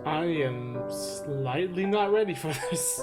I am slightly not ready for this.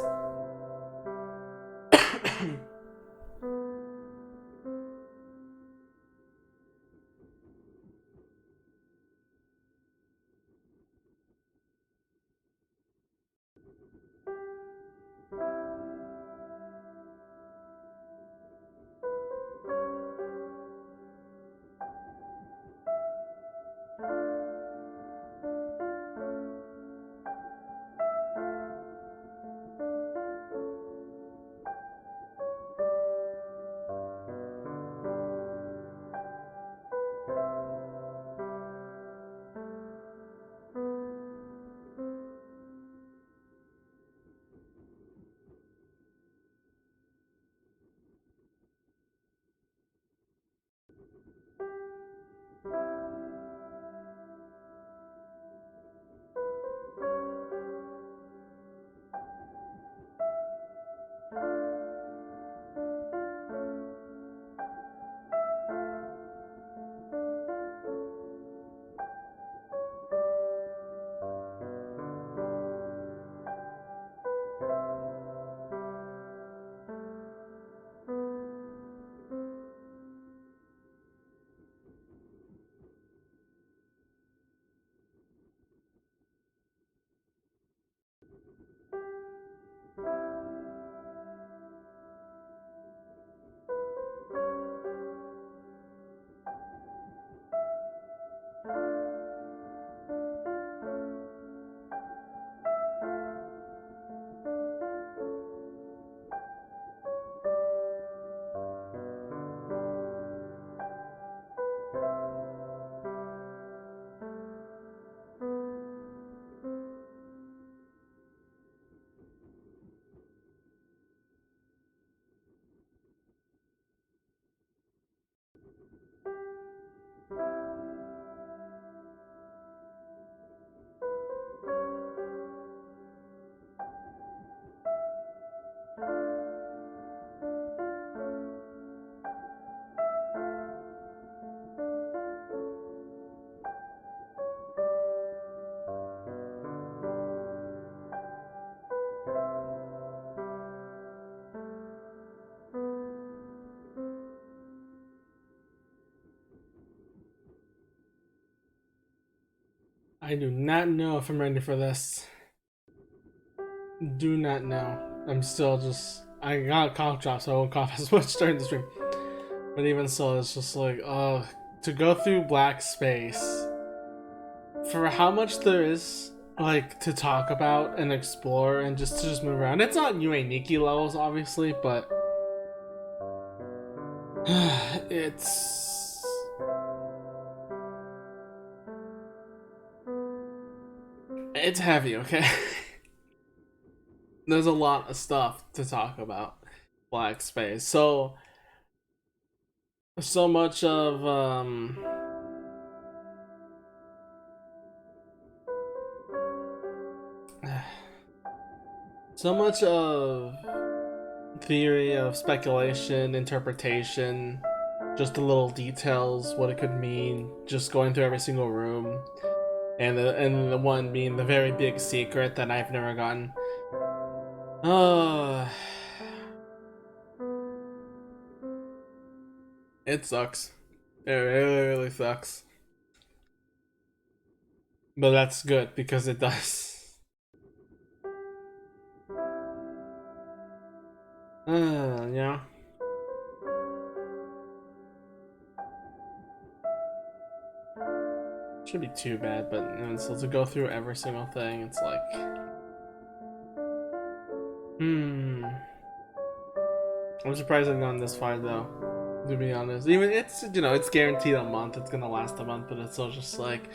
I do not know if I'm ready for this. Do not know. I'm still just. I got a cough drop, so I won't cough as much during the stream. But even so, it's just like, oh, to go through black space for how much there is like to talk about and explore and just to just move around. It's not Yume Nikki levels, obviously, but it's it's heavy, okay? There's a lot of stuff to talk about black space. So much of so much of theory, of speculation, interpretation, just the little details, what it could mean, just going through every single room, and the one being the very big secret that I've never gotten. Uh, it sucks. It really, really sucks. But that's good because it does. Yeah. Should be too bad, but so to go through every single thing, it's like, hmm. I'm surprised I've gone this far though. To be honest, even it's guaranteed a month. It's gonna last a month, but it's still just like,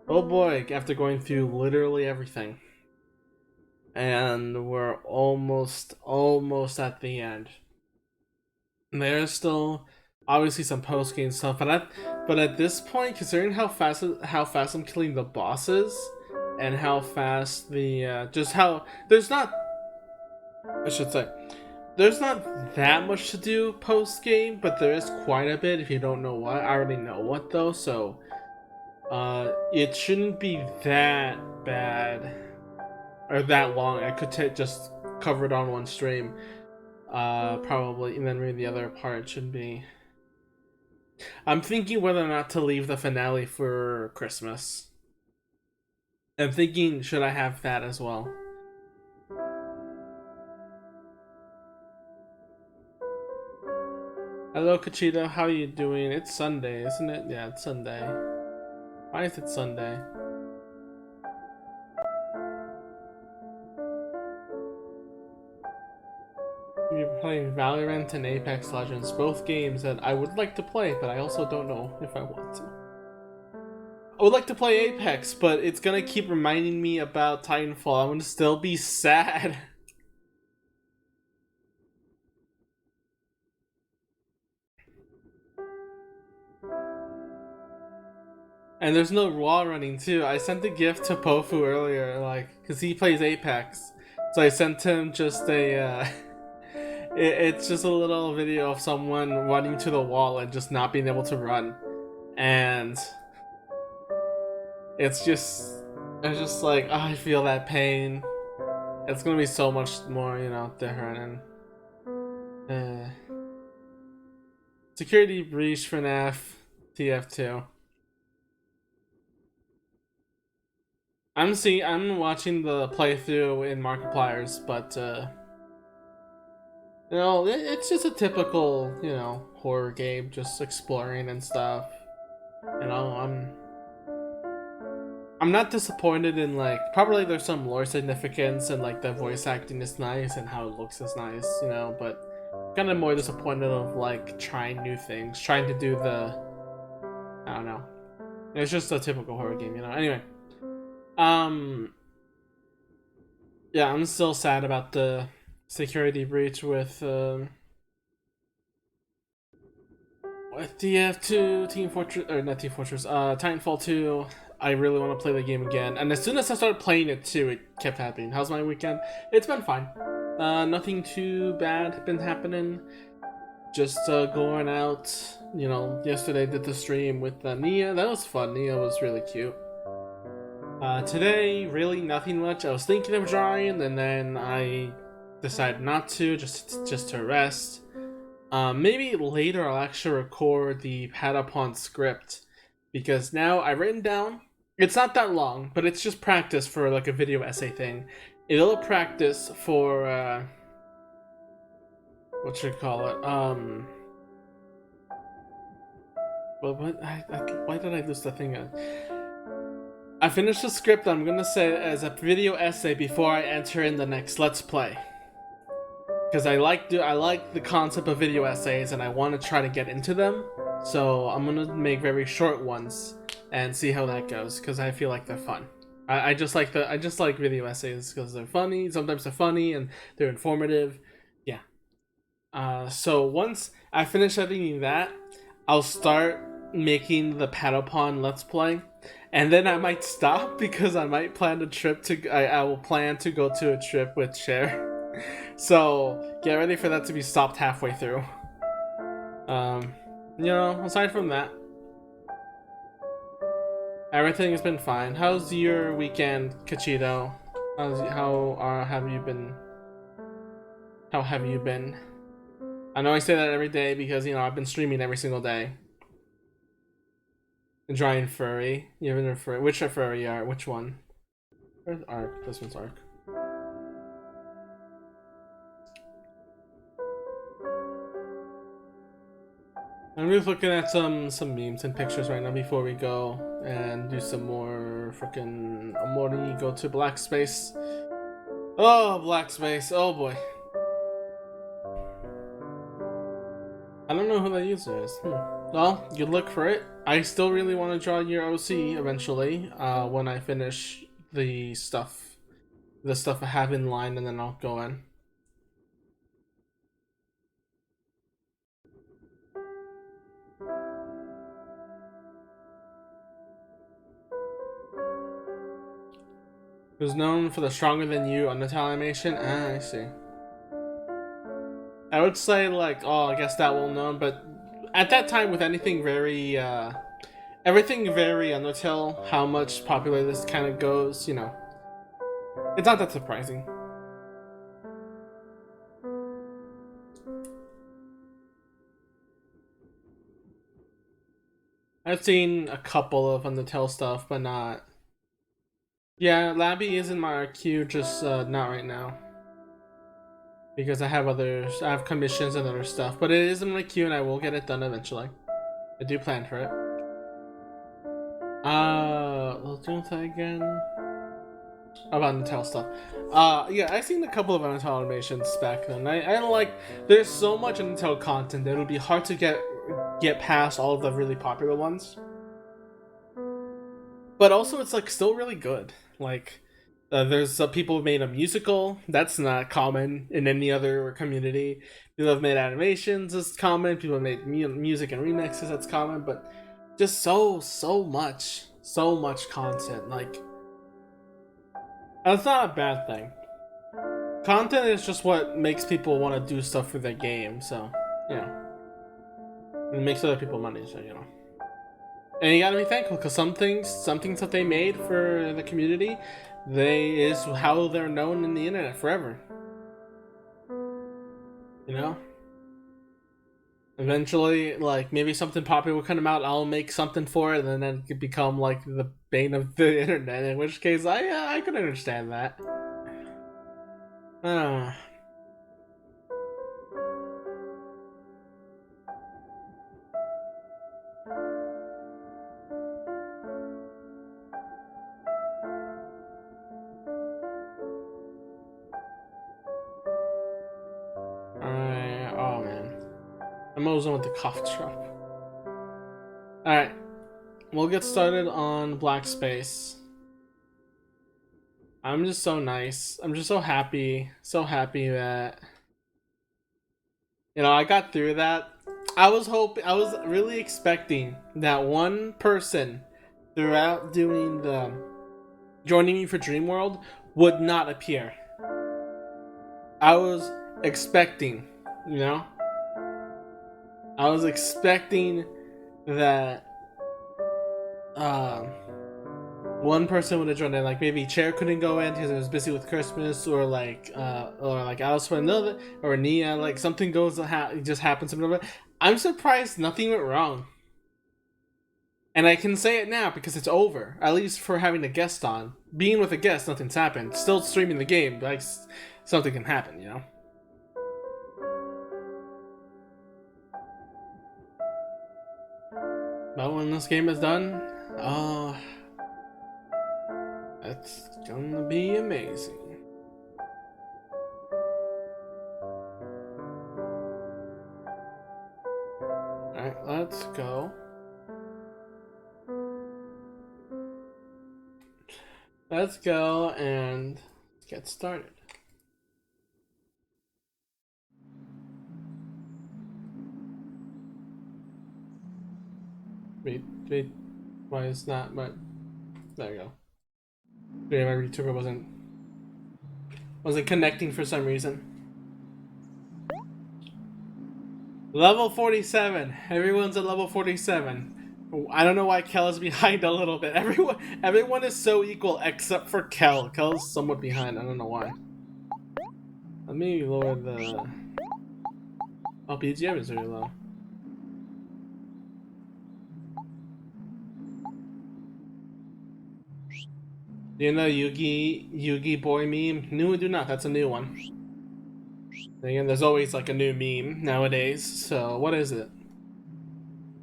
oh boy, after going through literally everything, and we're almost at the end. There's still obviously some post game stuff, but at this point, considering how fast I'm killing the bosses, and how fast the just how there's not I should say there's not that much to do post game, but there is quite a bit if you don't know what. I already know what though, so It shouldn't be that bad or that long. I could just cover it on one stream, probably, and then read the other part. Should be. I'm thinking whether or not to leave the finale for Christmas. I'm thinking, should I have that as well? Hello, Kachita. How are you doing? It's Sunday, isn't it? Yeah, it's Sunday. Why is it Sunday? You're playing Valorant and Apex Legends, both games that I would like to play, but I also don't know if I want to. I would like to play Apex, but it's gonna keep reminding me about Titanfall. I'm gonna still be sad. And there's no wall running too. I sent a gift to Pofu earlier, like, cause he plays Apex. So I sent him just a, it's just a little video of someone running to the wall and just not being able to run. And it's just like, oh, I feel that pain. It's gonna be so much more, you know, different. And security breach for FNAF TF2. I'm watching the playthrough in Markiplier's, but you know, it's just a typical, you know, horror game, just exploring and stuff. You know, I'm not disappointed in, like, probably there's some lore significance and like the voice acting is nice and how it looks is nice, you know, but kind of more disappointed of like trying new things, trying to do the, I don't know. It's just a typical horror game, you know. Anyway, yeah, I'm still sad about the security breach with TF2, Team Fortress, or not Team Fortress, Titanfall 2. I really want to play the game again, and as soon as I started playing it too, it kept happening. How's my weekend? It's been fine. Nothing too bad been happening. Just going out. You know, yesterday did the stream with Nia. That was fun. Nia was really cute. Today, really nothing much. I was thinking of drawing, and then I decided not to, just to rest. Maybe later I'll actually record the Patapon script, because now I've written down. It's not that long, but it's just practice for like a video essay thing. It'll practice for what should I call it? Well, why did I lose the thing? I finished the script. I'm gonna say it as a video essay before I enter in the next Let's Play, because I like the concept of video essays and I want to try to get into them. So I'm gonna make very short ones and see how that goes, because I feel like they're fun. I just like video essays because they're funny. Sometimes they're funny and they're informative. Yeah. So once I finish editing that, I'll start making the Patapon Let's Play, and then I might stop because I might plan a trip to. I will plan to go to a trip with Cher. So get ready for that to be stopped halfway through. You know, aside from that, everything has been fine. How's your weekend, Kachito? How have you been? How have you been? I know I say that every day because, you know, I've been streaming every single day. And drawing furry. You haven't a furry. Which furry are? Which one? Where's Arc? This one's Arc. I'm just looking at some memes and pictures right now before we go and do some more freaking OMORI. Go to Black Space. Oh, Black Space. Oh boy. I don't know who that user is. Well, good luck for it. I still really want to draw your OC eventually. When I finish the stuff I have in line, and then I'll go in. Who's known for the stronger than you Undertale animation? Ah, I see. I would say like, oh, I guess that well known, but at that time with anything very everything very Undertale, how much popular this kind of goes, you know. It's not that surprising. I've seen a couple of Undertale stuff, but not. Yeah, Labby is in my queue, just not right now. Because I have commissions and other stuff. But it is in my queue and I will get it done eventually. I do plan for it. Let's do that again. About Undertale stuff. Yeah, I've seen a couple of Undertale animations back then. I don't like, there's so much Undertale content that it would be hard to get past all of the really popular ones. But also, it's like still really good. Like, there's people who made a musical. That's not common in any other community. People have made animations. It's common. People have made music and remixes. That's common. But just so much content. Like, that's not a bad thing. Content is just what makes people want to do stuff for their game. So, you know, it makes other people money. So, you know. And you gotta be thankful because some things that they made for the community, is how they're known in the internet forever. You know? Eventually, like, maybe something popular will come out, I'll make something for it, and then it could become, like, the bane of the internet, in which case, I could understand that. Oh man. I'm always on with the cough drop. Alright. We'll get started on Black Space. I'm just so nice. I'm just so happy that, you know, I got through that. I was really expecting that one person throughout doing the joining me for Dream World would not appear. I was expecting, you know? I was expecting that one person would have joined in, like maybe Chair couldn't go in because it was busy with Christmas, or like Alice for another, or Nia, like something just happens. Something. I'm surprised nothing went wrong, and I can say it now because it's over. At least for having a guest on, being with a guest, nothing's happened. Still streaming the game, like something can happen, you know. But when this game is done, it's gonna be amazing. Alright, let's go. Let's go and get started. Wait, why is not my... There we go. Yeah, my VTuber wasn't connecting for some reason. Level 47. Everyone's at level 47. I don't know why Kel is behind a little bit. Everyone is so equal except for Kel. Kel's somewhat behind. I don't know why. Let me lower the... Oh, BGM is very low. Do you know Yugi boy meme? No, do not. That's a new one. Again, there's always like a new meme nowadays. So what is it?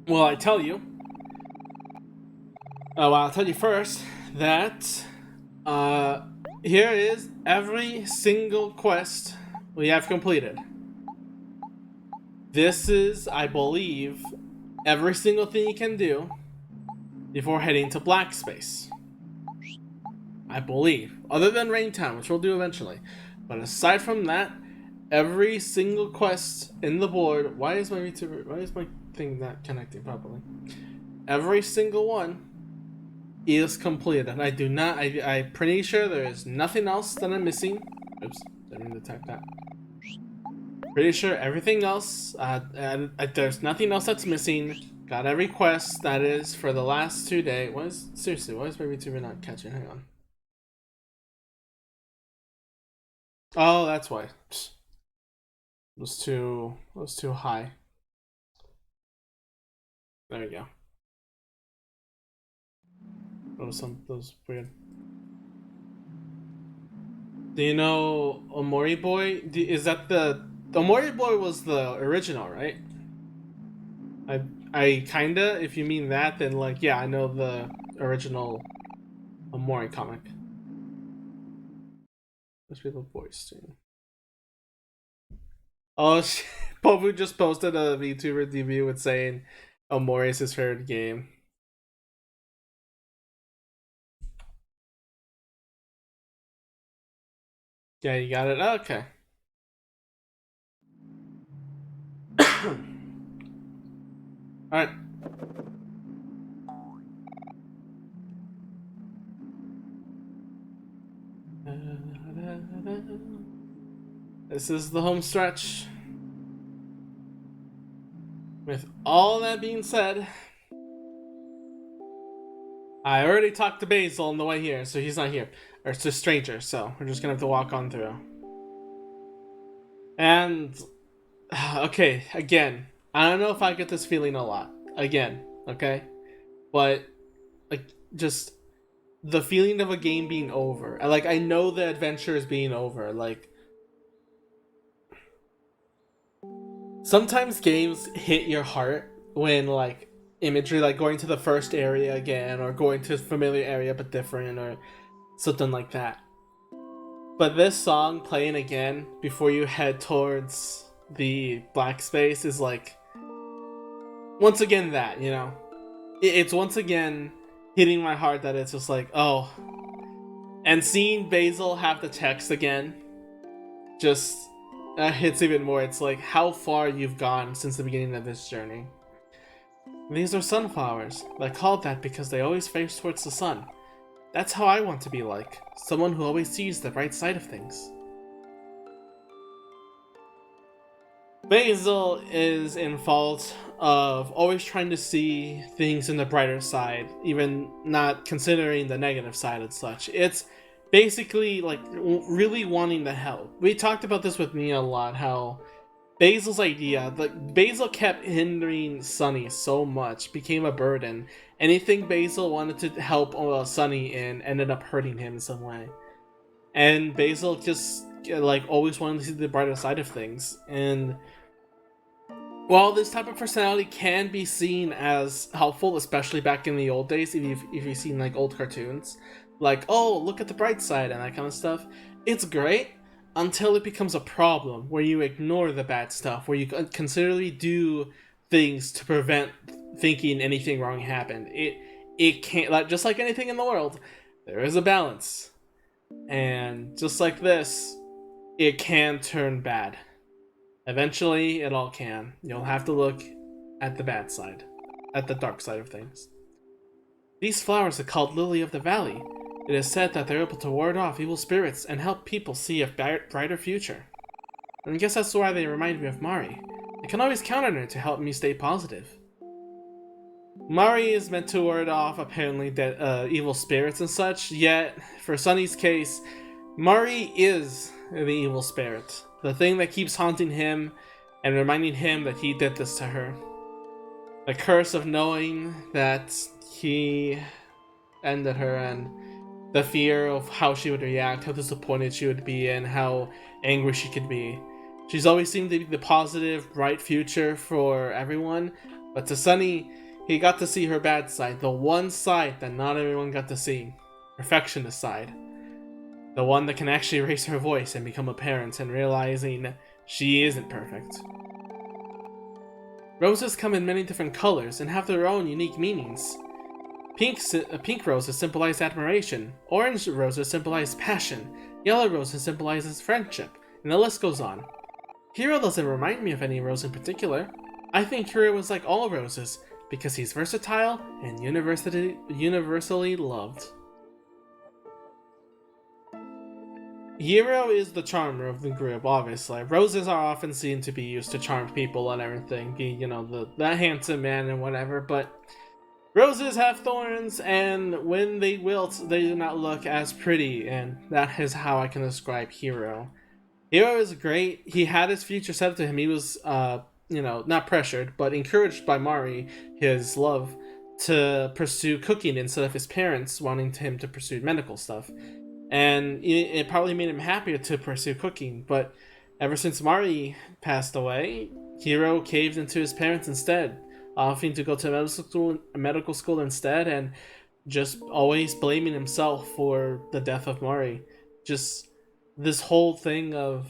Well, I tell you. Well, I'll tell you first that here is every single quest we have completed. This is, I believe, every single thing you can do before heading to Black Space. I believe. Other than Rain Town, which we'll do eventually. But aside from that, every single quest in the board... Why is my thing not connecting properly? Every single one is completed. And I'm pretty sure there is nothing else that I'm missing. Oops, didn't mean to type that. Pretty sure everything else, there's nothing else that's missing, Got every quest that is for the last 2 days. Seriously, why is my VTuber not catching? Hang on. Oh, that's why. It was too high. There we go. That was weird. Do you know Omori Boy? Is that the Omori Boy was the original, right? I kinda, if you mean that, then like yeah, I know the original Omori comic. Must be the voice too. Oh, Povu just posted a VTuber debut with saying Omori is his favorite game. Yeah, you got it. Okay. All right. This is the home stretch. With all that being said, I already talked to Basil on the way here, so he's not here. Or it's a stranger, so we're just gonna have to walk on through. And, okay, again, I don't know if I get this feeling a lot. Again, okay? But, like, just the feeling of a game being over. Like, I know the adventure is being over. Like, sometimes games hit your heart when, like, imagery, like going to the first area again, or going to a familiar area but different, or something like that. But this song playing again before you head towards the black space is like, once again that, you know? It's once again hitting my heart that it's just like, oh. And seeing Basil have the text again just hits even more. It's like how far you've gone since the beginning of this journey. These are sunflowers. They're called that because they always face towards the sun. That's how I want to be like. Someone who always sees the bright side of things. Basil is in fault of always trying to see things in the brighter side, even not considering the negative side and such. It's basically like really wanting to help. We talked about this with Mia a lot, how Basil's idea, like Basil kept hindering Sunny so much, became a burden. Anything Basil wanted to help Sunny in ended up hurting him in some way. And Basil just like always wanted to see the brighter side of things. And while this type of personality can be seen as helpful, especially back in the old days, if you've seen like old cartoons, like, oh, look at the bright side and that kind of stuff, it's great until it becomes a problem where you ignore the bad stuff, where you considerably do things to prevent thinking anything wrong happened. It can't, like, just like anything in the world, there is a balance, and just like this, it can turn bad. Eventually, it all can. You'll have to look at the bad side, at the dark side of things. These flowers are called Lily of the Valley. It is said that they're able to ward off evil spirits and help people see a brighter future. And I guess that's why they remind me of Mari. I can always count on her to help me stay positive. Mari is meant to ward off apparently evil spirits and such, yet for Sunny's case, Mari is the evil spirit. The thing that keeps haunting him and reminding him that he did this to her. The curse of knowing that he ended her, and the fear of how she would react, how disappointed she would be, and how angry she could be. She's always seemed to be the positive, bright future for everyone, but to Sunny, he got to see her bad side, the one side that not everyone got to see. Perfectionist side. The one that can actually raise her voice and become a parent and realizing she isn't perfect. Roses come in many different colors and have their own unique meanings. Pink roses symbolize admiration, orange roses symbolize passion, yellow roses symbolizes friendship, and the list goes on. Hiro doesn't remind me of any rose in particular. I think Hiro is like all roses, because he's versatile and universally loved. Hiro is the charmer of the group, obviously. Roses are often seen to be used to charm people and everything, be, you know, the handsome man and whatever, but roses have thorns, and when they wilt, they do not look as pretty, and that is how I can describe Hiro. Hiro is great. He had his future set up to him. He was, not pressured, but encouraged by Mari, his love, to pursue cooking instead of his parents wanting him to pursue medical stuff. And it probably made him happier to pursue cooking, but ever since Mari passed away, Hiro caved into his parents instead, offering to go to medical school instead, and just always blaming himself for the death of Mari. Just this whole thing of,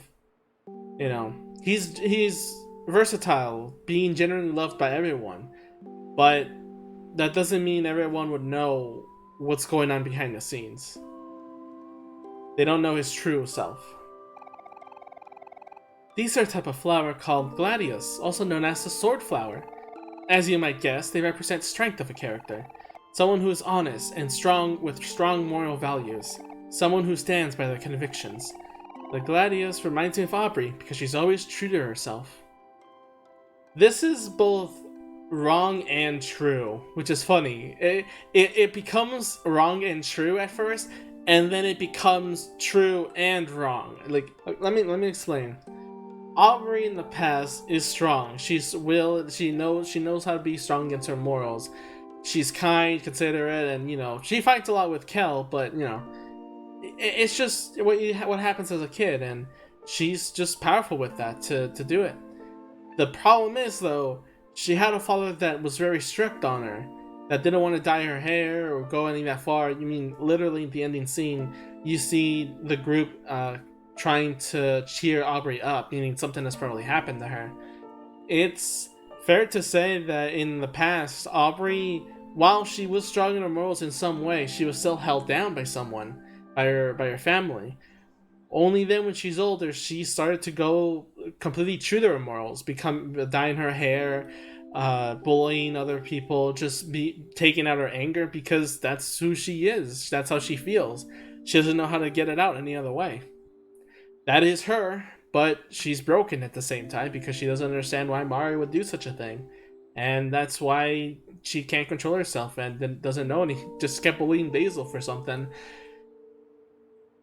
he's versatile, being generally loved by everyone, but that doesn't mean everyone would know what's going on behind the scenes. They don't know his true self. These are a type of flower called gladius, also known as the sword flower. As you might guess, they represent strength of a character. Someone who is honest and strong with strong moral values. Someone who stands by their convictions. The gladius reminds me of Aubrey because she's always true to herself. This is both wrong and true, which is funny. It becomes wrong and true at first, and then it becomes true and wrong. Like, let me explain. Aubrey in the past is strong. She knows how to be strong against her morals. She's kind, considerate, and she fights a lot with Kel, but it's just what happens as a kid, and she's just powerful with that to do it. The problem is, though, she had a father that was very strict on her, that didn't want to dye her hair or go any that far. Literally in the ending scene, you see the group trying to cheer Aubrey up, meaning something has probably happened to her. It's fair to say that in the past, Aubrey, while she was strong in her morals in some way, she was still held down by someone, by her family. Only then, when she's older, she started to go completely true to her morals, dyeing her hair, bullying other people, just be taking out her anger because that's who she is. That's how she feels. She doesn't know how to get it out any other way. That is her, but she's broken at the same time because she doesn't understand why Mari would do such a thing. And that's why she can't control herself and doesn't know just kept bullying Basil for something.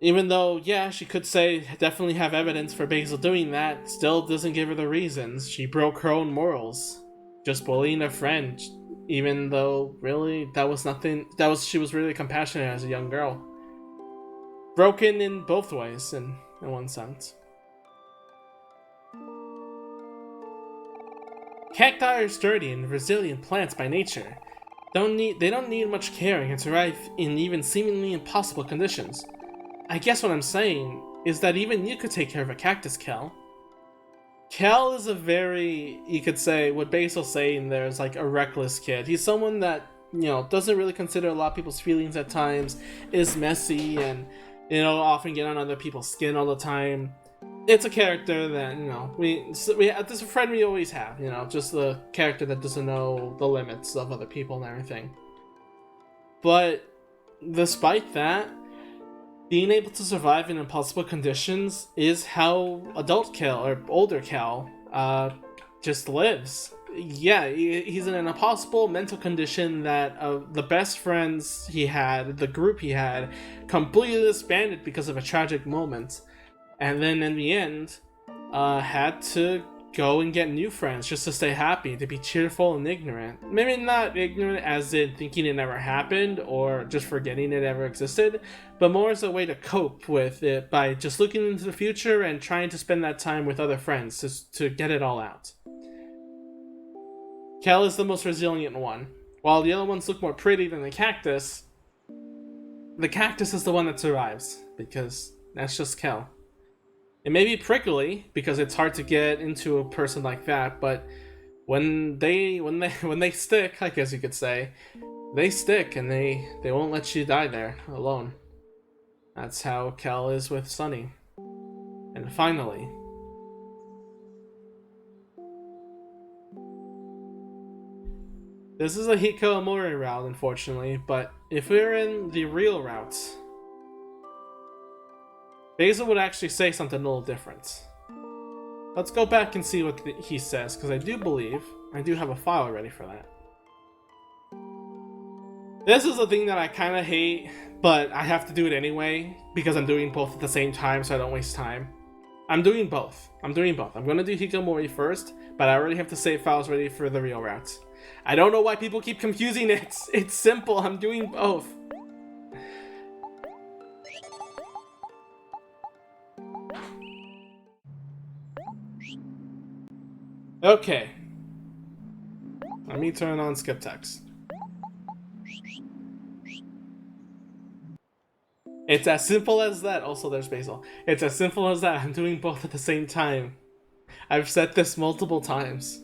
Even though, yeah, she could say, definitely have evidence for Basil doing that, still doesn't give her the reasons. She broke her own morals. Just bullying a friend, even though, really, she was really compassionate as a young girl. Broken in both ways, in one sense. Cacti are sturdy and resilient plants by nature. They don't need much caring and thrive in even seemingly impossible conditions. I guess what I'm saying is that even you could take care of a cactus, Kel. Kel is a very, you could say, what Basil's saying there is like a reckless kid. He's someone that, doesn't really consider a lot of people's feelings at times, is messy, and, often get on other people's skin all the time. It's a character that, this is a friend we always have, just the character that doesn't know the limits of other people and everything. But despite that, being able to survive in impossible conditions is how adult Kel, or older Kel, just lives. Yeah, he's in an impossible mental condition that the best friends he had, the group he had, completely disbanded because of a tragic moment. And then in the end, had to go and get new friends just to stay happy, to be cheerful and ignorant. Maybe not ignorant as in thinking it never happened or just forgetting it ever existed, but more as a way to cope with it by just looking into the future and trying to spend that time with other friends to get it all out. Kel is the most resilient one. While the other ones look more pretty than the cactus is the one that survives, because that's just Kel. It may be prickly because it's hard to get into a person like that, but when they stick, I guess you could say, they stick and they won't let you die there alone. That's how Kel is with Sunny. And finally, this is a Hikimori route, unfortunately, but if we're in the real route, Basil would actually say something a little different. Let's go back and see what he says, because I do believe I do have a file ready for that. This is the thing that I kind of hate, but I have to do it anyway, because I'm doing both at the same time so I don't waste time. I'm doing both. I'm going to do Hikimori first, but I already have the save files ready for the real route. I don't know why people keep confusing it. It's simple. I'm doing both. Okay. Let me turn on skip text. It's as simple as that. Also, there's Basil. It's as simple as that. I'm doing both at the same time. I've said this multiple times.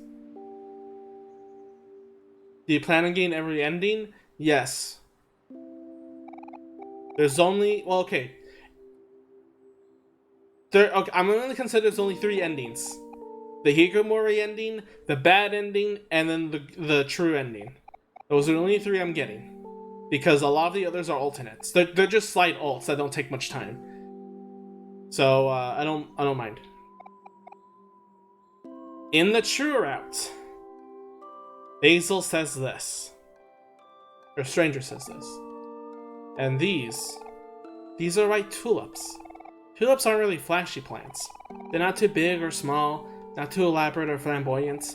Do you plan on getting every ending? Yes. There's only... Well, okay. Okay, I'm going to consider there's only 3 endings. The Hikimori ending, the bad ending, and then the true ending. Those are the only 3 I'm getting. Because a lot of the others are alternates. They're just slight alts that don't take much time. So, I don't mind. In the true route, Basil says this. Or Stranger says this. And these are white tulips. Tulips aren't really flashy plants. They're not too big or small, not too elaborate or flamboyant.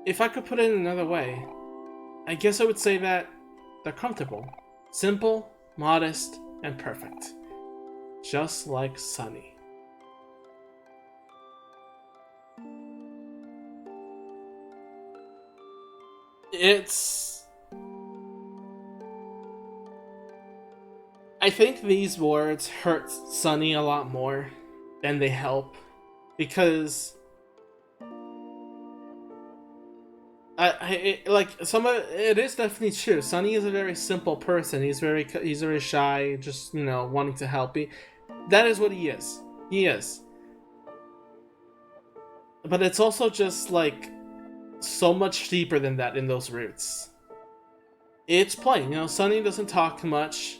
If I could put it another way, I guess I would say that they're comfortable, simple, modest, and perfect. Just like Sunny. I think these words hurt Sunny a lot more than they help, because it is definitely true. Sunny is a very simple person. He's very shy, just wanting to help. That is what he is. He is. But it's also just like so much deeper than that in those roots. It's plain, Sunny doesn't talk much,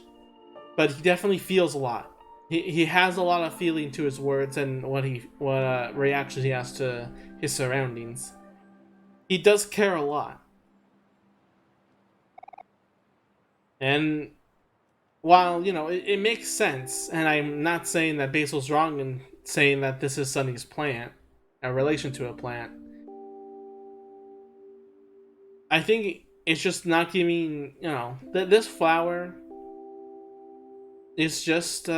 but he definitely feels a lot. He has a lot of feeling to his words and what reactions he has to his surroundings. He does care a lot. And while, it makes sense, and I'm not saying that Basil's wrong in saying that this is Sunny's plant, a relation to a plant, I think it's just not giving, this flower is just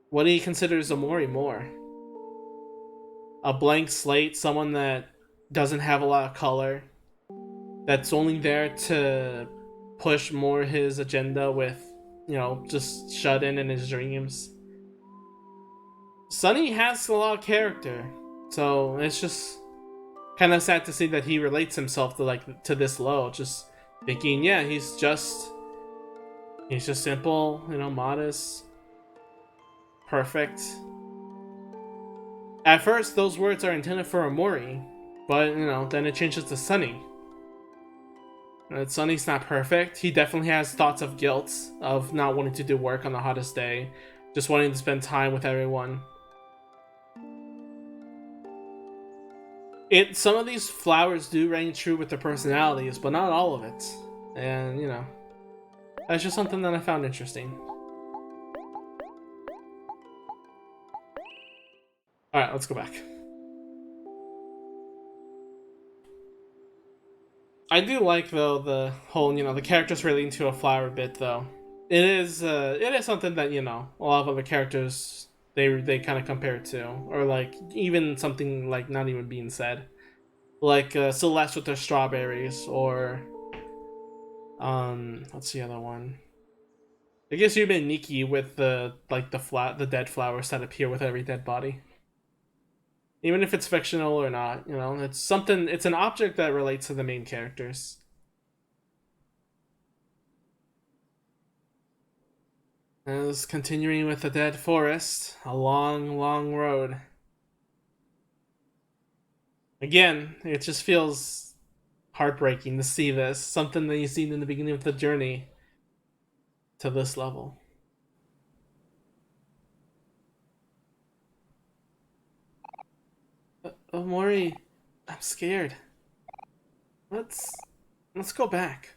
what he considers OMORI more. A blank slate, someone that doesn't have a lot of color, that's only there to push more his agenda with, just shut in his dreams. Sunny has a lot of character, so it's just kind of sad to see that he relates himself to this low, just thinking, yeah, he's just simple, modest, perfect. At first, those words are intended for OMORI, but, then it changes to Sunny. Sunny's not perfect. He definitely has thoughts of guilt, of not wanting to do work on the hottest day, just wanting to spend time with everyone. Some of these flowers do ring true with their personalities, but not all of it. And, that's just something that I found interesting. Alright, let's go back. I do like, though, the whole, the characters relating to a flower bit, though. It is something that, a lot of other characters, they kind of compare it to. Or, even something, not even being said. Like, Celeste with their strawberries, or... what's the other one? I guess Yume and Nikki with the dead flowers that appear with every dead body. Even if it's fictional or not, it's an object that relates to the main characters. As continuing with the dead forest, a long, long road. Again, it just feels heartbreaking to see this, something that you seen in the beginning of the journey to this level. Omori, I'm scared. Let's go back.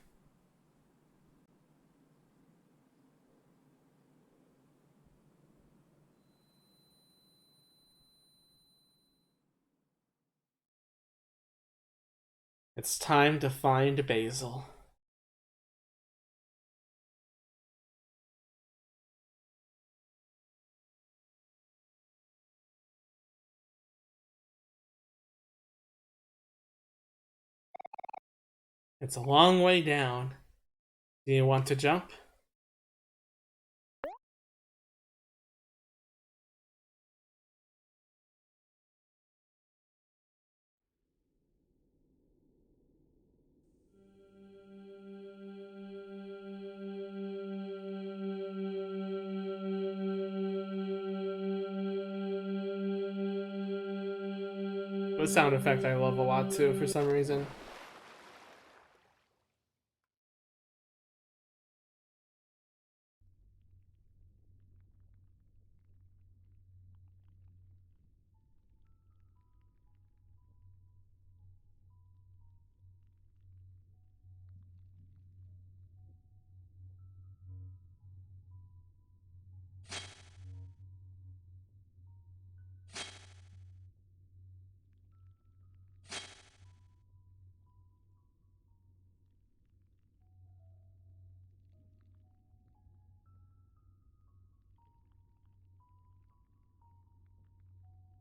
It's time to find Basil. It's a long way down. Do you want to jump? The sound effect I love a lot too for some reason.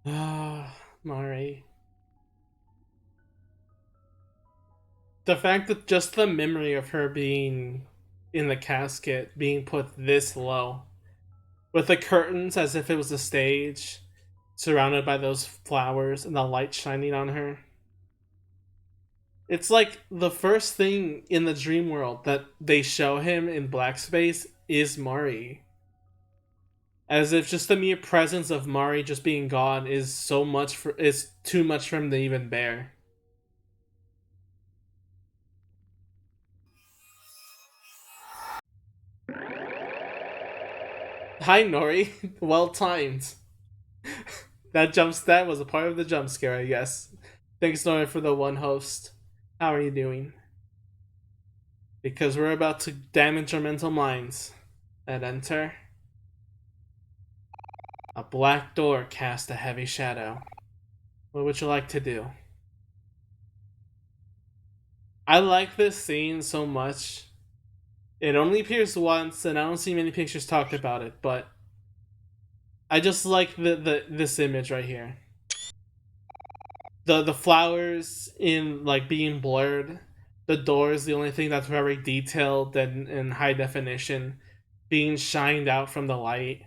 Ah, Mari. The fact that just the memory of her being in the casket, being put this low, with the curtains as if it was a stage, surrounded by those flowers and the light shining on her. It's like the first thing in the dream world that they show him in black space is Mari. As if just the mere presence of Mari just being gone is too much for him to even bear. Hi Nori, well timed. That was a part of the jump scare, I guess. Thanks Nori for the one host. How are you doing? Because we're about to damage our mental minds. And enter. A black door cast a heavy shadow. What would you like to do? I like this scene so much. It only appears once, and I don't see many pictures talked about it, but I just like the this image right here. The flowers in like being blurred. The door is the only thing that's very detailed and in high definition, being shined out from the light.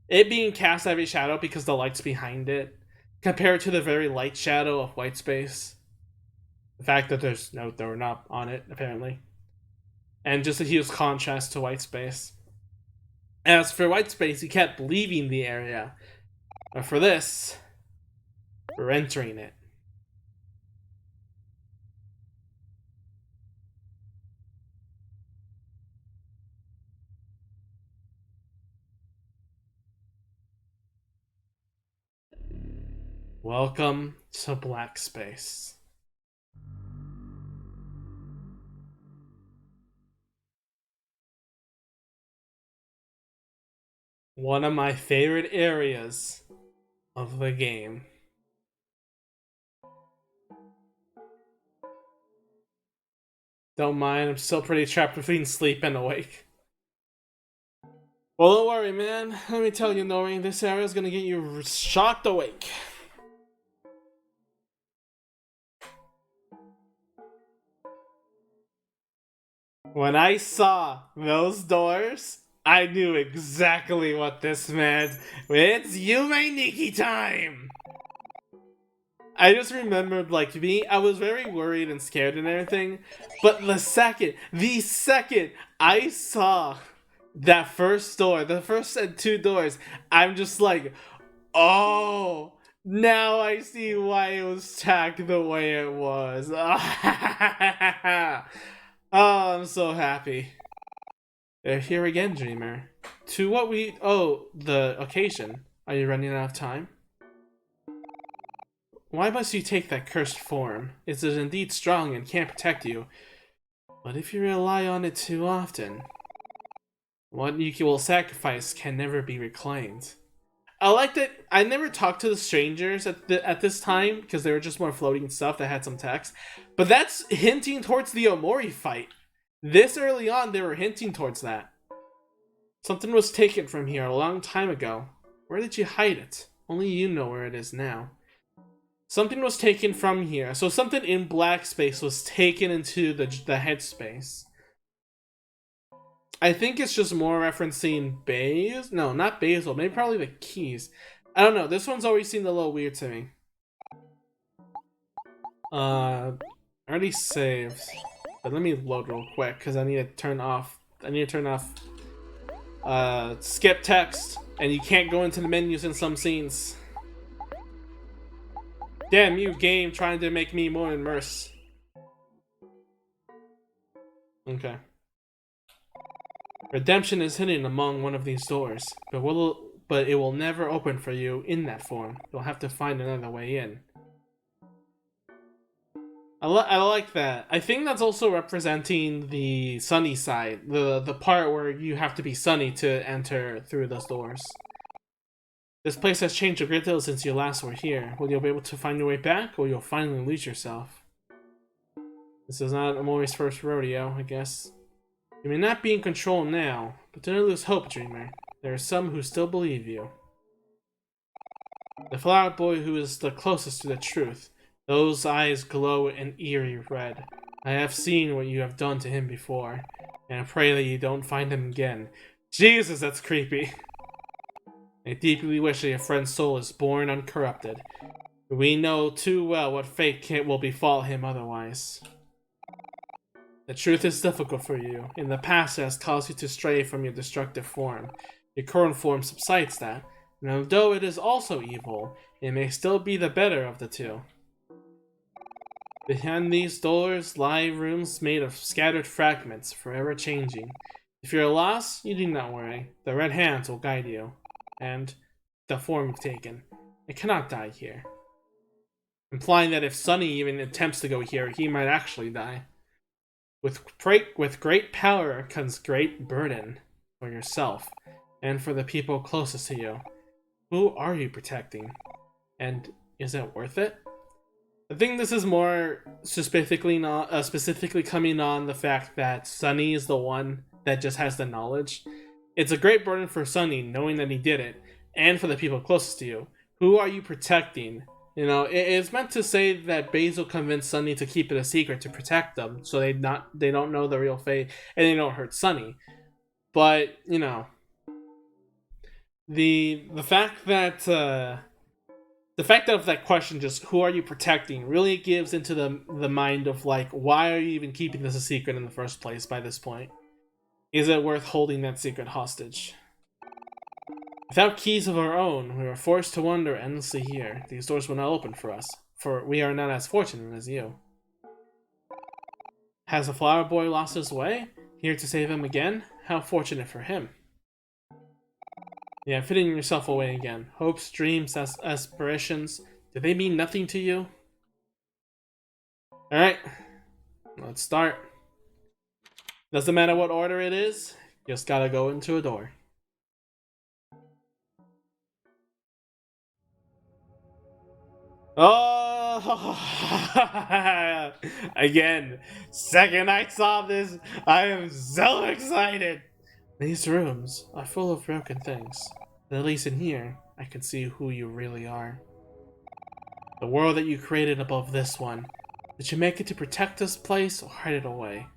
It being cast heavy shadow because the light's behind it, compared to the very light shadow of white space. The fact that there's no doorknob on it, apparently. And just a huge contrast to white space. As for white space, he kept leaving the area. But for this, we're entering it. Welcome to black space. One of my favorite areas of the game. Don't mind, I'm still pretty trapped between sleep and awake. Well, don't worry, man. Let me tell you, Nori, this area is gonna get you shocked awake. When I saw those doors, I knew exactly what this meant. It's Yume Nikki time! I just remembered, like, I was very worried and scared and everything, but the second I saw that first door, the first two doors, I'm just like, oh, now I see why it was tagged the way it was. Oh, I'm so happy. They're here again, Dreamer. To what the occasion. Are you running out of time? why must you take that cursed form? It is indeed strong and can't protect you. But if you rely on it too often, what you will sacrifice can never be reclaimed. I like that I never talked to the strangers at this time because they were just more floating stuff that had some text. But that's hinting towards the OMORI fight. This early on, they were hinting towards that. Something was taken from here a long time ago. Where did you hide it? Only you know where it is now. Something was taken from here. So something in black space was taken into the headspace. I think it's just more referencing Basil. No, not Basil. Maybe probably the keys. I don't know. This one's always seemed a little weird to me. Already saved. But let me load real quick because I need to turn off. Skip text, and you can't go into the menus in some scenes. Damn you, game, trying to make me more immersed. Okay. Redemption is hidden among one of these doors, but it will never open for you in that form. You'll have to find another way in. I like that. I think that's also representing the sunny side, the part where you have to be sunny to enter through those doors. This place has changed a great deal since you last were here. Will you be able to find your way back, or you'll finally lose yourself? This is not Omori's first rodeo, I guess. You may not be in control now, but don't lose hope, dreamer. There are some who still believe you. The flower boy who is the closest to the truth. Those eyes glow an eerie red. I have seen what you have done to him before, and I pray that you don't find him again. Jesus, that's creepy. I deeply wish that your friend's soul is born uncorrupted. We know too well what fate will befall him otherwise. The truth is difficult for you. In the past, it has caused you to stray from your destructive form. Your current form subsides that, and although it is also evil, it may still be the better of the two. Behind these doors lie rooms made of scattered fragments, forever changing. If you're lost, you need not worry. The red hands will guide you. And the form you've taken. It cannot die here. Implying that if Sunny even attempts to go here, he might actually die. With great power comes great burden for yourself and for the people closest to you. Who are you protecting? And is it worth it? I think this is more specifically coming on the fact that Sunny is the one that just has the knowledge. It's a great burden for Sunny knowing that he did it, and for the people closest to you. Who are you protecting? You know, it's meant to say that Basil convinced Sunny to keep it a secret to protect them, so they don't know the real fate and they don't hurt Sunny. But you know, the fact that of that question, just who are you protecting, really gives into the mind of like, why are you even keeping this a secret in the first place? By this point, is it worth holding that secret hostage? Without keys of our own, we are forced to wander endlessly here. These doors will not open for us, for we are not as fortunate as you. Has the flower boy lost his way? Here to save him again? How fortunate for him. Yeah, fitting yourself away again. Hopes, dreams, aspirations, do they mean nothing to you? Alright, let's start. Doesn't matter what order it is, just gotta go into a door. Oh, again, second I saw this, I am so excited. These rooms are full of broken things, but at least in here, I can see who you really are. The world that you created above this one, did you make it to protect this place or hide it away?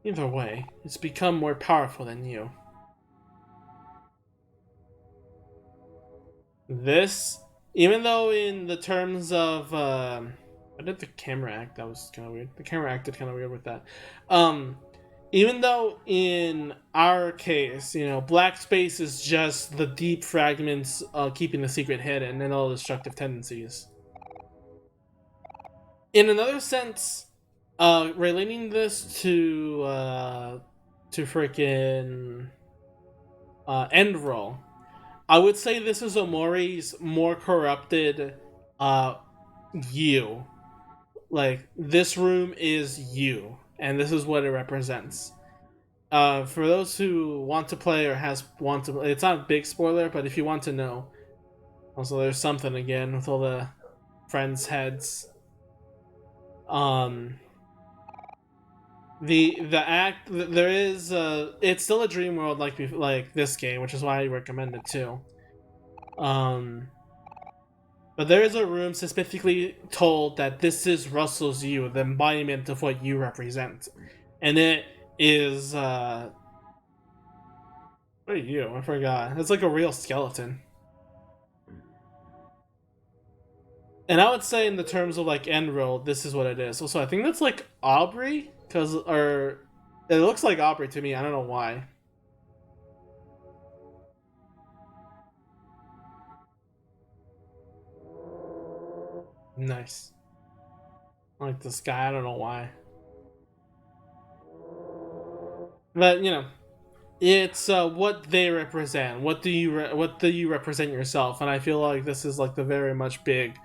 Either way, it's become more powerful than you. This, even though in the terms of what did the camera act? That was kind of weird. The camera acted kind of weird with that. Even though in our case, you know, black space is just the deep fragments keeping the secret hidden and all the destructive tendencies. In another sense, relating this to freaking end roll, I would say this is Omori's more corrupted uh, you. Like, this room is you, and this is what it represents. For those who want to play or want to, it's not a big spoiler, but if you want to know, also there's something again with all the friends' heads. Um, the act there is it's still a dream world like this game, which is why I recommend it too. But there is a room specifically told that this is Russell's you, the embodiment of what you represent, and it is what are you? I forgot. It's like a real skeleton. And I would say in the terms of like end world, this is what it is. Also, I think that's like Aubrey, or it looks like Aubrey to me. I don't know why. Nice. Like this guy, I don't know why. But you know, it's what they represent. What do you represent yourself? And I feel like this is like the very much big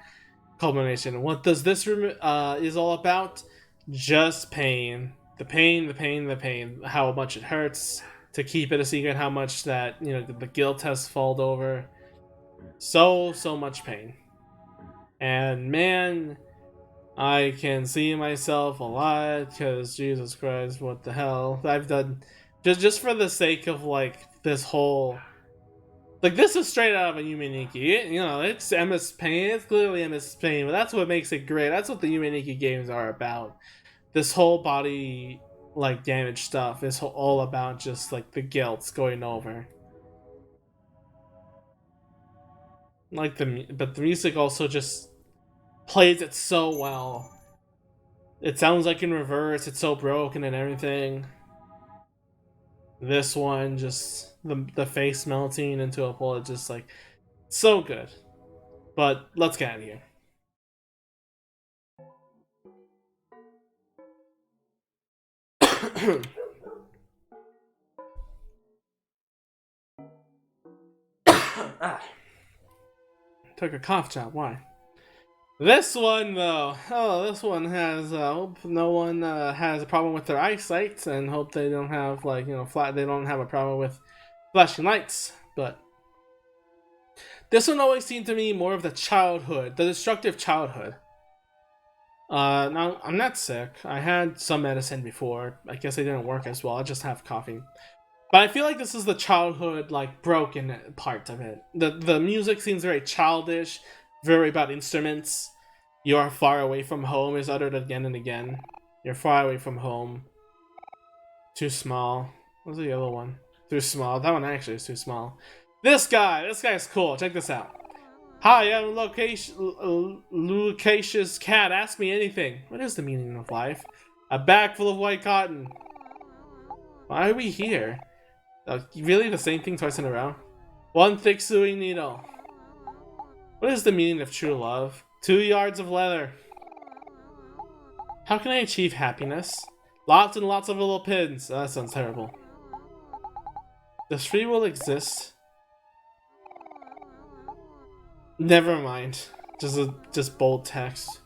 culmination. What does this room is all about? Just pain. The pain, the pain, the pain. How much it hurts to keep it a secret. How much that the guilt has fallen over. So much pain. And man, I can see myself a lot because Jesus Christ, what the hell I've done, just for the sake of like this whole, like this is straight out of a Yume Nikki. It's MS Pain. It's clearly MS Pain, but that's what makes it great. That's what the Yume Nikki games are about. This whole body like damage stuff is all about just like the guilt going over. Like but the music also just plays it so well. It sounds like in reverse. It's so broken and everything. This one, just the face melting into a pool, it's just like so good. But let's get out of here. Ah, took a cough drop. Why? This one though, this one has. Hope no one has a problem with their eyesight, and hope they don't have like flat. They don't have a problem with flashing lights. But this one always seemed to me more of the childhood, the destructive childhood. Now I'm not sick. I had some medicine before. I guess it didn't work as well. I just have coughing. But I feel like this is the childhood, like broken part of it. The music seems very childish, very about instruments. You are far away from home is uttered again and again. You're far away from home. Too small. What's the other one? Too small. That one actually is too small. This guy's cool. Check this out. Hi, I'm Lucasia's cat. Ask me anything. What is the meaning of life? A bag full of white cotton. Why are we here? Really the same thing twice in a row? One thick sewing needle. What is the meaning of true love? 2 yards of leather. How can I achieve happiness? Lots and lots of little pins. Oh, that sounds terrible. Does free will exist? Never mind. Just bold text.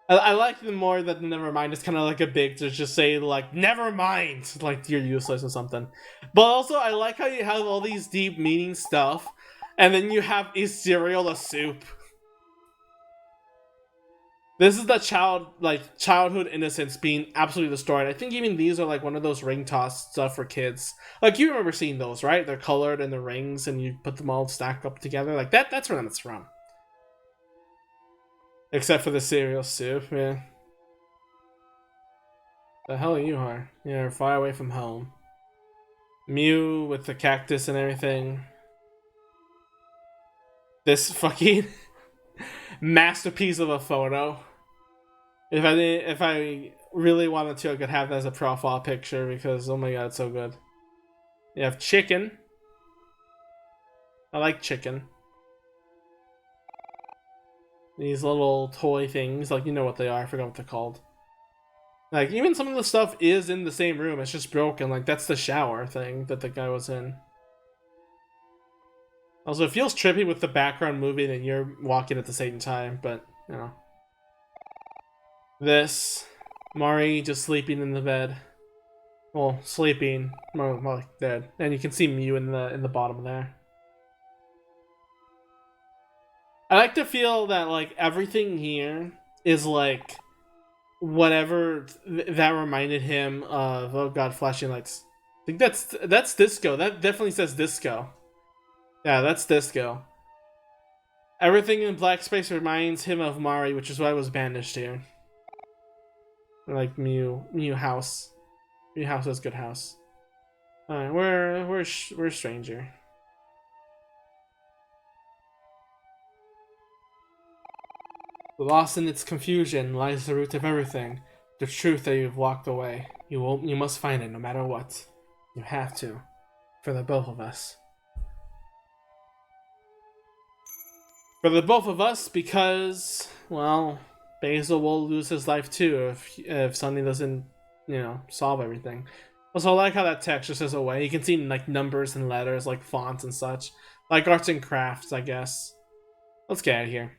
I like the more that the never mind is kind of like a big to just say like never mind, like you're useless or something. But also I like how you have all these deep meaning stuff, and then you have is cereal a soup? This is the childhood innocence being absolutely destroyed. I think even these are like one of those ring toss stuff for kids. Like you remember seeing those, right? They're colored in the rings, and you put them all stacked up together. Like that's where it's from. Except for the cereal soup, yeah. The hell you are. You're far away from home. Mew with the cactus and everything. This fucking masterpiece of a photo. If I really wanted to, I could have that as a profile picture because oh my god, it's so good. You have chicken. I like chicken. These little toy things, like you know what they are, I forgot what they're called. Like even some of the stuff is in the same room, it's just broken. Like that's the shower thing that the guy was in. Also, it feels trippy with the background moving and you're walking at the same time, but, you know. This. Mari just sleeping in the bed. Well, sleeping. More like dead. And you can see Mew in the bottom there. I like to feel that, like, everything here is, like, whatever that reminded him of. Oh god, flashing lights. I think that's disco. That definitely says disco. Yeah, that's disco. Everything in black space reminds him of Mari, which is why I was banished here. Like Mew house. Mew house is good house. Alright, we're stranger. Lost in its confusion lies the root of everything. The truth that you've walked away. You must find it no matter what. You have to. For the both of us. For the both of us, because, well, Basil will lose his life too if Sunny doesn't, you know, solve everything. Also, I like how that text just says away. You can see like numbers and letters, like fonts and such. Like arts and crafts, I guess. Let's get out of here.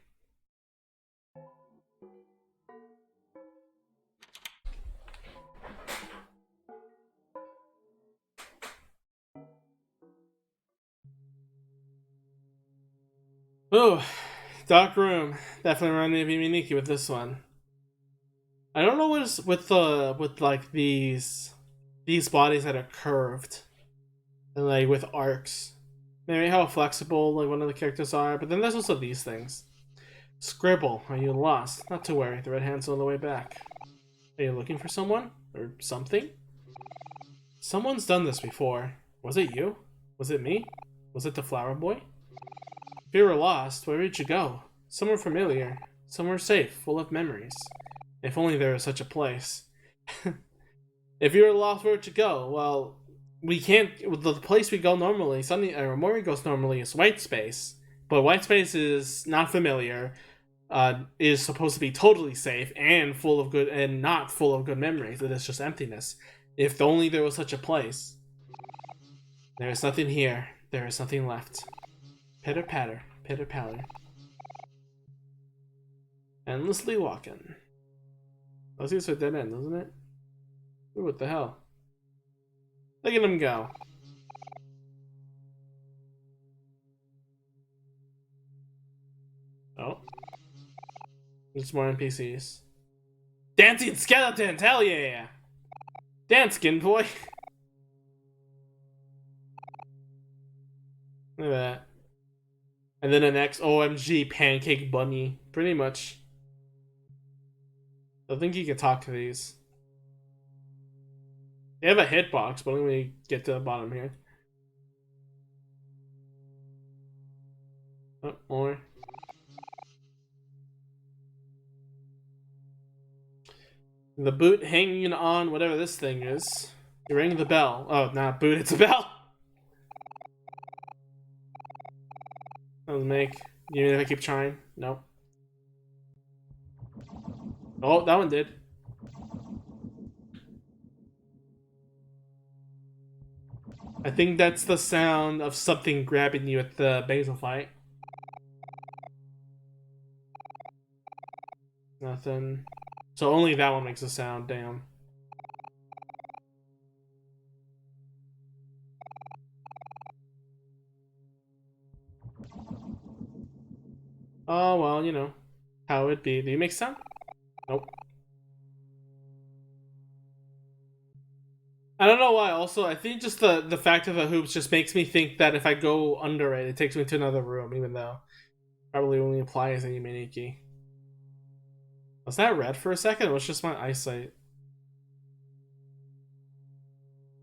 Ooh, dark room. Definitely reminded me of Nikki with this one. I don't know what is with like these bodies that are curved and like with arcs. Maybe how flexible like one of the characters are, but then there's also these things. Scribble, are you lost? Not to worry, the red hand's on the way back. Are you looking for someone? Or something? Someone's done this before. Was it you? Was it me? Was it the flower boy? If you were lost, where did you go? Somewhere familiar. Somewhere safe, full of memories. If only there was such a place. If you were lost, where would you go? Well, we can't. The place we go normally, Sunny or Omori goes normally, is white space. But white space is not familiar. Is supposed to be totally safe and full of good, and not full of good memories. It is just emptiness. If only there was such a place. There is nothing here. There is nothing left. Pitter patter, pitter patter. Endlessly walking. That seems like a dead end, doesn't it? Ooh, what the hell? Look at him go. Oh. There's more NPCs. Dancing skeletons! Hell yeah! Dance, skin boy! Look at that. And then the next OMG pancake bunny. Pretty much. I think you can talk to these. They have a hitbox, but let me get to the bottom here. Oh, more. The boot hanging on whatever this thing is. You ring the bell. Oh, not boot, it's a bell! Doesn't make. Even if I keep trying. Nope. Oh, that one did. I think that's the sound of something grabbing you at the Basil fight. Nothing. So only that one makes a sound, damn. Oh, well, you know. How it be. Do you make sound? Nope. I don't know why. Also, I think just the fact of the hoops just makes me think that if I go under it, it takes me to another room, even though probably only applies in Yume Nikki. Was that red for a second? It was just my eyesight.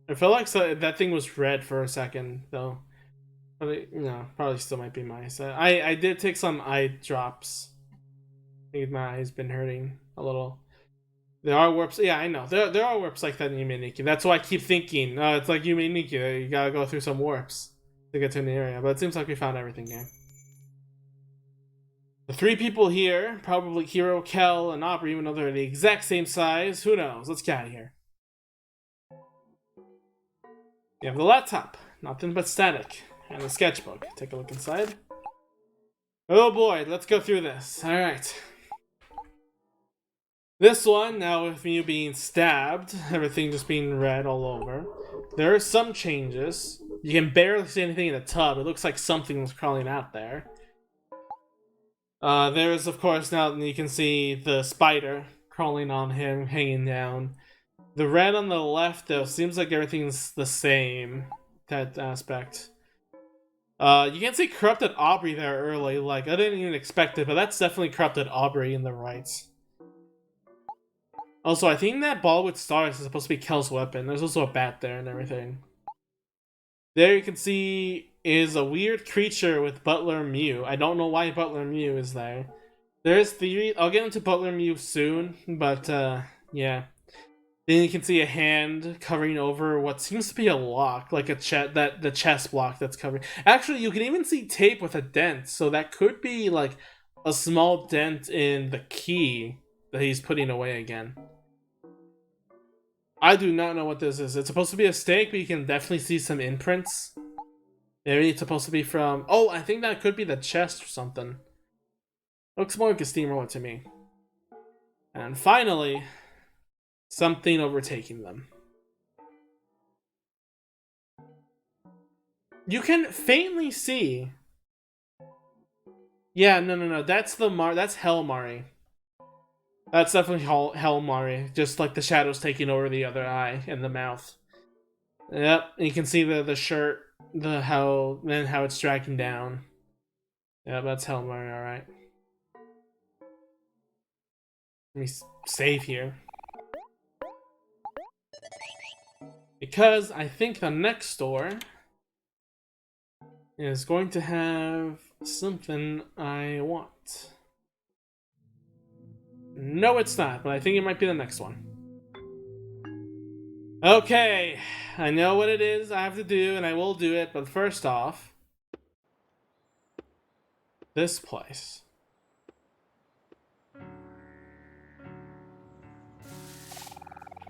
I felt like that thing was red for a second, though. Probably, no, probably still might be my eyesight. I did take some eye drops. I think my eye's been hurting a little. There are warps. Yeah, I know. There are warps like that in Yume Nikki. That's why I keep thinking, it's like Yume Nikki. You gotta go through some warps to get to an area. But it seems like we found everything here. The three people here, probably Hiro, Kel, and Aubrey, even though they're the exact same size. Who knows? Let's get out of here. You have the laptop. Nothing but static. and a sketchbook. Take a look inside. Oh boy, let's go through this. Alright. This one, now with you being stabbed, everything just being red all over. There are some changes. You can barely see anything in the tub. It looks like something was crawling out there. There's, of course, now you can see the spider crawling on him, hanging down. The red on the left, though, seems like everything's the same. That aspect. You can see Corrupted Aubrey there early. Like, I didn't even expect it, but that's definitely Corrupted Aubrey in the right. Also, I think that ball with stars is supposed to be Kel's weapon. There's also a bat there and everything. There you can see is a weird creature with Butler Mew. I don't know why Butler Mew is there. There's theory. I'll get into Butler Mew soon, but yeah. Then you can see a hand covering over what seems to be a lock, like a the chest block that's covered. Actually, you can even see tape with a dent, so that could be like a small dent in the key that he's putting away again. I do not know what this is. It's supposed to be a stake, but you can definitely see some imprints. Maybe it's supposed to be from... Oh, I think that could be the chest or something. Looks more like a steamroller to me. And finally, something overtaking them. You can faintly see... Yeah, no. That's that's Hikimori. That's definitely Hikimori. Just like the shadows taking over the other eye and the mouth. Yep, and you can see the shirt, how it's dragging down. Yeah, that's Hikimori, alright. Let me save here. Because I think the next door is going to have something I want. No, it's not, but I think it might be the next one. Okay, I know what it is I have to do, and I will do it, but first off, this place.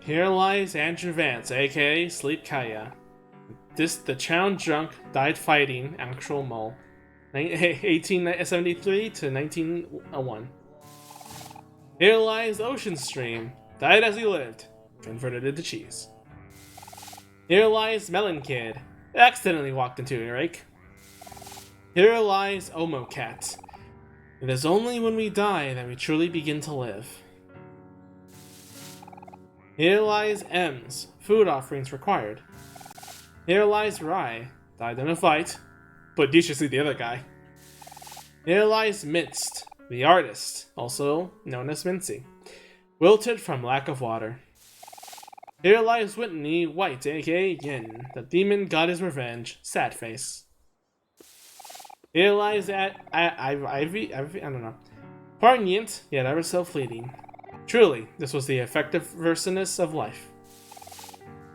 Here lies Andrew Vance, aka Sleep Kaya. The town drunk died fighting actual mole. 1873 to 1901. Here lies Ocean Stream, died as he lived, converted into cheese. Here lies Melon Kid, accidentally walked into a rake. Here lies Omo Cat. It is only when we die that we truly begin to live. Here lies M's, food offerings required. Here lies Rai, died in a fight, but you should see the other guy. Here lies Minced, the artist, also known as Mincy, wilted from lack of water. Here lies Whitney White, aka Yin, the demon got his revenge, sad face. Here lies Ivy, I don't know. Poignant, yet ever so fleeting. Truly, this was the effective versiness of life.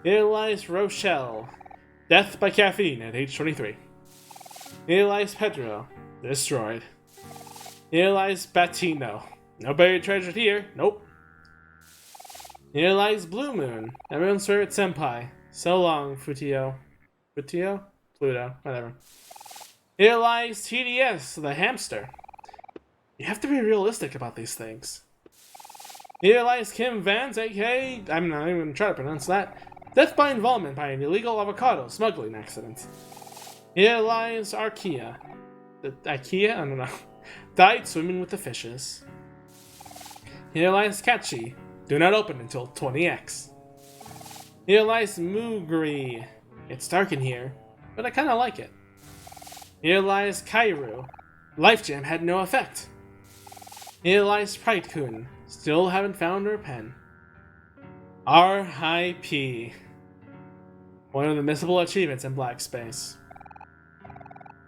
Here lies Rochelle, death by caffeine at age 23. Here lies Pedro, destroyed. Here lies Batino, no buried treasure here, nope. Here lies Blue Moon, everyone's favorite senpai. So long, Futio. Futio? Pluto, whatever. Here lies TDS, the hamster. You have to be realistic about these things. Here lies Kim Vance, aka, I'm not even gonna try to pronounce that, death by involvement by an illegal avocado smuggling accident. Here lies Arkea. Ikea? I don't know. Died swimming with the fishes. Here lies Kachi. Do not open until 20x. Here lies Mugri. It's dark in here, but I kinda like it. Here lies Kairu. Life Jam had no effect. Here lies Sprite-kun. Still haven't found her pen. R.I.P. One of the missable achievements in Black Space.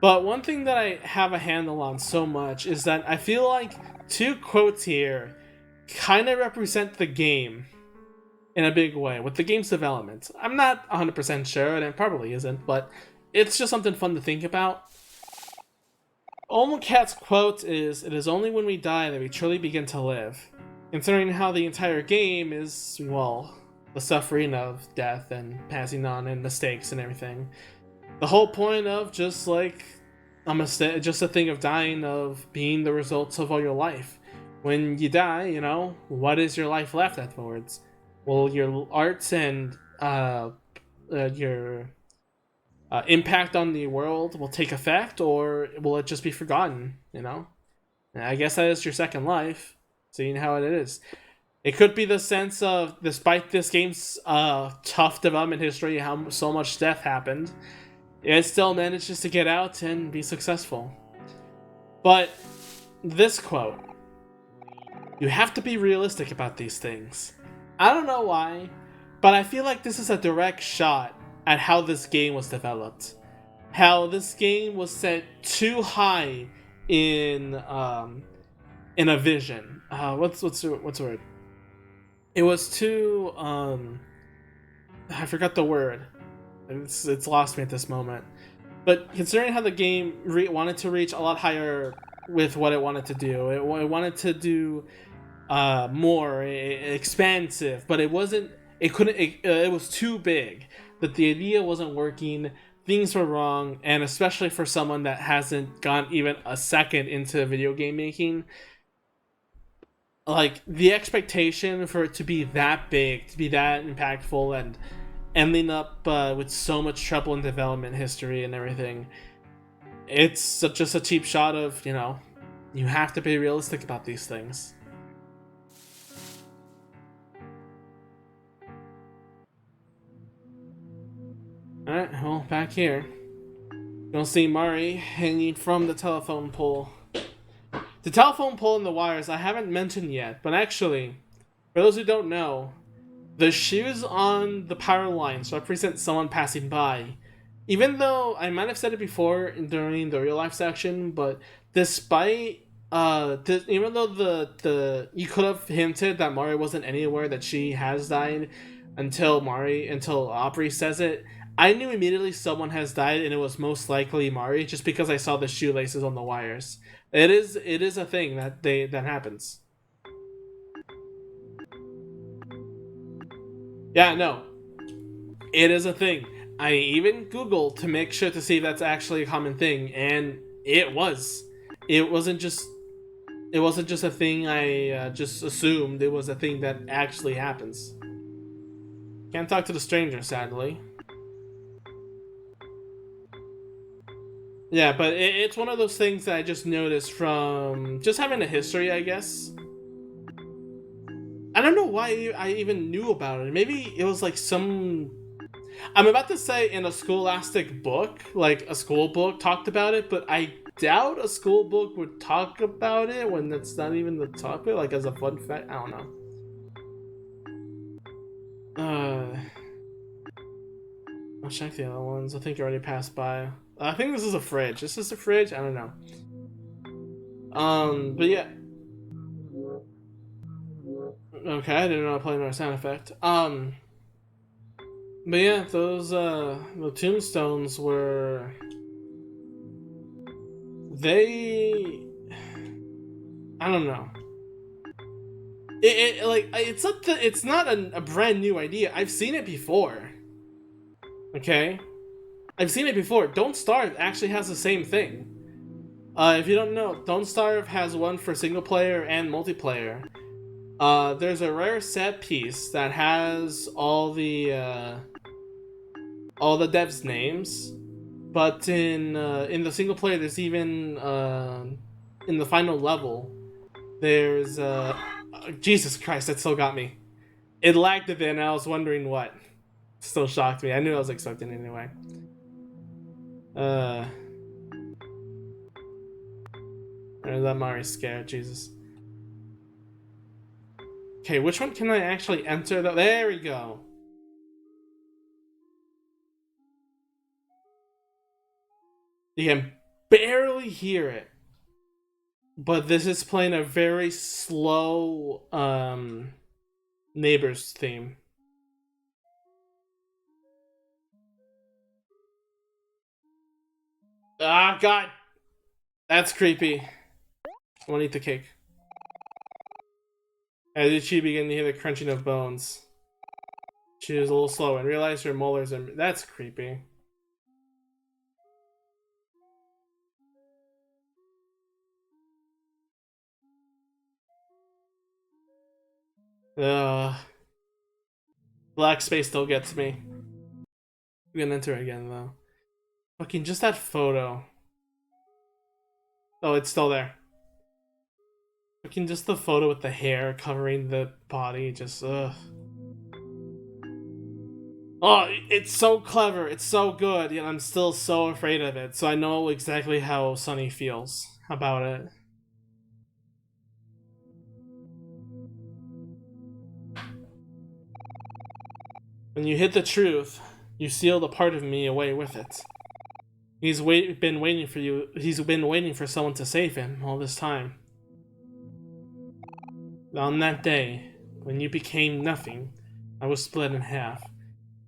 But one thing that I have a handle on so much is that I feel like two quotes here kind of represent the game in a big way, with the game's development. I'm not 100% sure, and it probably isn't, but it's just something fun to think about. Omocat's quote is, "It is only when we die that we truly begin to live." Considering how the entire game is, well, the suffering of death and passing on and mistakes and everything. The whole point of just like just a thing of dying of being the results of all your life. When you die, you know, what is your life left afterwards? Will your arts and your impact on the world will take effect, or will it just be forgotten? You know, and I guess that is your second life, seeing how it is. It could be the sense of, despite this game's tough development history, how so much death happened, it still manages to get out and be successful. But this quote, you have to be realistic about these things. I don't know why, but I feel like this is a direct shot at how this game was developed. How this game was set too high in a vision. What's the word? It was too I forgot the word. It's lost me at this moment. But considering how the game wanted to reach a lot higher with what it wanted to do, it wanted to do more expansive, but it wasn't. It couldn't. It was too big. That the idea wasn't working. Things were wrong, and especially for someone that hasn't gone even a second into video game making, like the expectation for it to be that big, to be that impactful, and ending up with so much trouble in development history and everything, it's just a cheap shot of, you know, you have to be realistic about these things. Alright, well, back here. You'll see Mari hanging from the telephone pole. The telephone pole and the wires I haven't mentioned yet, but actually, for those who don't know, the shoes on the power lines represent someone passing by. Even though I might have said it before during the real life section, but despite even though the you could have hinted that Mari wasn't anywhere, that she has died until Aubrey says it. I knew immediately someone has died, and it was most likely Mari, just because I saw the shoelaces on the wires. It is a thing that happens. Yeah, no, it is a thing. I even Googled to make sure to see if that's actually a common thing, and it was. It wasn't just. It wasn't just a thing I just assumed. It was a thing that actually happens. Can't talk to the stranger, sadly. Yeah, but it's one of those things that I just noticed from just having a history, I guess. I don't know why I even knew about it. Maybe it was like some. I'm about to say in a scholastic book, like a school book talked about it, but I doubt a school book would talk about it when it's not even the topic, like as a fun fact. I don't know. I'll check the other ones. I think I already passed by. I think this is a fridge. This is a fridge? I don't know. But yeah. Okay, I didn't know I played another sound effect. But yeah, those the tombstones were they I don't know. It's not a brand new idea. I've seen it before. Okay? I've seen it before. Don't Starve actually has the same thing. If you don't know, Don't Starve has one for single player and multiplayer. There's a rare set piece that has all the devs' names, but in the single player, there's even in the final level, there's Jesus Christ, that still got me. It lagged a bit, and I was wondering what. Still shocked me. I knew I was expecting it anyway. That Mari's scared. Jesus. Okay, which one can I actually enter? There we go. You can barely hear it, but this is playing a very slow neighbors theme. Ah, God, that's creepy. I want to eat the cake. As did she begin to hear the crunching of bones? She was a little slow and realized her molars are. That's creepy. Ugh. Black space still gets me. I'm gonna enter again though. Fucking just that photo. Oh, it's still there. Fucking just the photo with the hair covering the body, just ugh. Oh, it's so clever, it's so good, yet I'm still so afraid of it, so I know exactly how Sunny feels about it. When you hit the truth, you sealed a part of me away with it. Been waiting for you. He's been waiting for someone to save him all this time. On that day, when you became nothing, I was split in half.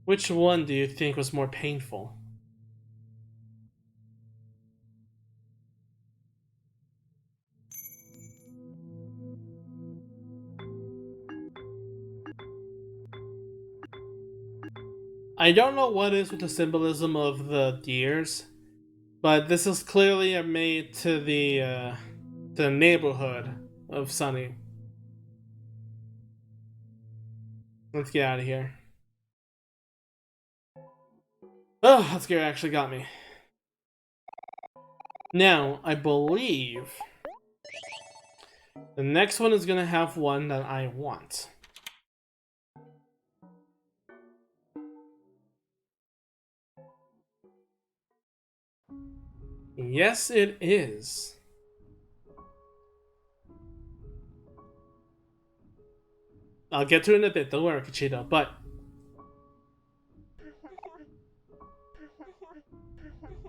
Which one do you think was more painful? I don't know what is with the symbolism of the deers, but this is clearly a made to the neighborhood of Sunny. Let's get out of here. Oh, that scare actually got me. Now, I believe the next one is gonna have one that I want. Yes, it is. I'll get to it in a bit, don't worry, Kachito, but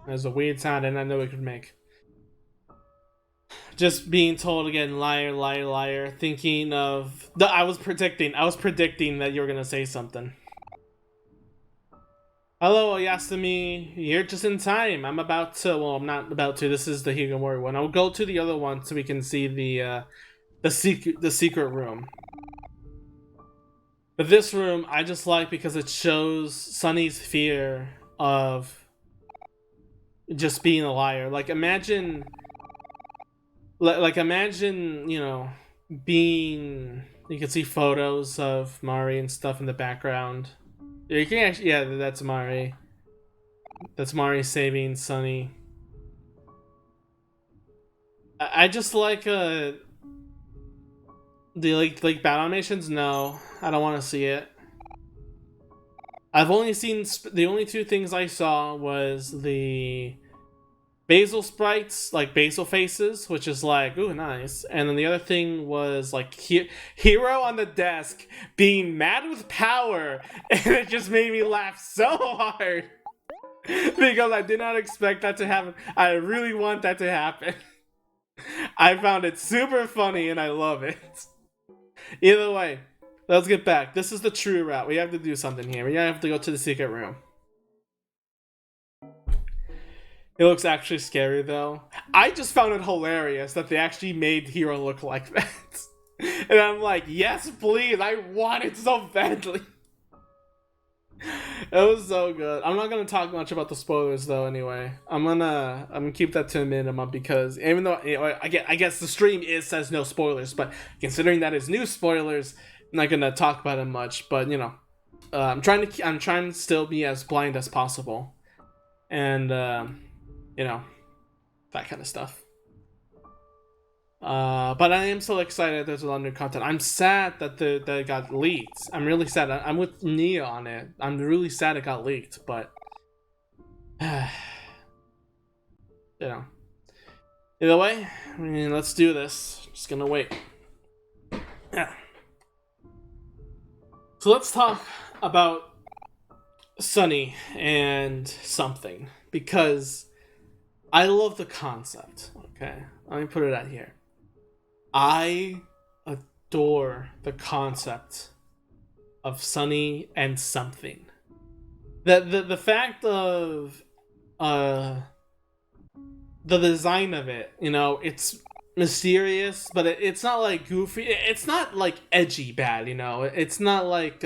there's a weird sound and I know it could make. Just being told again, liar, liar, liar, thinking of... I was predicting that you were gonna say something. Hello, Yasumi. You're just in time. I'm about to... Well, I'm not about to. This is the Hikimori one. I'll go to the other one so we can see the secret room. But this room, I just like because it shows Sunny's fear of just being a liar. Like, imagine... Like, imagine, you know, being... You can see photos of Mari and stuff in the background. You can actually... Yeah, that's Mari. That's Mari saving Sunny. I just like, the, like battle animations? No. I don't want to see it. I've only seen... The only two things I saw was the... basil sprites, like basil faces, which is like, ooh, nice. And then the other thing was like Hero on the desk being mad with power, and it just made me laugh so hard because I did not expect that to happen. I really want that to happen. I found it super funny and I love it. Either way, let's get back. This is the true route. We have to do something here. We have to go to the secret room. It looks actually scary, though. I just found it hilarious that they actually made Hero look like that. And I'm like, yes, please. I want it so badly. It was so good. I'm not gonna talk much about the spoilers, though. Anyway, I'm gonna keep that to a minimum because even though I guess the stream says no spoilers, but considering that it's new spoilers, I'm not gonna talk about it much. But you know, I'm trying to still be as blind as possible, and you know, that kind of stuff. But I am so excited there's a lot of new content. I'm sad that it got leaked. I'm really sad. I'm with Nia on it. I'm really sad it got leaked, but... you know. Either way, I mean, let's do this. Just gonna wait. Yeah. So let's talk about Sunny and something. Because... I love the concept, okay? Let me put it out here. I adore the concept of Sunny and something. The fact of the design of it, you know, it's mysterious, but it's not like goofy. It's not like edgy bad, you know. It's not like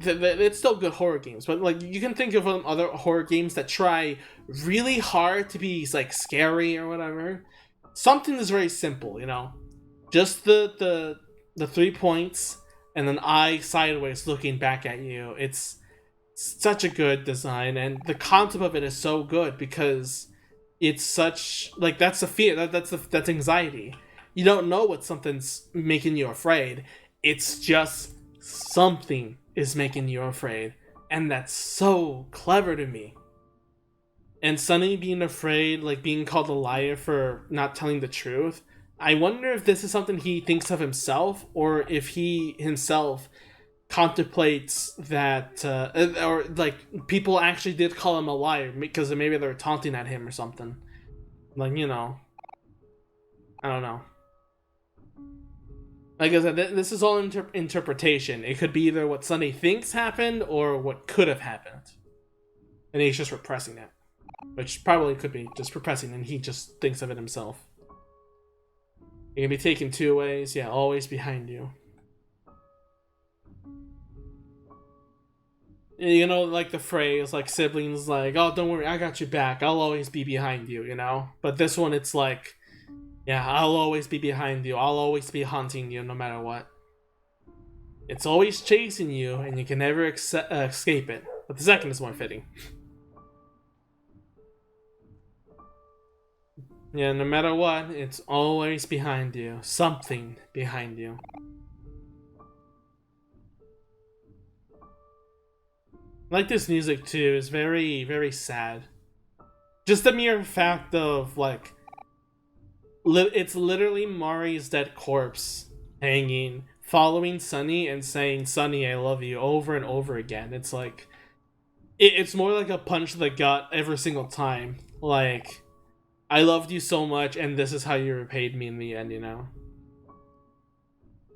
it's still good horror games, but like you can think of other horror games that try really hard to be like scary or whatever. Something is very simple, you know, just the 3 points and an eye sideways looking back at you. It's such a good design, and the concept of it is so good because it's such like that's a fear that's anxiety. You don't know what something's making you afraid. It's just something is making you afraid, and that's so clever to me. And Sunny being afraid, like being called a liar for not telling the truth. I wonder if this is something he thinks of himself, or if he himself contemplates that, or like people actually did call him a liar because maybe they were taunting at him or something. Like, you know, I don't know. Like I said, this is all interpretation. It could be either what Sunny thinks happened or what could have happened, and he's just repressing it, which probably could be just repressing, and he just thinks of it himself. It can be taken two ways. Yeah, always behind you. You know, like the phrase, like siblings, like, oh, don't worry, I got you back. I'll always be behind you, you know? But this one, it's like, yeah, I'll always be behind you. I'll always be hunting you no matter what. It's always chasing you, and you can never escape it. But the second is more fitting. Yeah, no matter what, it's always behind you. Something behind you. Like this music too is very, very sad. Just the mere fact of like, it's literally Mari's dead corpse hanging, following Sunny and saying, "Sunny, I love you," over and over again. It's like, it's more like a punch to the gut every single time. Like, I loved you so much, and this is how you repaid me in the end, you know?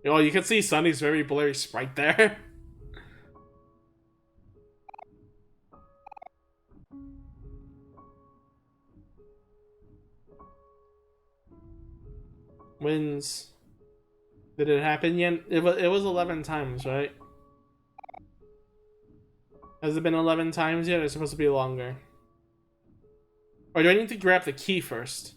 Oh, you can see Sunny's very blurry sprite there. Wins. Did it happen yet? It was 11 times, right? Has it been 11 times yet? Or is it supposed to be longer? Or do I need to grab the key first?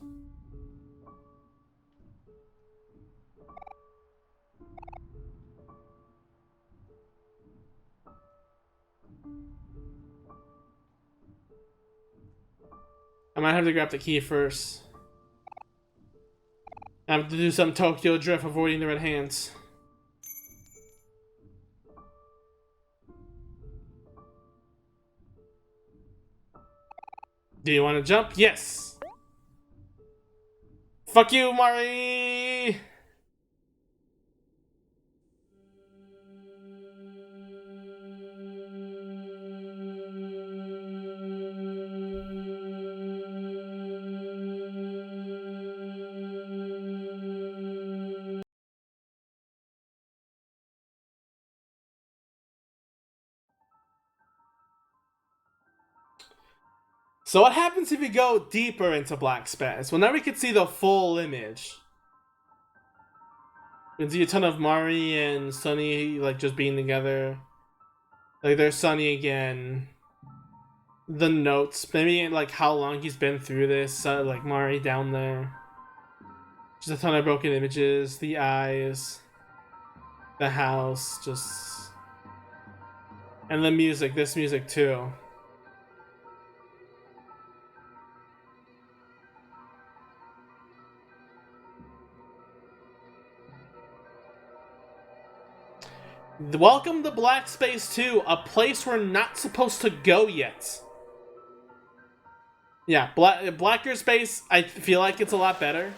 I might have to grab the key first. I have to do some Tokyo Drift avoiding the red hands. Do you want to jump? Yes! Fuck you, Mari! So what happens if you go deeper into black space? Well, now we can see the full image. We can see a ton of Mari and Sunny like just being together. Like there's Sunny again. The notes, maybe like how long he's been through this. Like Mari down there. Just a ton of broken images. The eyes. The house. Just. And the music. This music too. Welcome to Black Space 2, a place we're not supposed to go yet. Yeah, Blacker Space, I feel like it's a lot better.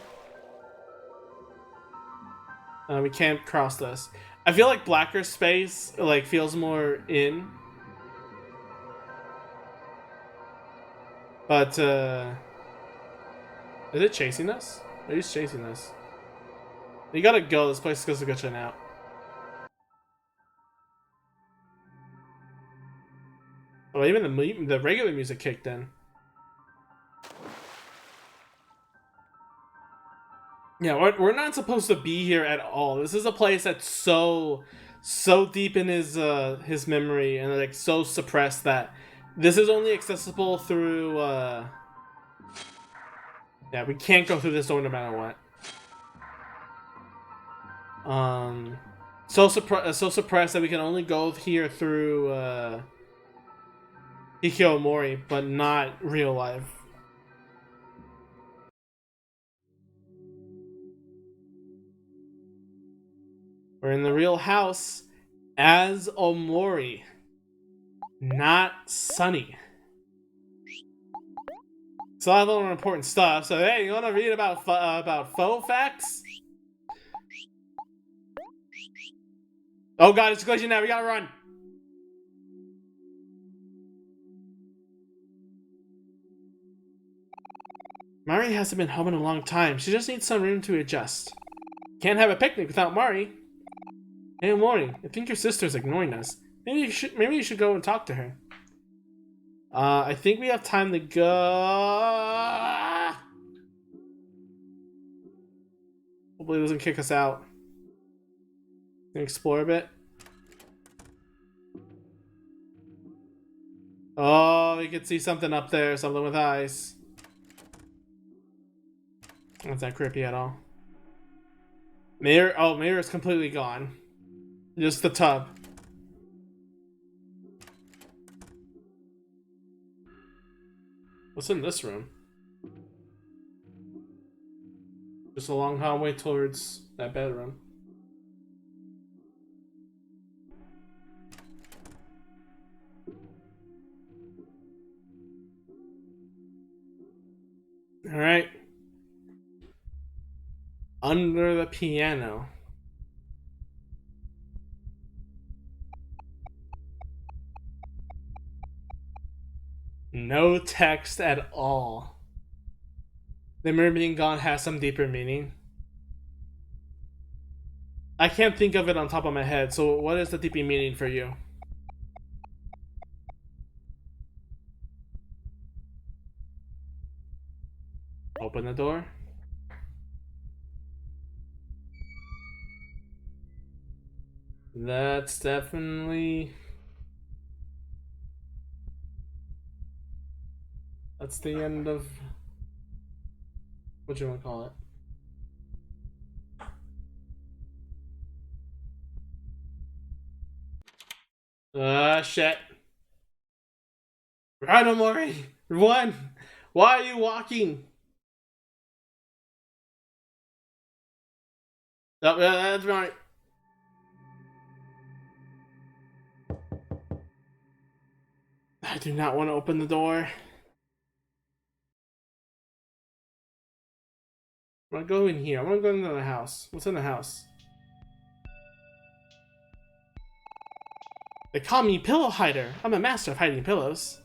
We can't cross this. I feel like Blacker Space, like, feels more in. But, is it chasing us? Maybe it's chasing us. You gotta go, this place goes to get you out. Oh, even the regular music kicked in. Yeah, we're not supposed to be here at all. This is a place that's so deep in his memory and like so suppressed that this is only accessible through yeah, we can't go through this door no matter what. So surprised that we can only go here through Hikimori, but not real life. We're in the real house as OMORI, not Sunny. So I have a lot of important stuff. So hey, you want to read about faux facts? Oh god, it's glitching now. We gotta run. Mari hasn't been home in a long time. She just needs some room to adjust. Can't have a picnic without Mari. Hey, Mori, I think your sister's ignoring us. Maybe you should go and talk to her. I think we have time to go. Hopefully it doesn't kick us out. Can we explore a bit? Oh, we can see something up there. Something with eyes. That's not creepy at all. Mirror's completely gone. Just the tub. What's in this room? Just a long hallway towards that bedroom. Alright. Under the piano. No text at all. The mirror being gone has some deeper meaning. I can't think of it on top of my head, so what is the deeper meaning for you? Open the door. That's definitely... That's the end of... What you want to call it? Shit. Run, OMORI! Run! Why are you walking? Oh, that's right. I do not want to open the door. I want to go in here. I want to go into the house. What's in the house? They call me Pillow Hider. I'm a master of hiding pillows.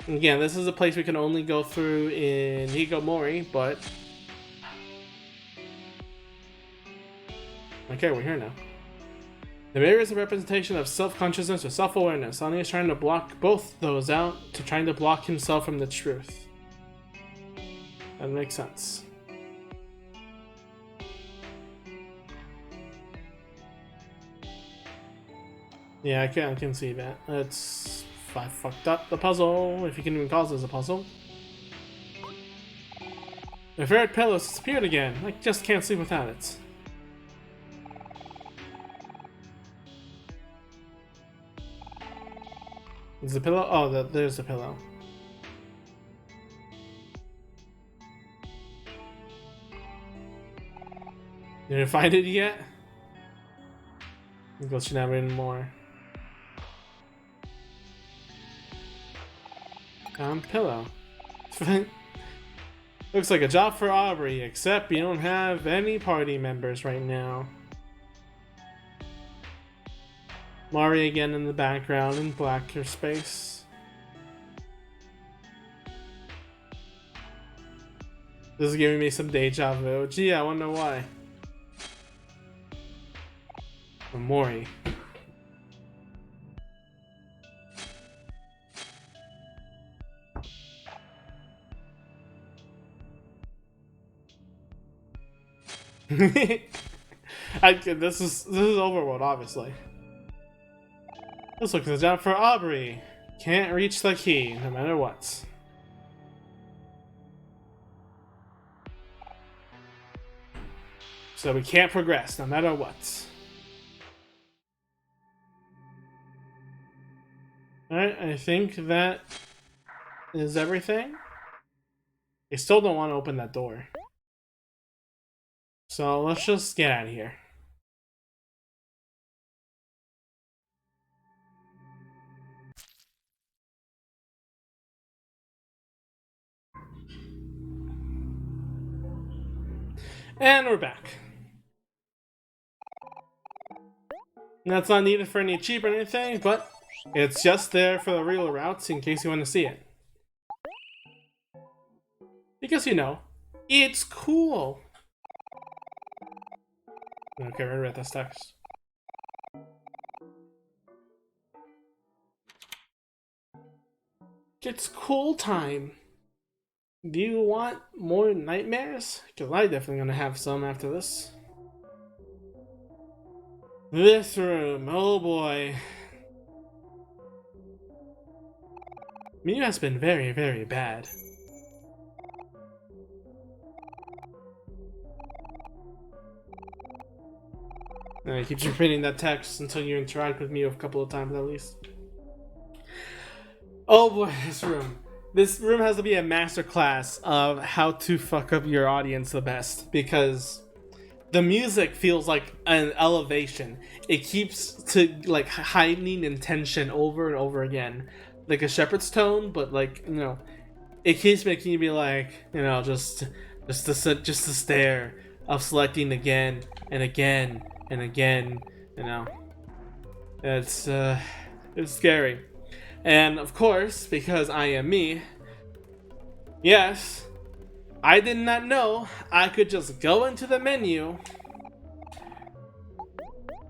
Again, this is a place we can only go through in Hikimori, but... Okay, we're here now. The mirror is a representation of self-consciousness or self-awareness. Ani is trying to block both those out to trying to block himself from the truth. That makes sense. Yeah, I can see that. I fucked up the puzzle, if you can even call this a puzzle. My favorite pillow disappeared again. I just can't sleep without it. Is the pillow? Oh, there's the pillow. Did you find it yet? Go should have in more. Pillow. Looks like a job for Aubrey, except you don't have any party members right now. Mari again in the background in blacker space. This is giving me some deja vu. Gee, I wonder why. OMORI. This is overworld, obviously. This looks like a job for Aubrey. Can't reach the key, no matter what. So we can't progress no matter what. Alright, I think that is everything. I still don't want to open that door. So let's just get out of here. And we're back. That's not needed for any cheap or anything, but it's just there for the real routes in case you want to see it. Because, you know, it's cool. Okay, we're gonna read this text. It's cool time. Do you want more nightmares? Because I'm definitely gonna have some after this. This room, oh boy. Miyu has been very, very bad. I keep repeating that text until you interact with Miyu a couple of times at least. Oh boy, this room. This room has to be a masterclass of how to fuck up your audience the best, because the music feels like an elevation. It keeps to like heightening in tension over and over again, like a shepherd's tone, but like, you know, it keeps making you be like, you know, just the stare of selecting again and again and again. You know, it's scary. And of course, because I am me, yes, I did not know I could just go into the menu.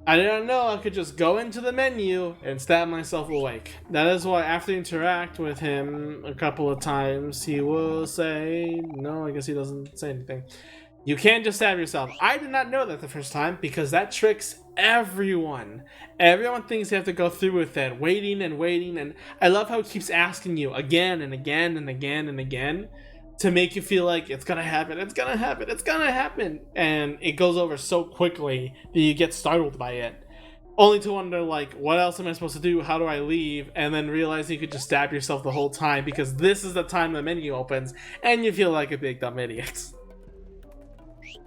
I did not know I could just go into the menu and stab myself awake. That is why after you interact with him a couple of times, he will say, no, I guess he doesn't say anything. You can't just stab yourself. I did not know that the first time because that tricks everyone. Everyone thinks you have to go through with that, waiting and waiting. And I love how it keeps asking you again and again and again and again to make you feel like it's gonna happen, it's gonna happen, it's gonna happen. And it goes over so quickly that you get startled by it. Only to wonder, like, what else am I supposed to do? How do I leave? And then realize you could just stab yourself the whole time because this is the time the menu opens and you feel like a big dumb idiot.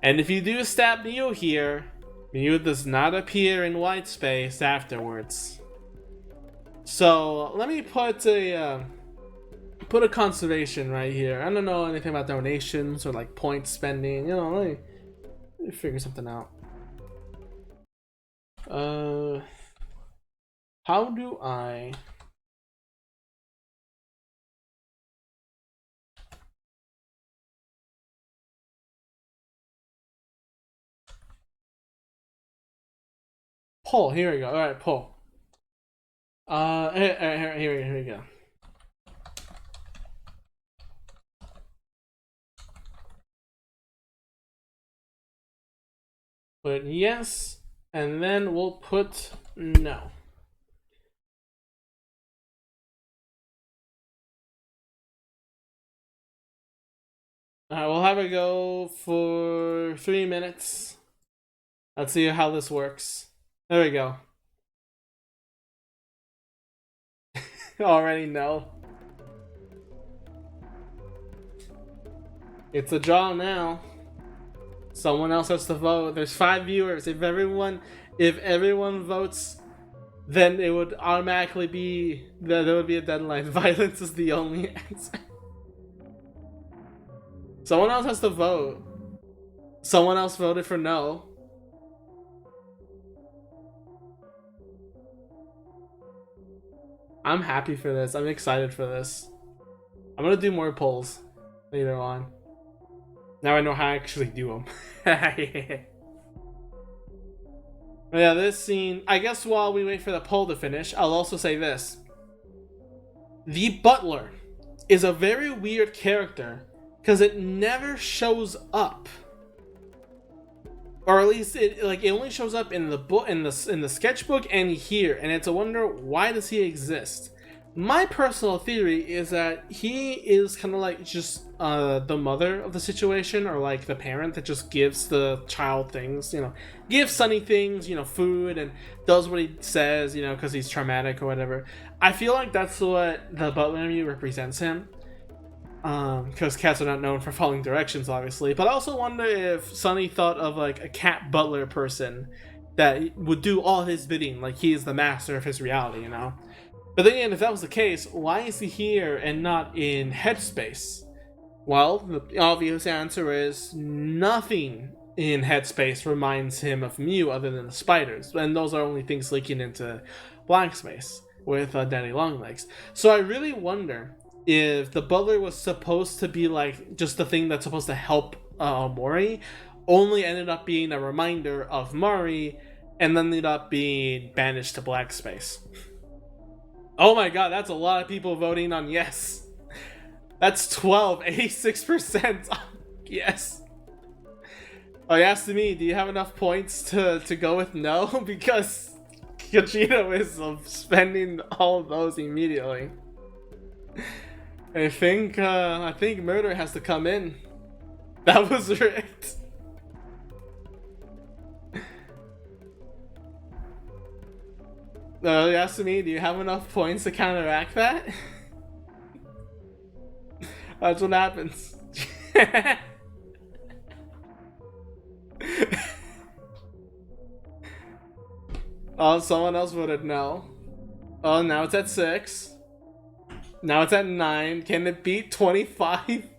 And if you do stab Miyu here, Miyu does not appear in white space afterwards. So let me put a conservation right here. I don't know anything about donations or like point spending. You know, let me figure something out. How do I? Pull. Here we go. All right, pull. Here we go. Put yes, and then we'll put no. Alright, we'll have it go for 3 minutes. Let's see how this works. There we go. Already know. It's a draw now. Someone else has to vote. There's 5 viewers. If everyone votes, then it would automatically be there would be a deadline. Violence is the only answer. Someone else has to vote. Someone else voted for no. I'm happy for this. I'm excited for this. I'm gonna do more polls later on. Now I know how to actually do them. Yeah, this scene, I guess while we wait for the poll to finish, I'll also say this. The butler is a very weird character because it never shows up. Or at least it only shows up in the book, in the sketchbook and here, and it's a wonder, why does he exist? My personal theory is that he is kind of like just the mother of the situation, or like the parent that just gives the child things, gives Sunny things, food, and does what he says, because he's traumatic or whatever. I feel like that's what the butler Mew represents him. Because cats are not known for following directions, obviously. But I also wonder if Sunny thought of like a cat butler person that would do all his bidding, like he is the master of his reality. But then again, if that was the case, why is he here and not in Headspace? Well, the obvious answer is nothing in Headspace reminds him of Mew other than the spiders, and those are only things leaking into Blank Space with Daddy Longlegs. So I really wonder if the butler was supposed to be like just the thing that's supposed to help Omori, only ended up being a reminder of Mari, and then ended up being banished to Black Space. Oh my god, that's a lot of people voting on yes. That's 12, 86%. Yes. Oh, you asked me, do you have enough points to go with no? Because Kajito is spending all of those immediately. I think murder has to come in. That was right. You asked me, do you have enough points to counteract that? That's what happens. Oh, someone else voted no. Oh, now it's at 6. Now it's at 9. Can it beat 25?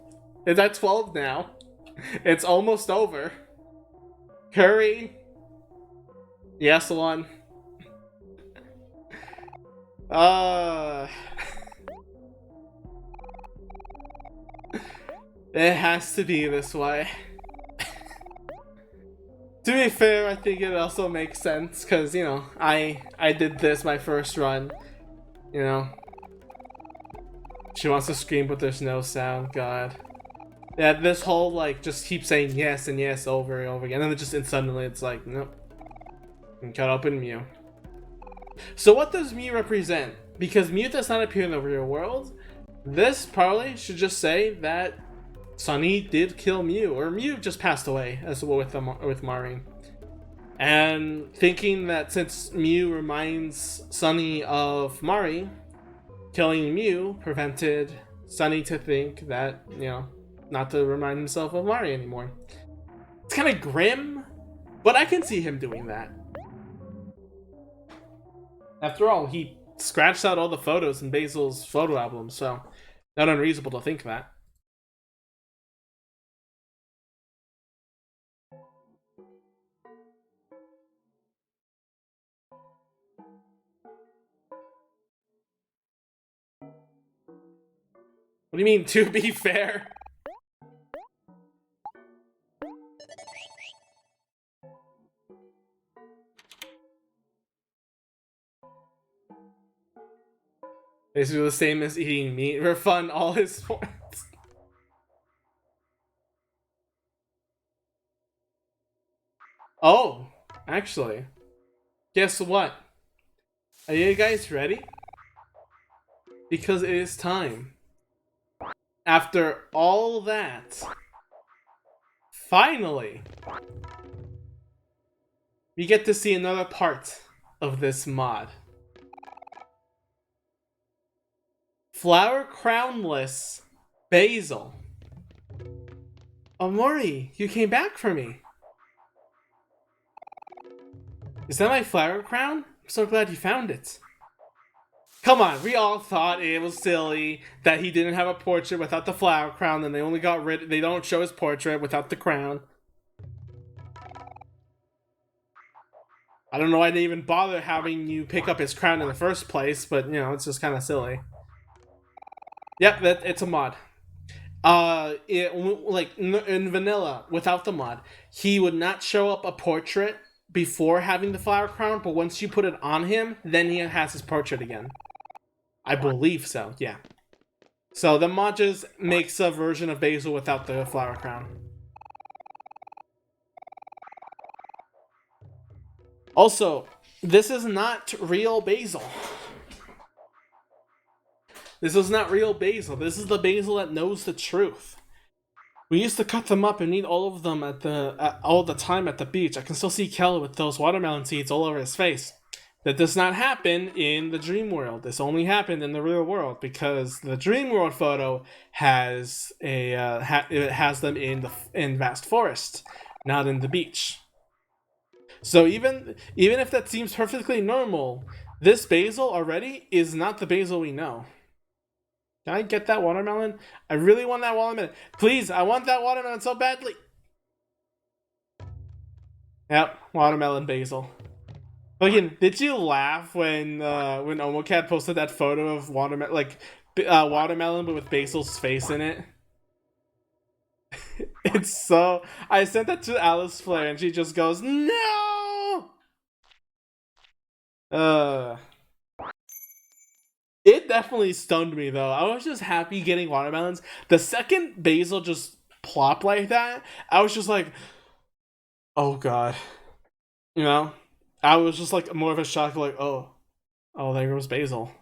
It's at 12 now. It's almost over. Curry. Yes, one. It has to be this way. To be fair, I think it also makes sense because, I did this my first run. She wants to scream, but there's no sound. God. Yeah, this whole, just keep saying yes and yes over and over again. And then just suddenly it's like, nope. And cut open Mew. So what does Mew represent? Because Mew does not appear in the real world, this probably should just say that Sunny did kill Mew, or Mew just passed away, as well with Mari. And thinking that since Mew reminds Sunny of Mari, killing Mew prevented Sunny to think that, not to remind himself of Mari anymore. It's kind of grim, but I can see him doing that. After all, he scratched out all the photos in Basil's photo album, so not unreasonable to think that. What do you mean, to be fair? Basically the same as eating meat. Refund all his points. Oh, actually. Guess what? Are you guys ready? Because it is time. After all that, finally, we get to see another part of this mod. Flower Crownless Basil. Omori, you came back for me. Is that my flower crown? I'm so glad you found it. Come on, we all thought it was silly that he didn't have a portrait without the flower crown, and they don't show his portrait without the crown. I don't know why they even bother having you pick up his crown in the first place, but it's just kind of silly. Yep, it's a mod. In vanilla, without the mod, he would not show up a portrait before having the flower crown, but once you put it on him, then he has his portrait again. I believe so, yeah. So the mod just makes a version of Basil without the flower crown. Also, this is not real Basil. This is not real basil. This is the basil that knows the truth. We used to cut them up and eat all of them all the time at the beach. I can still see Kel with those watermelon seeds all over his face. That does not happen in the dream world. This only happened in the real world because the dream world photo has it has them in vast forests, not in the beach. So even if that seems perfectly normal, this basil already is not the basil we know. Can I get that watermelon? I really want that watermelon. Please, I want that watermelon so badly. Yep, watermelon basil. Again, did you laugh when Omocat posted that photo of watermelon but with Basil's face in it? It's so... I sent that to Alice Flair and she just goes, no! It definitely stunned me though. I was just happy getting watermelons. The second Basil just plopped like that, I was just like, oh god. You know? I was just like more of a shock, like, oh, there goes Basil.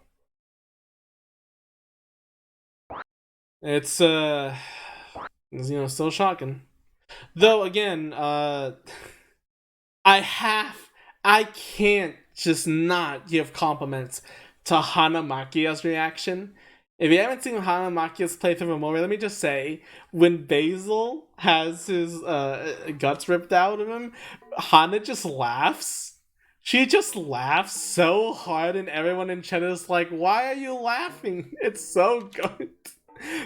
It's still shocking. Though again, I can't just not give compliments to Hanamakiya's reaction. If you haven't seen Hanamakiya's playthrough of OMORI, let me just say, when Basil has his guts ripped out of him, Hana just laughs. She just laughs so hard and everyone in chat is like, why are you laughing? It's so good.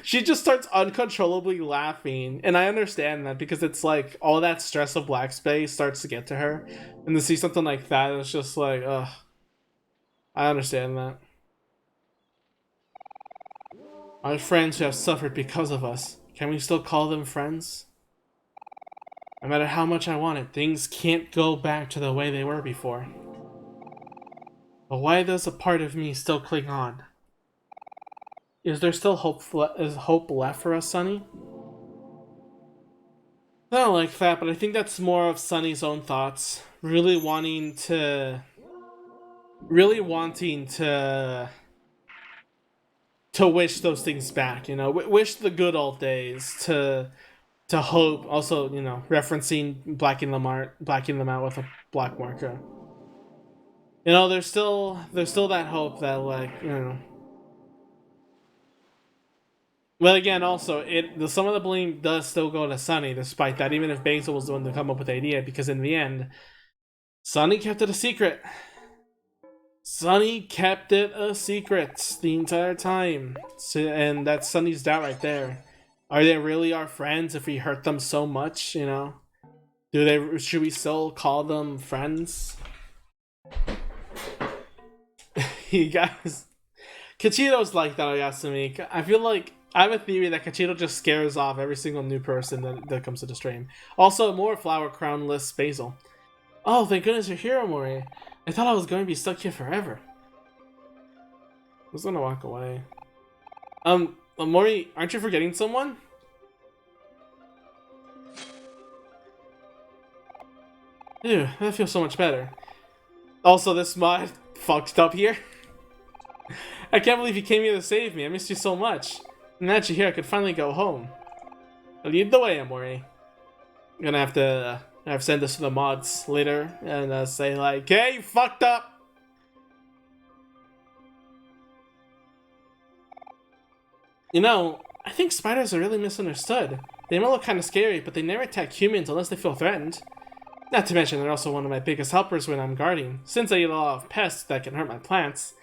She just starts uncontrollably laughing. And I understand that because it's like all that stress of black space starts to get to her. And to see something like that, it's just like, ugh. I understand that. Our friends who have suffered because of us, can we still call them friends? No matter how much I want it, things can't go back to the way they were before. But why does a part of me still cling on? Is there still hope left for us, Sunny? I don't like that, but I think that's more of Sunny's own thoughts. Really wanting to wish those things back, you know, wish the good old days, to hope, also, you know, referencing blacking them out with a black marker. You know, there's still that hope that, like, you know. But again, also, some of the blame does still go to Sunny, despite that, even if Basil was the one to come up with the idea, because in the end, Sunny kept it a secret. Sunny kept it a secret the entire time. And that's Sunny's doubt right there. Are they really our friends if we hurt them so much, you know? Should we still call them friends? You guys... Kachito's like that, Oyasumi. I feel like... I have a theory that Kachito just scares off every single new person that comes to the stream. Also, more flower crownless basil. Oh, thank goodness you're here, Omori. I thought I was going to be stuck here forever. I was gonna walk away. Omori, aren't you forgetting someone? Ew, that feels so much better. Also, this mod fucked up here. I can't believe you came here to save me. I missed you so much. And now that you're here, I could finally go home. Lead the way, Omori. I'm gonna have to send this to the mods later and say like, hey, you fucked up! You know, I think spiders are really misunderstood. They might look kind of scary, but they never attack humans unless they feel threatened. Not to mention, they're also one of my biggest helpers when I'm guarding, since I eat a lot of pests that can hurt my plants.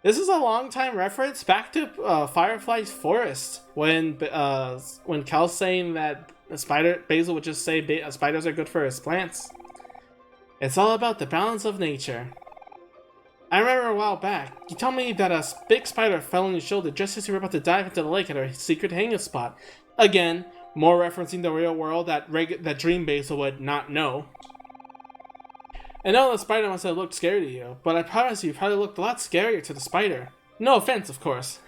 This is a long time reference back to Firefly's Forest, when Cal's saying that Basil would just say spiders are good for his plants. It's all about the balance of nature. I remember a while back, you told me that a big spider fell on your shoulder just as you were about to dive into the lake at our secret hanging spot. Again, more referencing the real world that Dream Basil would not know. I know the spider must have looked scary to you, but I promise you probably looked a lot scarier to the spider. No offense, of course.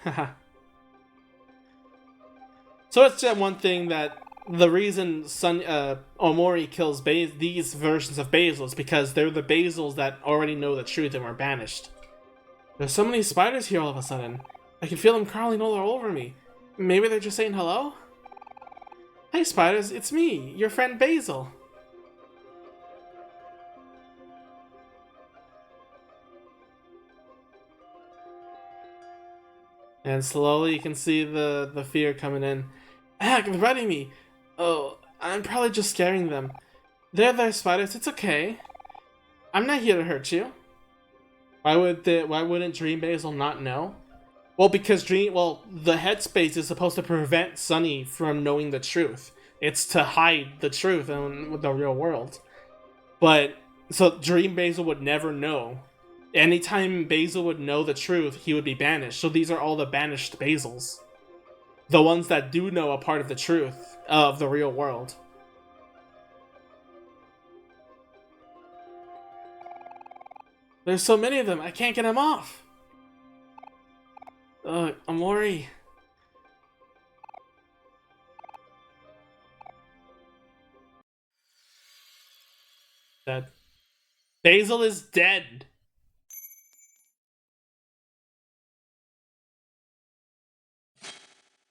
So it's that one thing that the reason Omori kills these versions of Basil is because they're the Basils that already know the truth and were banished. There's so many spiders here all of a sudden. I can feel them crawling all over me. Maybe they're just saying hello? Hey spiders, it's me, your friend Basil. And slowly you can see the fear coming in. Heck, they're biting me. Oh, I'm probably just scaring them. There, spiders, it's okay. I'm not here to hurt you. Why wouldn't Dream Basil not know? Well, because the headspace is supposed to prevent Sunny from knowing the truth. It's to hide the truth in the real world. But so Dream Basil would never know. Anytime Basil would know the truth, he would be banished. So these are all the banished Basils. The ones that do know a part of the truth of the real world. There's so many of them, I can't get them off. Omori. Dead. Basil is dead.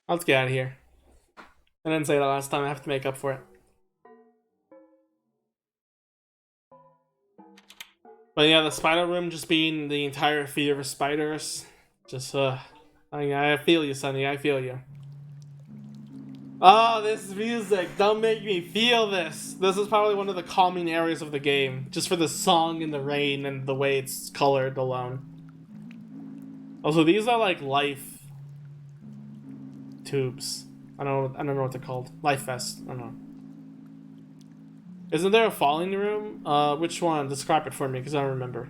Let's get out of here. I didn't say that last time, I have to make up for it. But yeah, the spider room just being the entire fear of spiders. Just, I feel you, Sonny, I feel you. Oh, this music, don't make me feel this. This is probably one of the calming areas of the game. Just for the song and the rain and the way it's colored alone. Also, these are like life tubes. I don't know what they're called. Life vests, I don't know. Isn't there a falling room? Which one? Describe it for me, because I don't remember.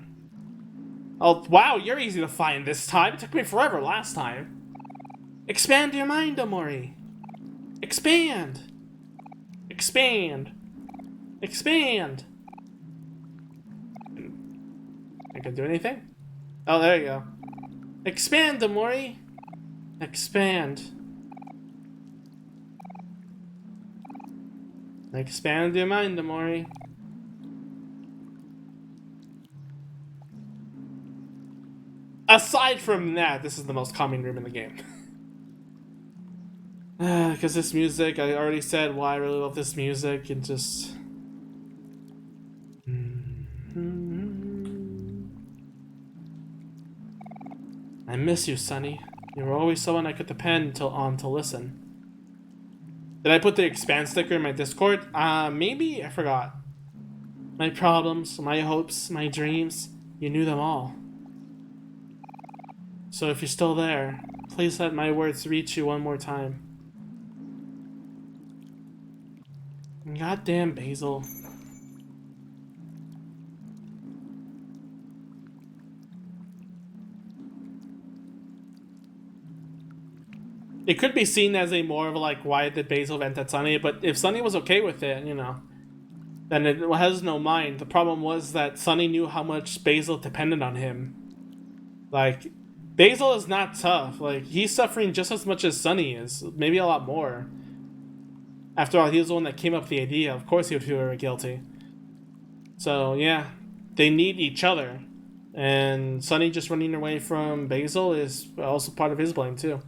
Oh, wow, you're easy to find this time. It took me forever last time. Expand your mind, Omori. Expand. Expand. Expand. I can do anything? Oh, there you go. Expand, Omori. Expand. Expand your mind, Omori. Aside from that, this is the most calming room in the game. Because this music, I already said why I really love this music, and just... I miss you, Sonny. You were always someone I could depend on to listen. Did I put the expand sticker in my Discord? Maybe? I forgot. My problems, my hopes, my dreams, you knew them all. So if you're still there, please let my words reach you one more time. Goddamn Basil. It could be seen as a more of a, like, why did Basil vent at Sunny, but if Sunny was okay with it, you know, then it has no mind. The problem was that Sunny knew how much Basil depended on him. Like, Basil is not tough. Like, he's suffering just as much as Sunny is, maybe a lot more. After all, he was the one that came up with the idea. Of course he would feel guilty. So, yeah, they need each other. And Sunny just running away from Basil is also part of his blame, too.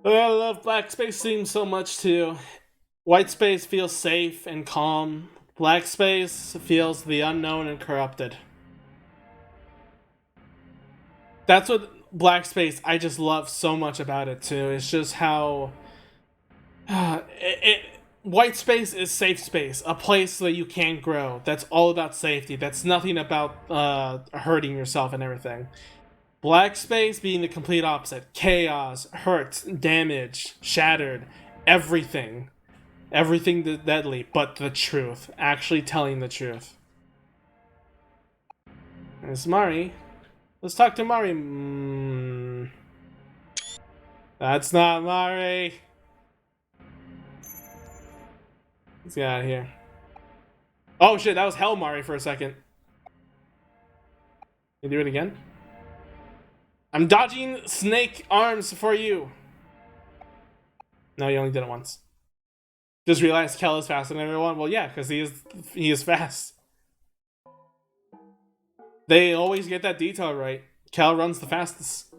I love Black Space themes so much, too. White Space feels safe and calm. Black Space feels the unknown and corrupted. That's what Black Space I just love so much about it too. It's just how White Space is safe space, a place that you can't grow. That's all about safety. That's nothing about hurting yourself and everything. Black Space being the complete opposite: chaos, hurt, damage, shattered, everything. Everything deadly, but the truth. Actually telling the truth. It's Mari. Let's talk to Mari. That's not Mari. Let's get out of here. Oh shit, that was Hell Mari for a second. You do it again? I'm dodging snake arms for you. No, you only did it once. Just realized Kel is faster than everyone. Well, yeah, because he is fast. They always get that detail right. Cal runs the fastest.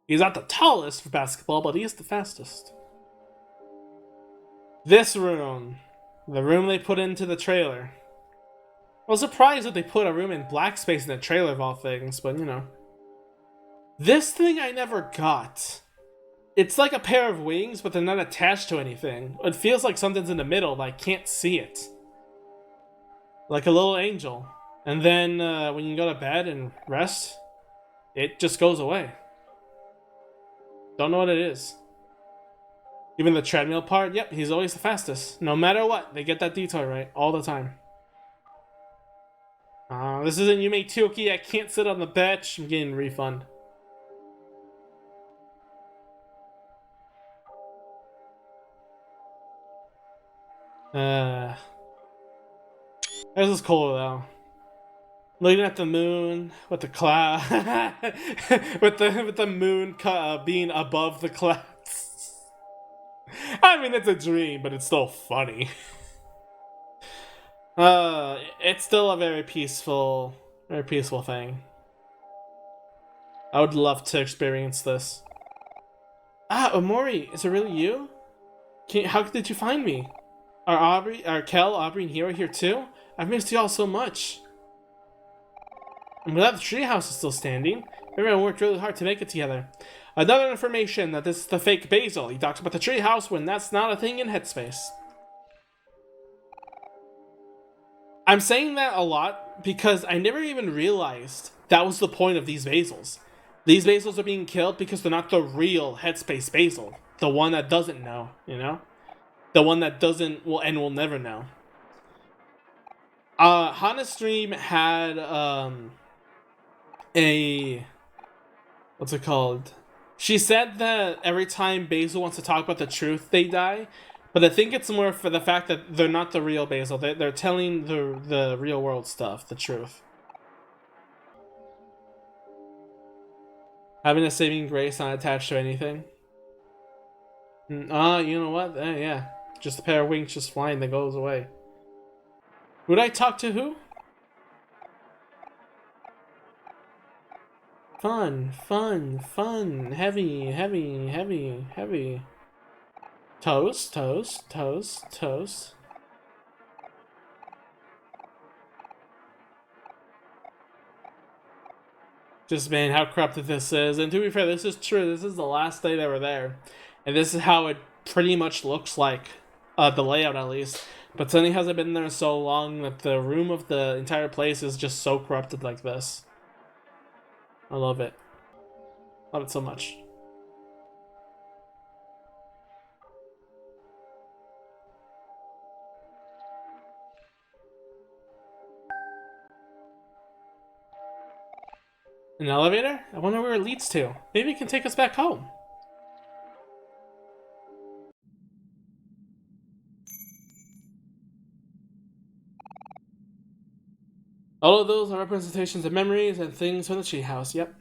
He's not the tallest for basketball, but he is the fastest. This room. The room they put into the trailer. I was surprised that they put a room in black space in the trailer of all things, but you know. This thing I never got. It's like a pair of wings, but they're not attached to anything. It feels like something's in the middle, but I can't see it. Like a little angel. And then when you go to bed and rest, it just goes away. Don't know what it is. Even the treadmill part, yep, he's always the fastest. No matter what, they get that detail right all the time. This isn't Yume Tioki, I can't sit on the bench. I'm getting a refund. This is cool though. Looking at the moon with the cloud, with the moon being above the clouds. I mean, it's a dream, but it's still funny. It's still a very peaceful thing. I would love to experience this. OMORI, is it really you? How did you find me? Are Kel, Aubrey, and Hiro here too? I've missed y'all so much. I'm glad the treehouse is still standing. Everyone worked really hard to make it together. Another information that this is the fake Basil. He talks about the treehouse when that's not a thing in Headspace. I'm saying that a lot because I never even realized that was the point of these Basils. These Basils are being killed because they're not the real Headspace Basil. The one that doesn't know, you know? The one that doesn't, will never know. Hana's stream had, what's it called? She said that every time Basil wants to talk about the truth, they die. But I think it's more for the fact that they're not the real Basil. They're telling the real world stuff, the truth. Having a saving grace not attached to anything. You know what? Yeah. Just a pair of wings just flying that goes away. Would I talk to who? Fun, fun, fun. Heavy, heavy, heavy, heavy. Toast, toast, toast, toast. Just, man, how corrupted this is. And to be fair, this is true. This is the last day they were there. And this is how it pretty much looks like. The layout, at least. But Sunny hasn't been there so long that the room of the entire place is just so corrupted like this. I love it. Love it so much. An elevator? I wonder where it leads to. Maybe it can take us back home. All of those are representations of memories and things from the treehouse. Yep.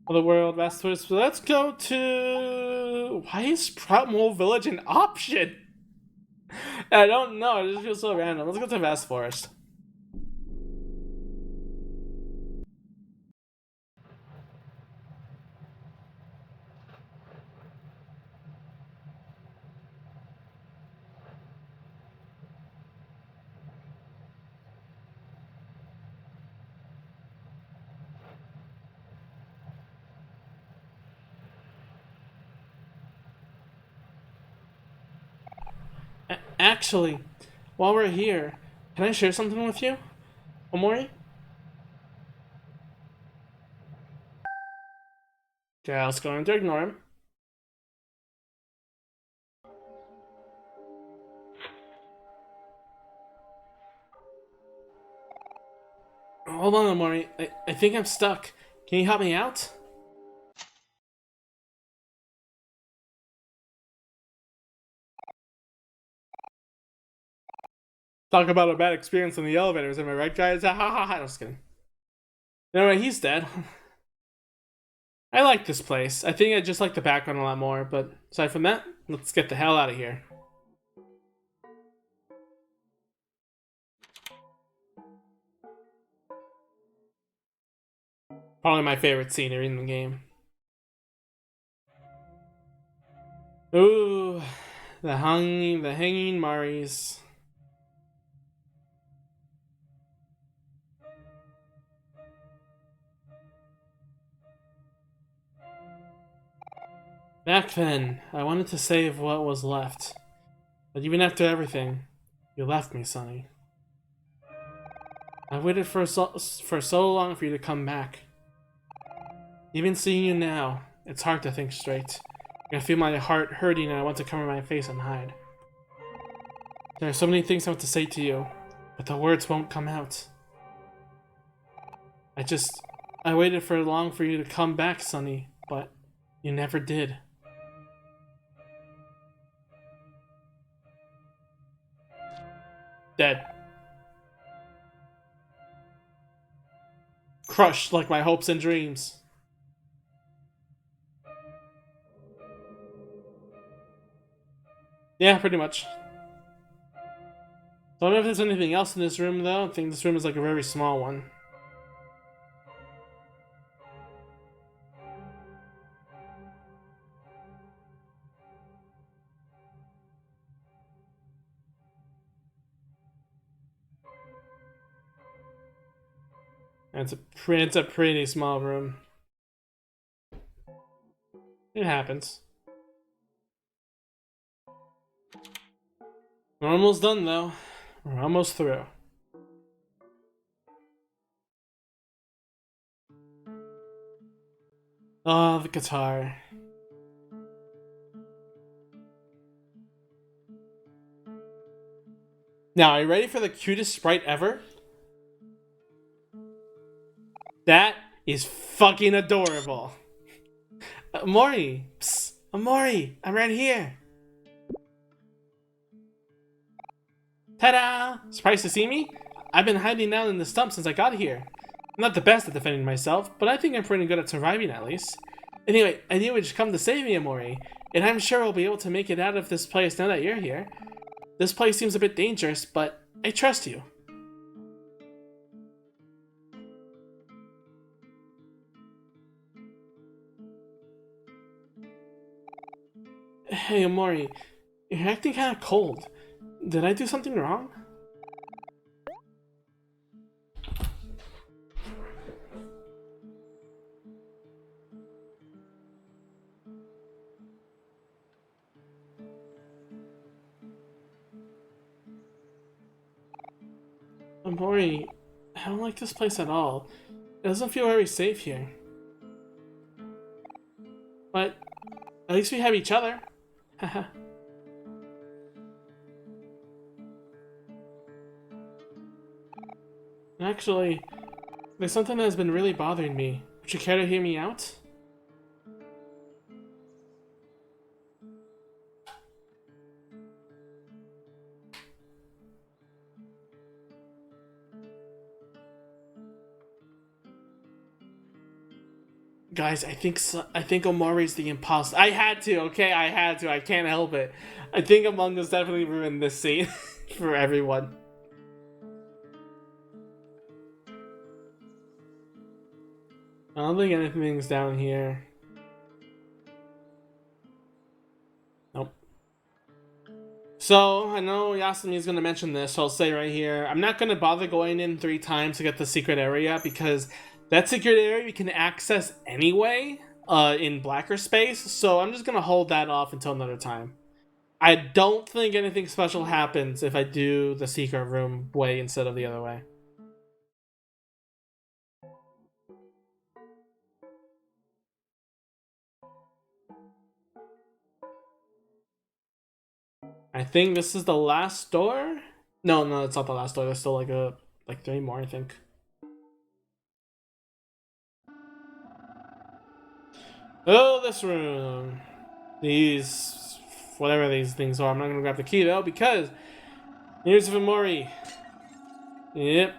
Other world, vast twist. So let's go to. Why is Proutmole Village an option? I don't know. It just feels so random. Let's go to Vast Forest. Actually, while we're here, can I share something with you, OMORI? Just going to ignore him. Hold on, OMORI. I think I'm stuck. Can you help me out? Talk about a bad experience in the elevators, am I right, guys? Ha ha ha. I'm just kidding. Anyway, he's dead. I like this place. I think I just like the background a lot more, but aside from that, let's get the hell out of here. Probably my favorite scenery in the game. Ooh, the hanging Maris. Back then, I wanted to save what was left. But even after everything, you left me, Sonny. I waited for so long for you to come back. Even seeing you now, it's hard to think straight. I feel my heart hurting and I want to cover my face and hide. There are so many things I want to say to you, but the words won't come out. I waited for long for you to come back, Sonny, but you never did. Dead. Crushed like my hopes and dreams. Yeah, pretty much. So I don't know if there's anything else in this room, though. I think this room is like a very small one. And it's a pretty small room. It happens. We're almost done, though. We're almost through. Oh, the guitar. Now, are you ready for the cutest sprite ever? That is fucking adorable. Omori! Psst! Omori! I'm right here! Ta-da! Surprised to see me? I've been hiding down in the stump since I got here. I'm not the best at defending myself, but I think I'm pretty good at surviving at least. Anyway, I knew you'd come to save me, Omori, and I'm sure we'll be able to make it out of this place now that you're here. This place seems a bit dangerous, but I trust you. Hey, Omori, you're acting kinda cold. Did I do something wrong? Omori, I don't like this place at all. It doesn't feel very safe here. But at least we have each other. Haha. Actually, there's something that has been really bothering me. Would you care to hear me out? Guys, I think Omori's the imposter. I had to, okay? I had to. I can't help it. I think Among Us definitely ruined this scene for everyone. I don't think anything's down here. Nope. So, I know Yasumi is going to mention this, so I'll say right here, I'm not going to bother going in 3 times to get the secret area, because that secret area you can access anyway in Blacker Space, so I'm just going to hold that off until another time. I don't think anything special happens if I do the secret room way instead of the other way. I think this is the last door? No, it's not the last door. There's still like 3 more, I think. Oh, this room. These, whatever these things are. I'm not gonna grab the key though because here's Hikimori. Yep.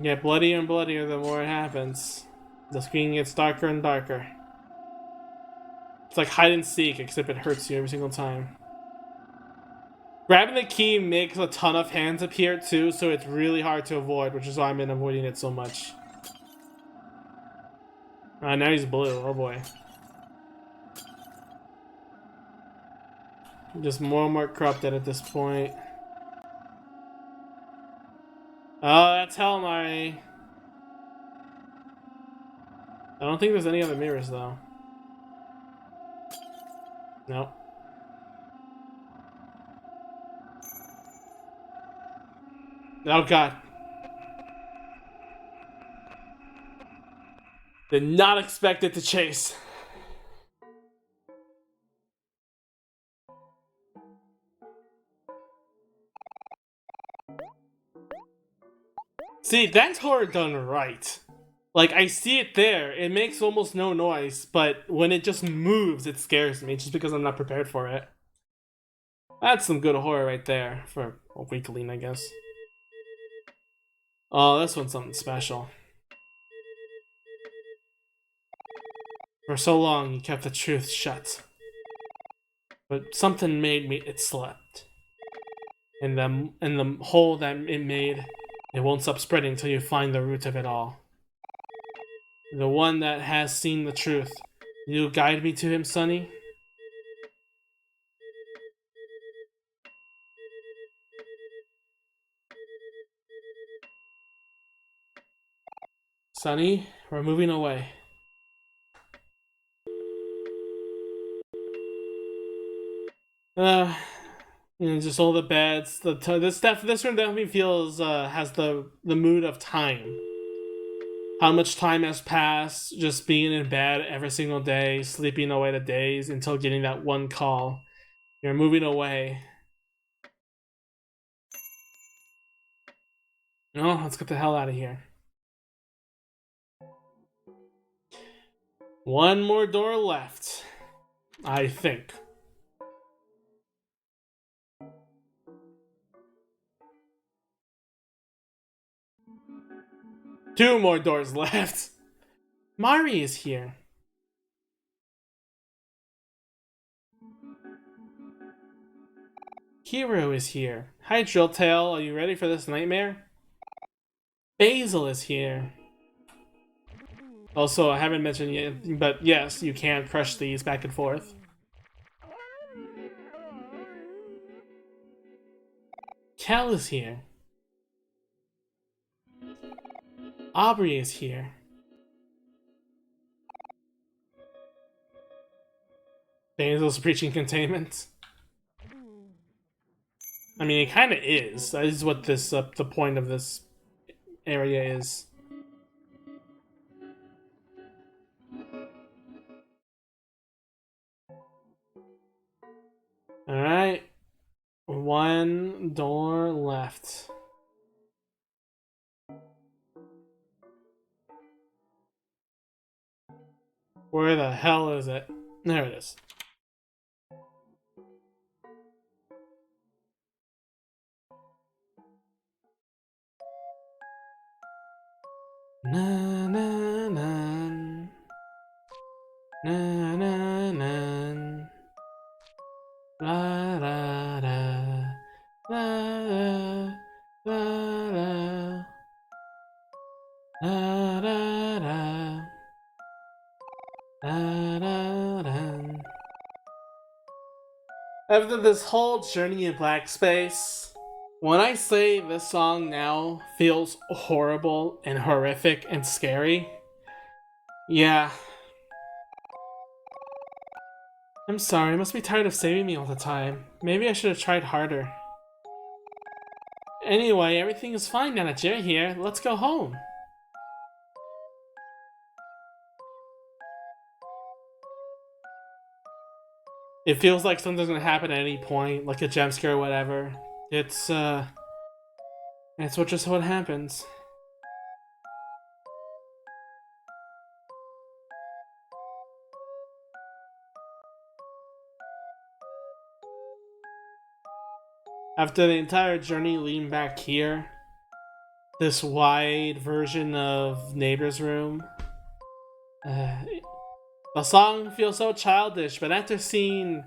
Get bloodier and bloodier the more it happens. The screen gets darker and darker. It's like hide and seek, except it hurts you every single time. Grabbing the key makes a ton of hands appear too, so it's really hard to avoid, which is why I've been avoiding it so much. Now he's blue. Oh boy. Just more and more corrupted at this point. Oh, that's Hikimori. I don't think there's any other mirrors though. Nope. Oh god. Did not expect it to chase. See, that's horror done right. Like, I see it there, it makes almost no noise, but when it just moves, it scares me, just because I'm not prepared for it. That's some good horror right there, for a weakling, I guess. Oh, this one's something special. For so long, you kept the truth shut. But something made me, it slept. And the hole that it made, it won't stop spreading until you find the root of it all. The one that has seen the truth. You guide me to him, Sonny? Sonny, we're moving away. Just all the beds. This room definitely feels has the mood of time. How much time has passed, just being in bed every single day, sleeping away the days until getting that one call. You're moving away. No, let's get the hell out of here. One more door left, I think. Two more doors left. Mari is here. Hero is here. Hi, Drilltail. Are you ready for this nightmare? Basil is here. Also, I haven't mentioned yet, but yes, you can crush these back and forth. Cal is here. Aubrey is here. Basil's preaching containment. I mean, it kind of is. That is what this the point of this area is. All right, one door left. Where the hell is it? There it is. Na na na na na na. La la la la la la la la la la. After this whole journey in black space, when I say this song now feels horrible and horrific and scary, yeah. I'm sorry, I must be tired of saving me all the time. Maybe I should have tried harder. Anyway, everything is fine now that you're here. Let's go home. It feels like something's gonna happen at any point, like a jump scare or whatever. It's what happens. After the entire journey leading back here, this wide version of Neighbor's Room, the song feels so childish, but after seeing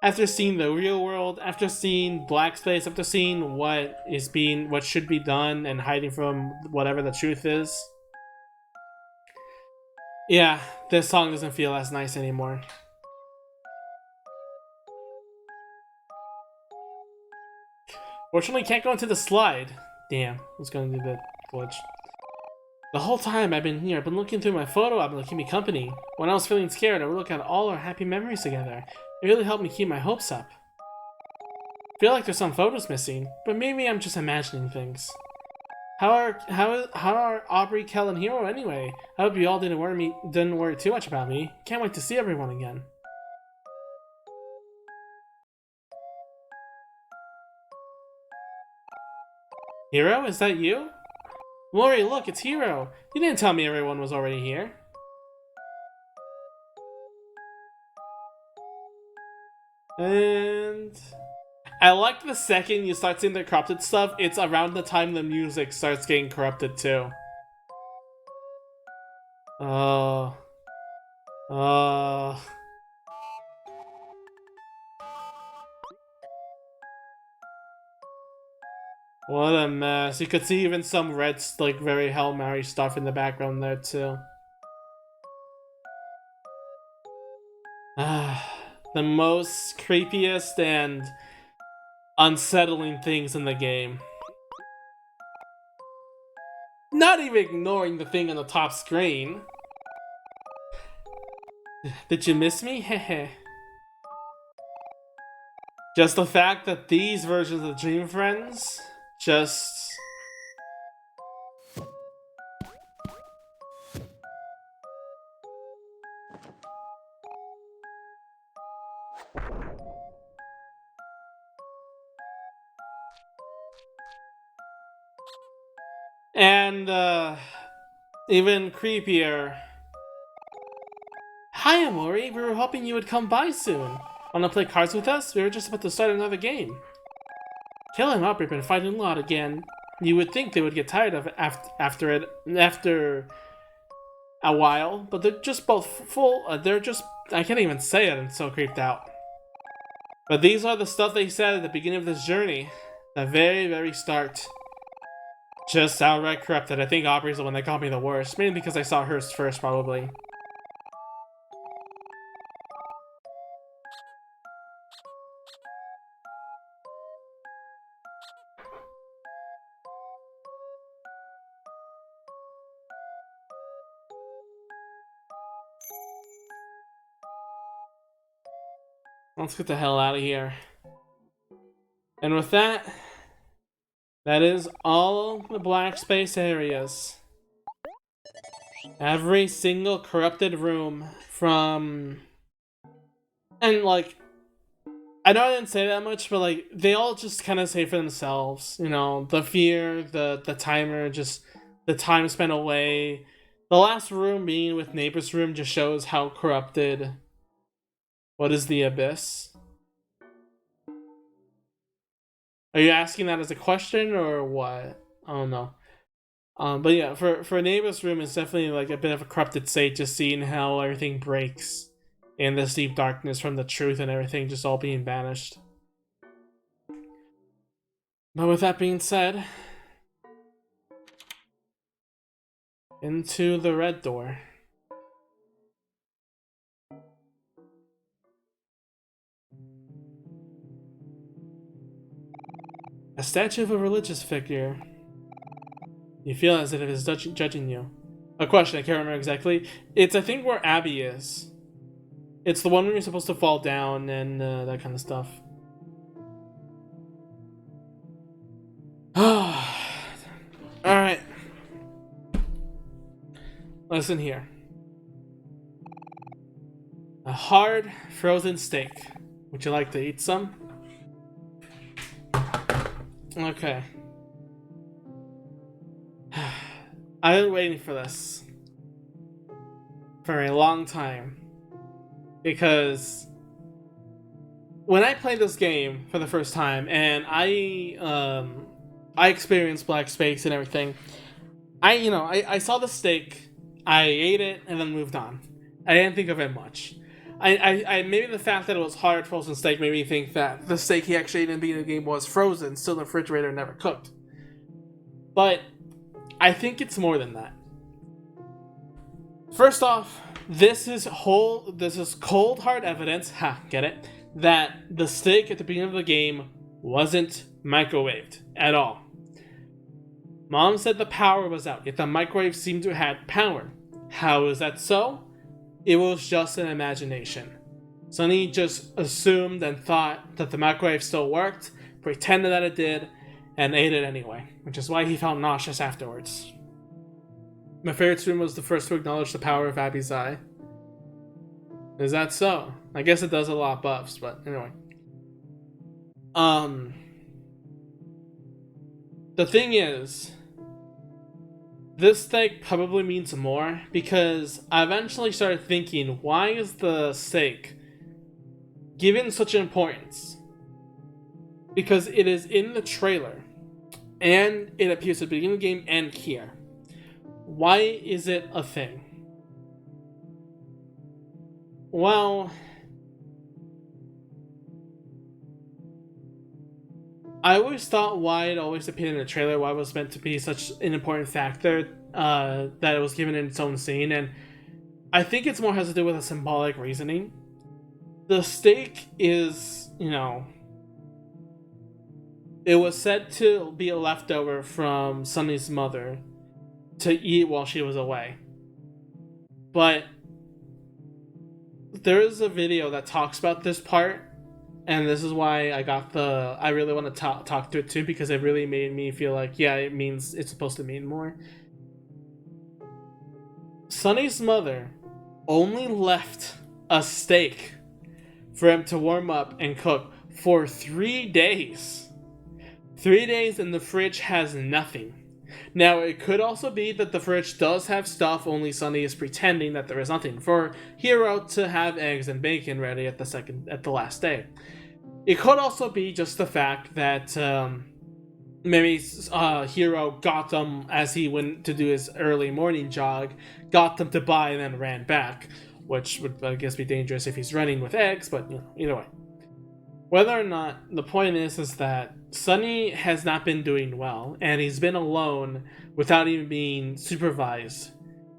After seeing the real world, after seeing black space, after seeing what should be done and hiding from whatever the truth is, yeah, this song doesn't feel as nice anymore. Fortunately, can't go into the slide. Damn, who's gonna do the glitch? The whole time I've been here, I've been looking through my photo album to keep me company. When I was feeling scared, I would look at all our happy memories together. It really helped me keep my hopes up. I feel like there's some photos missing, but maybe I'm just imagining things. How are Aubrey, Kel, and Hero anyway? I hope you all didn't worry too much about me. Can't wait to see everyone again. Hero, is that you? Lori, look, it's Hero. You didn't tell me everyone was already here. And I like the second you start seeing the corrupted stuff, it's around the time the music starts getting corrupted too. Oh. Oh. What a mess. You could see even some red, like, very Hail Mary stuff in the background there too. The most creepiest and unsettling things in the game. Not even ignoring the thing on the top screen. Did you miss me? Hehe. Just the fact that these versions of Dream Friends just... And, even creepier. Hi, Omori. We were hoping you would come by soon. Wanna play cards with us? We were just about to start another game. Kill and Aubrey have been fighting a lot again. You would think they would get tired of it after a while, but they're just both full. I can't even say it. I'm so creeped out. But these are the stuff they said at the beginning of this journey, the very, very start. Just outright corrupted. I think Aubrey's the one that got me the worst, mainly because I saw hers first, probably. Let's get the hell out of here. And with that, that is all the black space areas. Every single corrupted room from... And, like, I know I didn't say that much, but, like, they all just kind of say for themselves. You know, the fear, the timer, just the time spent away. The last room being with Neighbor's room just shows how corrupted... What is the Abyss? Are you asking that as a question or what? I don't know. But yeah, for Neighbor's room, it's definitely like a bit of a corrupted state, just seeing how everything breaks in this deep darkness from the truth and everything just all being banished. But with that being said, into the red door. A statue of a religious figure. You feel as if it is judging you. A question, I can't remember exactly. It's, I think, where Abby is. It's the one where you're supposed to fall down and that kind of stuff. Alright. Listen here. A hard, frozen steak. Would you like to eat some? Okay. I've been waiting for this for a long time. Because when I played this game for the first time and I experienced black space and everything, I saw the steak, I ate it, and then moved on. I didn't think of it much. I maybe the fact that it was hard frozen steak made me think that the steak he actually ate in the beginning of the game was frozen, still in the refrigerator, never cooked. But I think it's more than that. First off, this is cold hard evidence, get it, that the steak at the beginning of the game wasn't microwaved at all. Mom said the power was out, yet the microwave seemed to have had power. How is that so? It was just an imagination. Sunny just assumed and thought that the microwave still worked, pretended that it did, and ate it anyway, which is why he felt nauseous afterwards. My favorite stream was the first to acknowledge the power of Abby's eye. Is that so? I guess it does a lot of buffs, but anyway. The thing is, this steak probably means more because I eventually started thinking, why is the steak given such importance? Because it is in the trailer, and it appears at the beginning of the game and here. Why is it a thing? Well, I always thought why it always appeared in the trailer, why it was meant to be such an important factor, that it was given in its own scene, and I think it's more has to do with a symbolic reasoning. The steak is, it was said to be a leftover from Sunny's mother to eat while she was away. But there is a video that talks about this part, and this is why I really want to talk to it too, because it really made me feel like, yeah, it's supposed to mean more. Sunny's mother only left a steak for him to warm up and cook for 3 days. 3 days and the fridge has nothing. Now, it could also be that the fridge does have stuff, only Sunny is pretending that there is nothing, for Hiro to have eggs and bacon ready at the last day. It could also be just the fact that maybe Hiro got them as he went to do his early morning jog, got them to buy and then ran back, which would, I guess, be dangerous if he's running with eggs, but either way. Whether or not, the point is that Sunny has not been doing well, and he's been alone without even being supervised,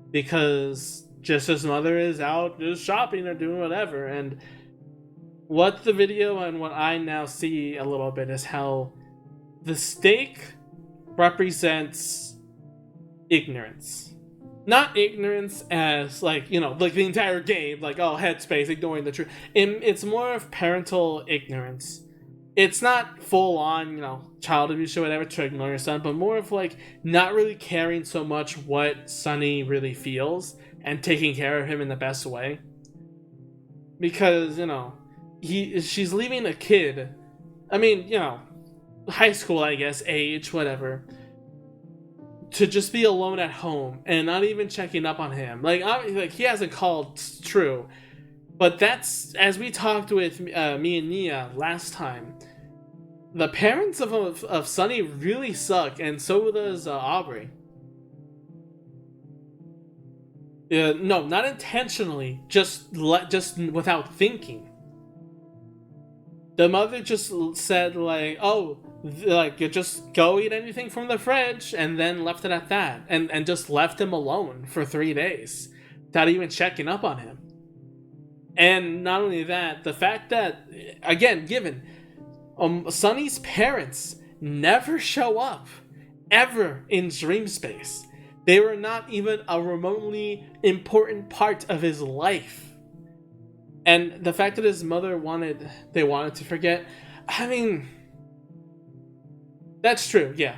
because just his mother is out just shopping or doing whatever. And what the video and what I now see a little bit is how the steak represents ignorance. Not ignorance as, like the entire game, like, oh, headspace, ignoring the truth. It's more of parental ignorance. It's not full on, child abuse or whatever to ignore your son, but more of, like, not really caring so much what Sunny really feels and taking care of him in the best way. Because, she's leaving a kid, high school, I guess, age, whatever, to just be alone at home and not even checking up on him. Like he hasn't called, true, but that's, as we talked with me and Nia last time, the parents of Sunny really suck, and so does Aubrey. No, not intentionally, just without thinking. The mother just said, like, oh, like, you just go eat anything from the fridge, and then left it at that, and just left him alone for 3 days without even checking up on him. And not only that, the fact that, again, given Sunny's parents never show up ever in Dream Space. They were not even a remotely important part of his life. And the fact that his mother wanted to forget, that's true, yeah.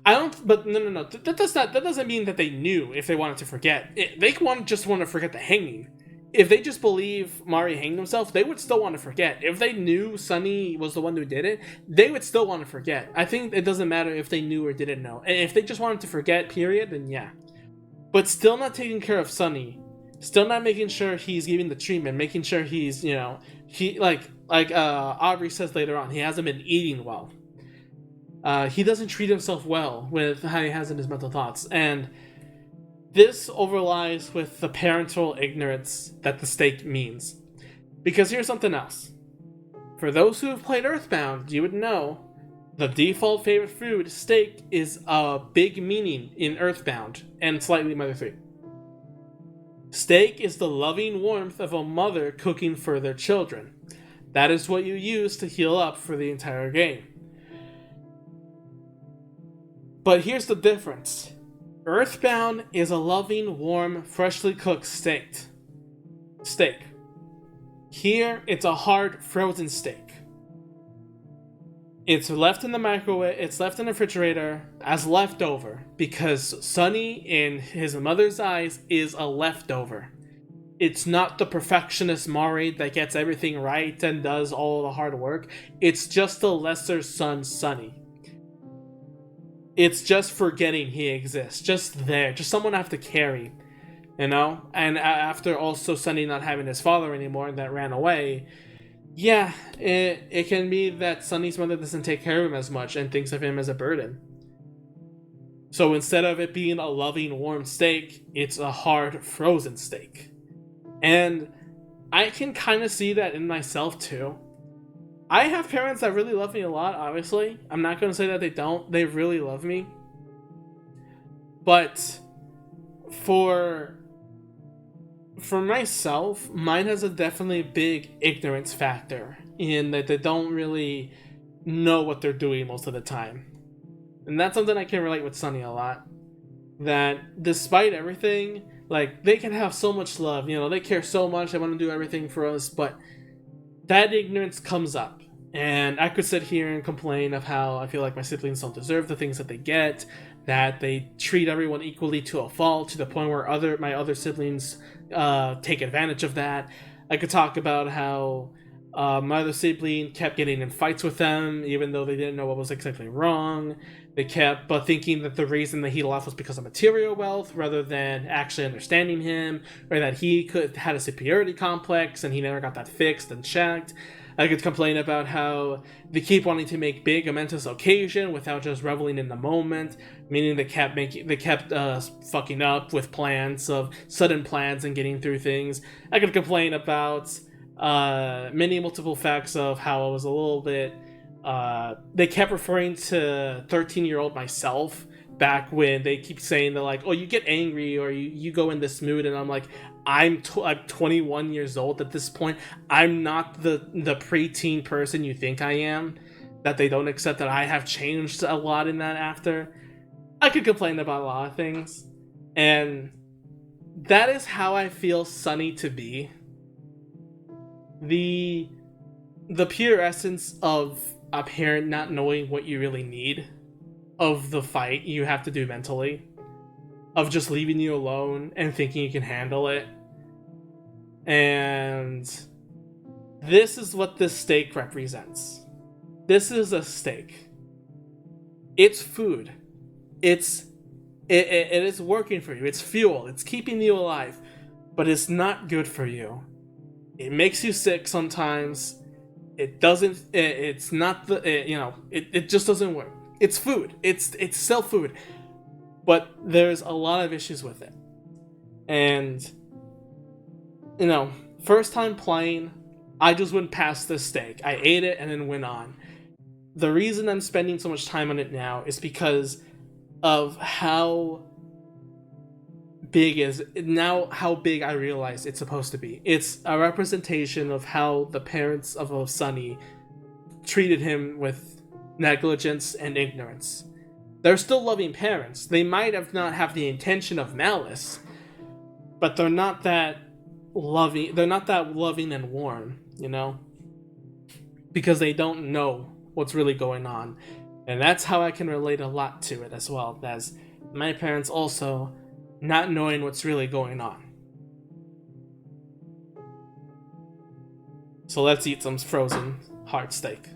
But no. That doesn't mean that they knew if they wanted to forget. They just want to forget the hanging. If they just believe Mari hanged himself, they would still want to forget. If they knew Sunny was the one who did it, they would still want to forget. I think it doesn't matter if they knew or didn't know. If they just wanted to forget, period, then yeah. But still not taking care of Sunny. Still not making sure he's giving the treatment, making sure he's, he, like Aubrey says later on, he hasn't been eating well. He doesn't treat himself well with how he has in his mental thoughts. And this overlies with the parental ignorance that the steak means. Because here's something else. For those who have played Earthbound, you would know the default favorite food, steak, is a big meaning in Earthbound and slightly Mother 3. Steak is the loving warmth of a mother cooking for their children. That is what you use to heal up for the entire game. But here's the difference. Earthbound is a loving, warm, freshly cooked steak. Here, it's a hard, frozen steak. It's left in the microwave, it's left in the refrigerator as leftover, because Sunny, in his mother's eyes, is a leftover. It's not the perfectionist Mori that gets everything right and does all the hard work. It's just the lesser son, Sunny. It's just forgetting he exists, just there, just someone I have to carry, you know? And after also Sunny not having his father anymore that ran away, yeah, it can be that Sunny's mother doesn't take care of him as much and thinks of him as a burden. So instead of it being a loving, warm steak, it's a hard, frozen steak. And I can kind of see that in myself too. I have parents that really love me a lot, obviously. I'm not going to say that they don't. They really love me. But for myself, mine has a definitely big ignorance factor in that they don't really know what they're doing most of the time. And that's something I can relate with Sunny a lot. That despite everything, like, they can have so much love, you know, they care so much, they want to do everything for us, but that ignorance comes up. And I could sit here and complain of how I feel like my siblings don't deserve the things that they get, that they treat everyone equally to a fault, to the point where my other siblings take advantage of that. I could talk about how my other sibling kept getting in fights with them, even though they didn't know what was exactly wrong. They kept thinking that the reason that he left was because of material wealth, rather than actually understanding him, or that he had a superiority complex and he never got that fixed and checked. I could complain about how they keep wanting to make big momentous occasion without just reveling in the moment, meaning they kept fucking up with plans of sudden plans and getting through things. I could complain about many multiple facts of how I was a little bit. They kept referring to 13-year-old myself back when they keep saying they're like, oh, you get angry or you go in this mood, and I'm like, I'm 21 years old at this point. I'm not the preteen person you think I am. That they don't accept that I have changed a lot in that after. I could complain about a lot of things. And that is how I feel Sunny to be. The pure essence of a parent not knowing what you really need, of the fight you have to do mentally, of just leaving you alone and thinking you can handle it. And this is what this steak represents. This is a steak. It's food. It is working for you. It's fuel. It's keeping you alive. But it's not good for you. It makes you sick sometimes. It doesn't. It's not the. It just doesn't work. It's food. It's still food. But there's a lot of issues with it. And first time playing, I just went past this steak. I ate it and then went on. The reason I'm spending so much time on it now is because of how big I realize it's supposed to be. It's a representation of how the parents of Sunny treated him with negligence and ignorance. They're still loving parents. They might not have the intention of malice, but they're not that loving. They're not that loving and warm, because they don't know what's really going on. And that's how I can relate a lot to it, as well as my parents also not knowing what's really going on. So let's eat some frozen hard steak.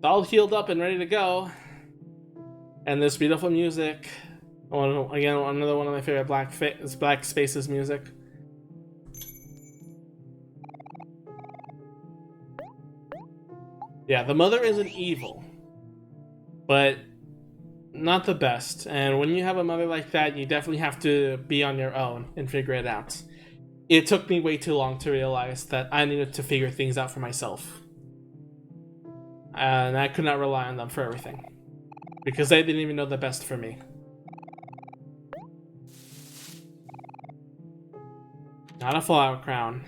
All healed up and ready to go. And this beautiful music. Again, another one of my favorite Black Spaces music. Yeah, the mother isn't evil. but not the best. And when you have a mother like that, you definitely have to be on your own and figure it out. It took me way too long to realize that I needed to figure things out for myself. And I could not rely on them for everything. Because they didn't even know the best for me. Not a fallout crown.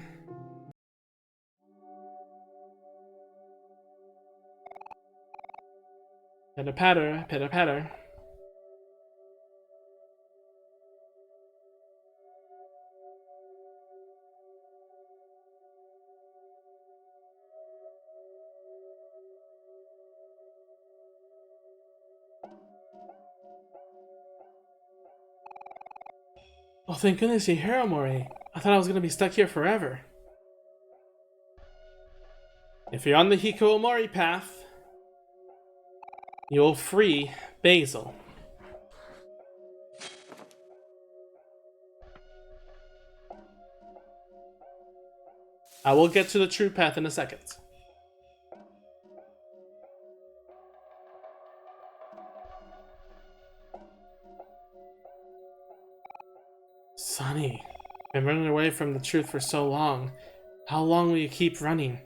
Pitter patter, pitter patter. Oh, thank goodness you're here, OMORI. I thought I was gonna be stuck here forever. If you're on the Hikimori path, you'll free Basil. I will get to the true path in a second. Sonny, been running away from the truth for so long. How long will you keep running?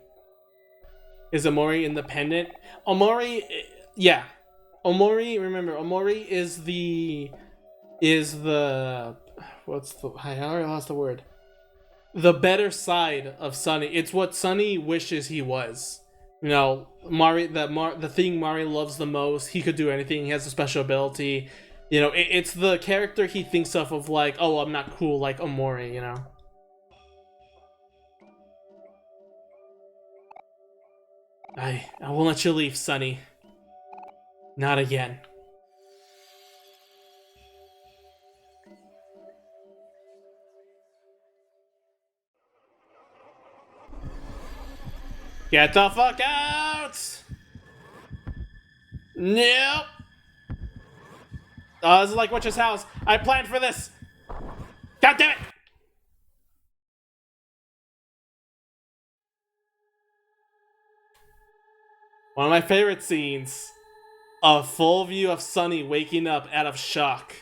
Is OMORI independent? OMORI, yeah. OMORI, remember, OMORI is the what's the I already lost the word. The better side of Sonny. It's what Sonny wishes he was. You know, the thing Mari loves the most. He could do anything. He has a special ability. You know, it's the character he thinks of like, oh, I'm not cool like OMORI, you know. I won't let you leave, Sonny. Not again. Get the fuck out! Nope! This is like Witch's house. I planned for this! God damn it! One of my favorite scenes. A full view of Sonny waking up out of shock.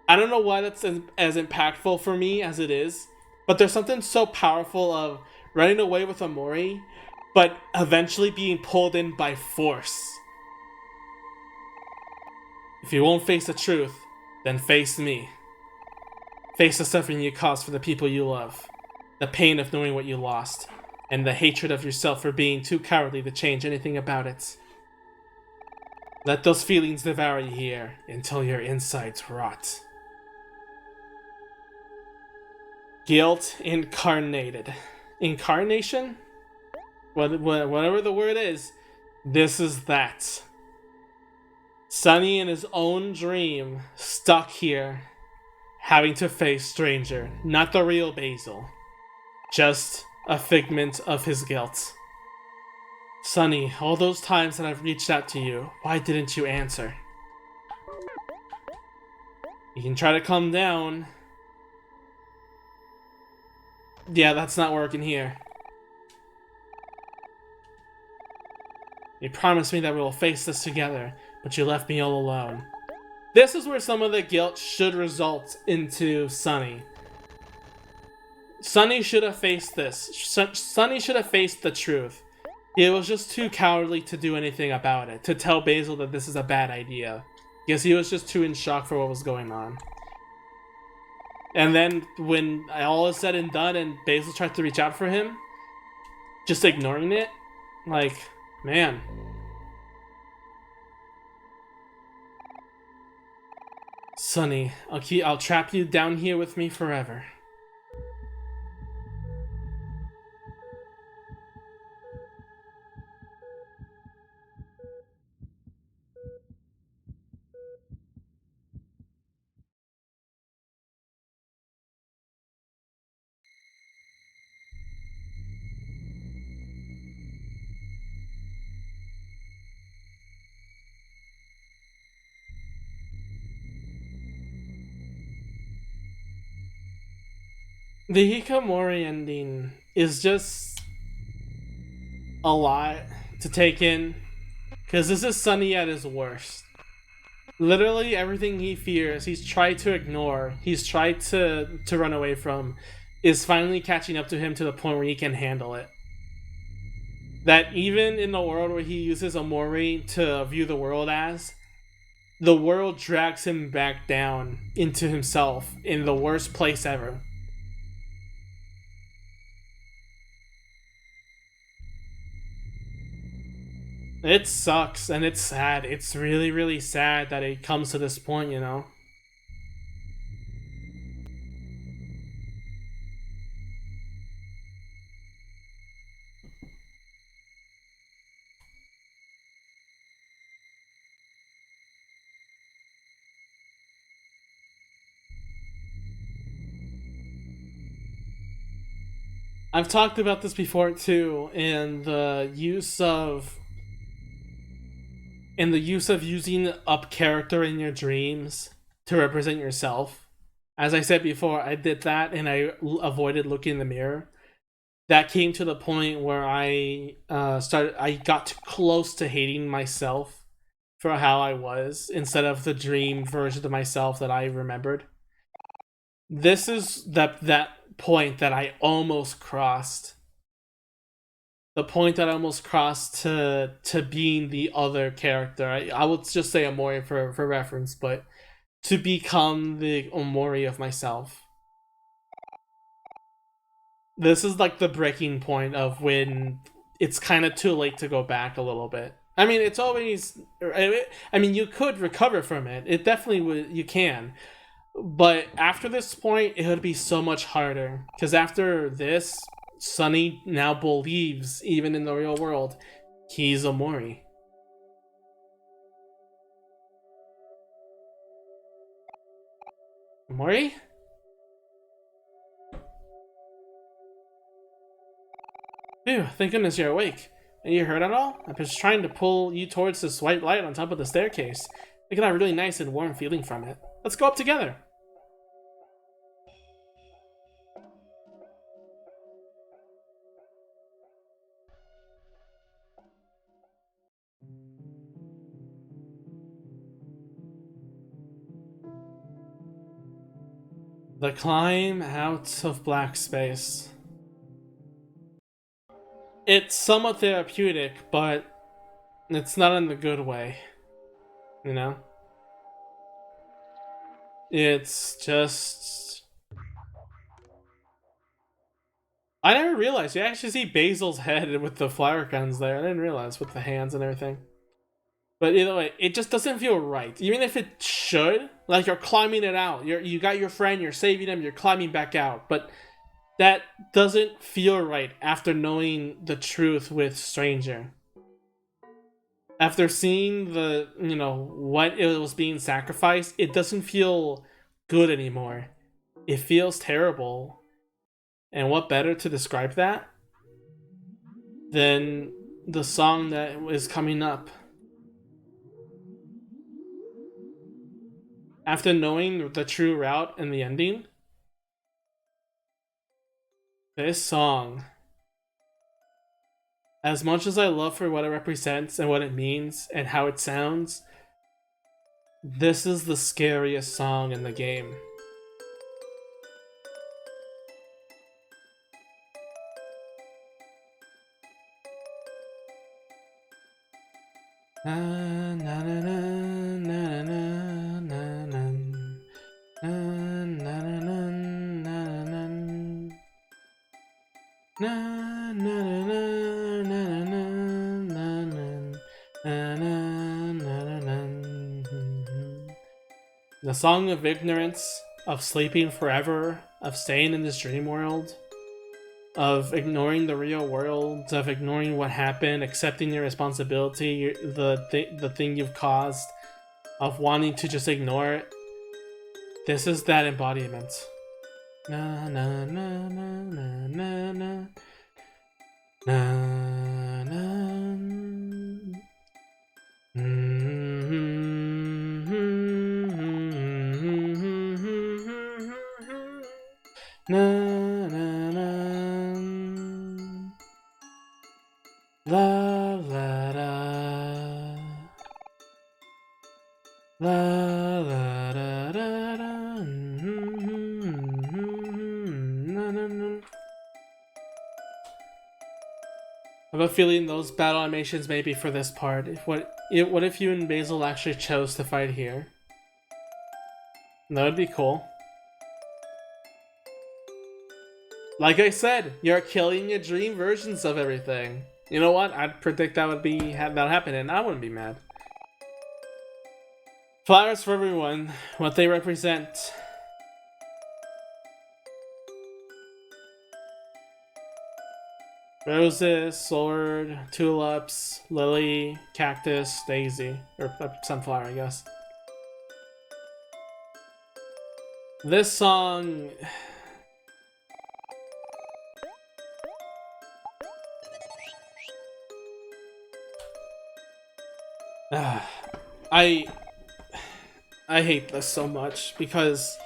I don't know why that's as impactful for me as it is, but there's something so powerful of running away with OMORI, but eventually being pulled in by force. If you won't face the truth, then face me. Face the suffering you caused for the people you love, the pain of knowing what you lost, and the hatred of yourself for being too cowardly to change anything about it. Let those feelings devour you here until your insides rot. Guilt incarnated. Incarnation? Whatever the word is, this is that. Sonny in his own dream, stuck here, having to face stranger, not the real Basil, just a figment of his guilt. Sonny, all those times that I've reached out to you, why didn't you answer? You can try to calm down. Yeah, that's not working here. You promised me that we will face this together, but you left me all alone. This is where some of the guilt should result into Sonny. Sonny should have faced this. Sonny should have faced the truth. He was just too cowardly to do anything about it, to tell Basil that this is a bad idea. Because he was just too in shock for what was going on. And then when all is said and done and Basil tried to reach out for him, just ignoring it, like, man. Sonny, I'll trap you down here with me forever. The Hikimori ending is just a lot to take in. Because this is Sunny at his worst. Literally everything he fears, he's tried to ignore, he's tried to run away from, is finally catching up to him to the point where he can handle it. That even in the world where he uses Omori to view the world as, the world drags him back down into himself in the worst place ever. It sucks and it's sad. It's really, really sad that it comes to this point, you know? I've talked about this before too, and the use of using up character in your dreams to represent yourself. As I said before, I did that and I avoided looking in the mirror. That came to the point where I got too close to hating myself for how I was instead of the dream version of myself that I remembered. This is that point that I almost crossed. The point that I almost crossed to being the other character. I would just say Omori for reference, but to become the Omori of myself. This is like the breaking point of when it's kind of too late to go back a little bit. I mean, it's always. I mean, you could recover from it. It definitely would. You can. But after this point, it would be so much harder. Because after this, Sunny now believes, even in the real world, he's Omori. Omori? Phew, thank goodness you're awake. Are you hurt at all? I'm just trying to pull you towards this white light on top of the staircase. I got a really nice and warm feeling from it. Let's go up together. The climb out of black space. It's somewhat therapeutic, but it's not in the good way. You know? It's just... I never realized. You actually see Basil's head with the flower guns there. I didn't realize, with the hands and everything. But either way, it just doesn't feel right. Even if it should, like you're climbing it out. You got your friend, you're saving him, you're climbing back out. But that doesn't feel right after knowing the truth with Stranger. After seeing the, what it was being sacrificed, it doesn't feel good anymore. It feels terrible. And what better to describe that than the song that is coming up? After knowing the true route and the ending, this song, as much as I love for what it represents and what it means and how it sounds, this is the scariest song in the game. Na, na, na, na, na, na, na, na. Na, na, na, na, na, na. Na, na, na, na, na, na, na, na. The song of ignorance, of sleeping forever, of staying in this dream world, of ignoring the real world, of ignoring what happened, accepting your responsibility, the thing you've caused, of wanting to just ignore it. This is that embodiment. Na na na na na na na na na. Na na na. La la la. La, la, da, da, da, na, na, na. I have a feeling those battle animations may be for this part. What if you and Basil actually chose to fight here? That would be cool. Like I said, you're killing your dream versions of everything. You know what? I'd predict that would be that happen, and I wouldn't be mad. Flowers for everyone, what they represent. Roses, sword, tulips, lily, cactus, daisy, or sunflower, I guess. This song. I hate this so much because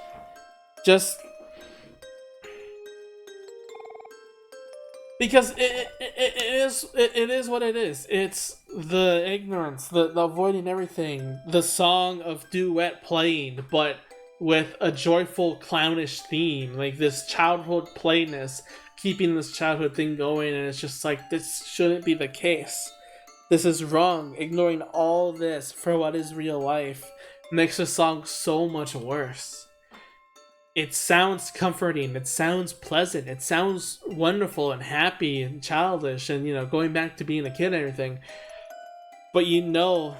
just because it is what it is. It's the ignorance, the avoiding everything, the song of duet playing, but with a joyful clownish theme, like this childhood playness, keeping this childhood thing going, and it's just like this shouldn't be the case. This is wrong. Ignoring all this for what is real life makes the song so much worse. It sounds comforting, it sounds pleasant, it sounds wonderful and happy and childish and, you know, going back to being a kid and everything. But you know,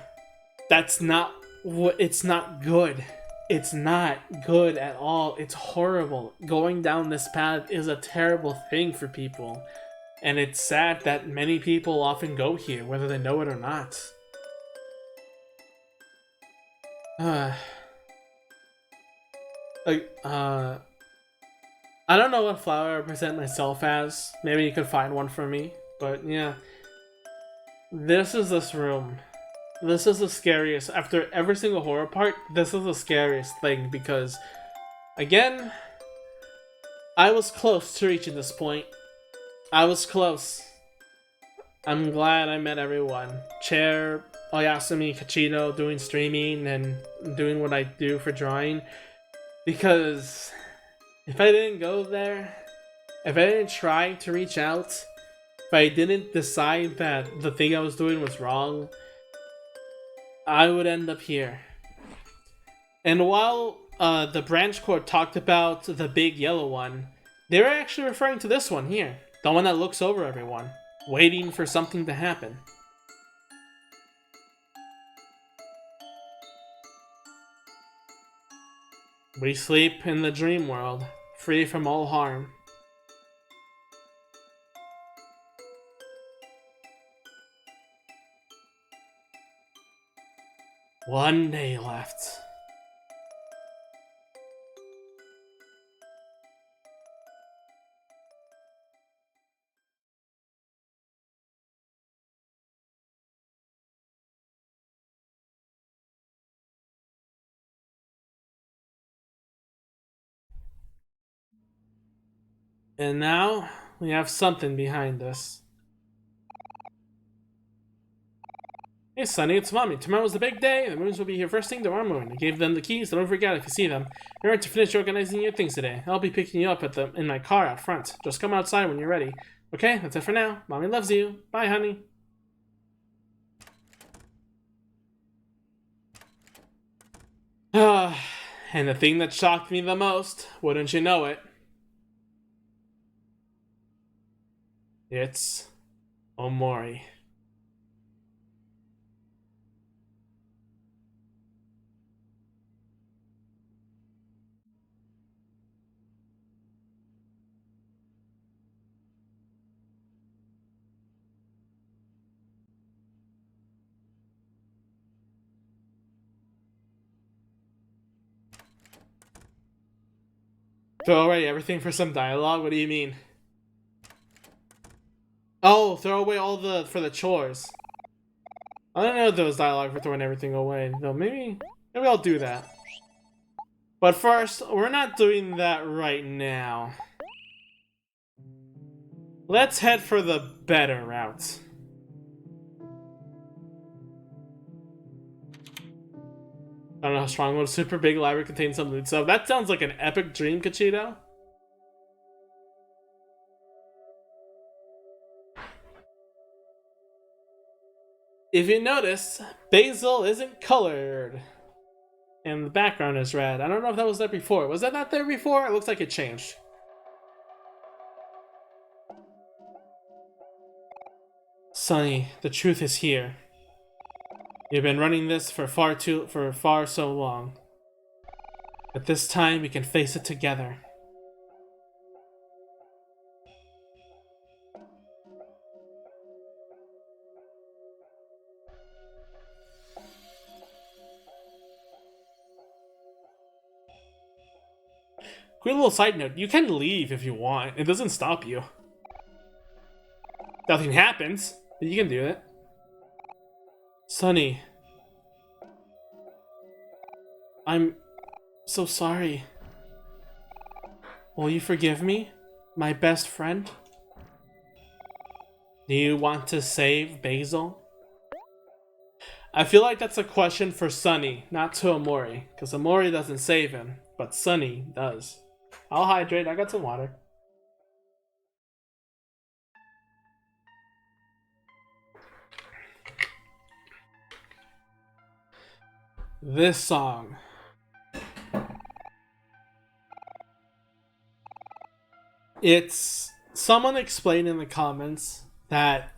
that's not what, it's not good. It's not good at all. It's horrible. Going down this path is a terrible thing for people. And it's sad that many people often go here, whether they know it or not. I don't know what flower I represent myself as. Maybe you could find one for me. But yeah. This is this room. This is the scariest. After every single horror part, this is the scariest thing because, again, I was close to reaching this point. I was close. I'm glad I met everyone. Chair, Oyasumi, Kachino, doing streaming and doing what I do for drawing. Because if I didn't go there, if I didn't try to reach out, if I didn't decide that the thing I was doing was wrong, I would end up here. And while the branch court talked about the big yellow one, they were actually referring to this one here. The one that looks over everyone, waiting for something to happen. We sleep in the dream world, free from all harm. One day left. And now, we have something behind us. Hey Sonny, it's Mommy. Tomorrow's the big day. The moons will be here first thing tomorrow morning. I gave them the keys, so don't forget if you see them. Remember to finish organizing your things today. I'll be picking you up in my car out front. Just come outside when you're ready. Okay, that's it for now. Mommy loves you. Bye, honey. And the thing that shocked me the most, wouldn't you know it? It's Omori. Throw away everything for some dialogue? What do you mean? Oh, throw away all for the chores. I don't know if there was dialogue for throwing everything away. No, maybe I'll do that. But first, we're not doing that right now. Let's head for the better route. I don't know how strong one. Super big library contains some loot. So that sounds like an epic dream, Kachito. If you notice, basil isn't colored. And the background is red. I don't know if that was there before. Was that not there before? It looks like it changed. Sonny, the truth is here. You've been running this for far so long. But this time we can face it together. Quick little side note, you can leave if you want. It doesn't stop you. Nothing happens, but you can do it. Sonny. I'm so sorry. Will you forgive me? My best friend? Do you want to save Basil? I feel like that's a question for Sonny, not to Omori. Because Omori doesn't save him, but Sonny does. I'll hydrate, I got some water. This song. It's someone explained in the comments that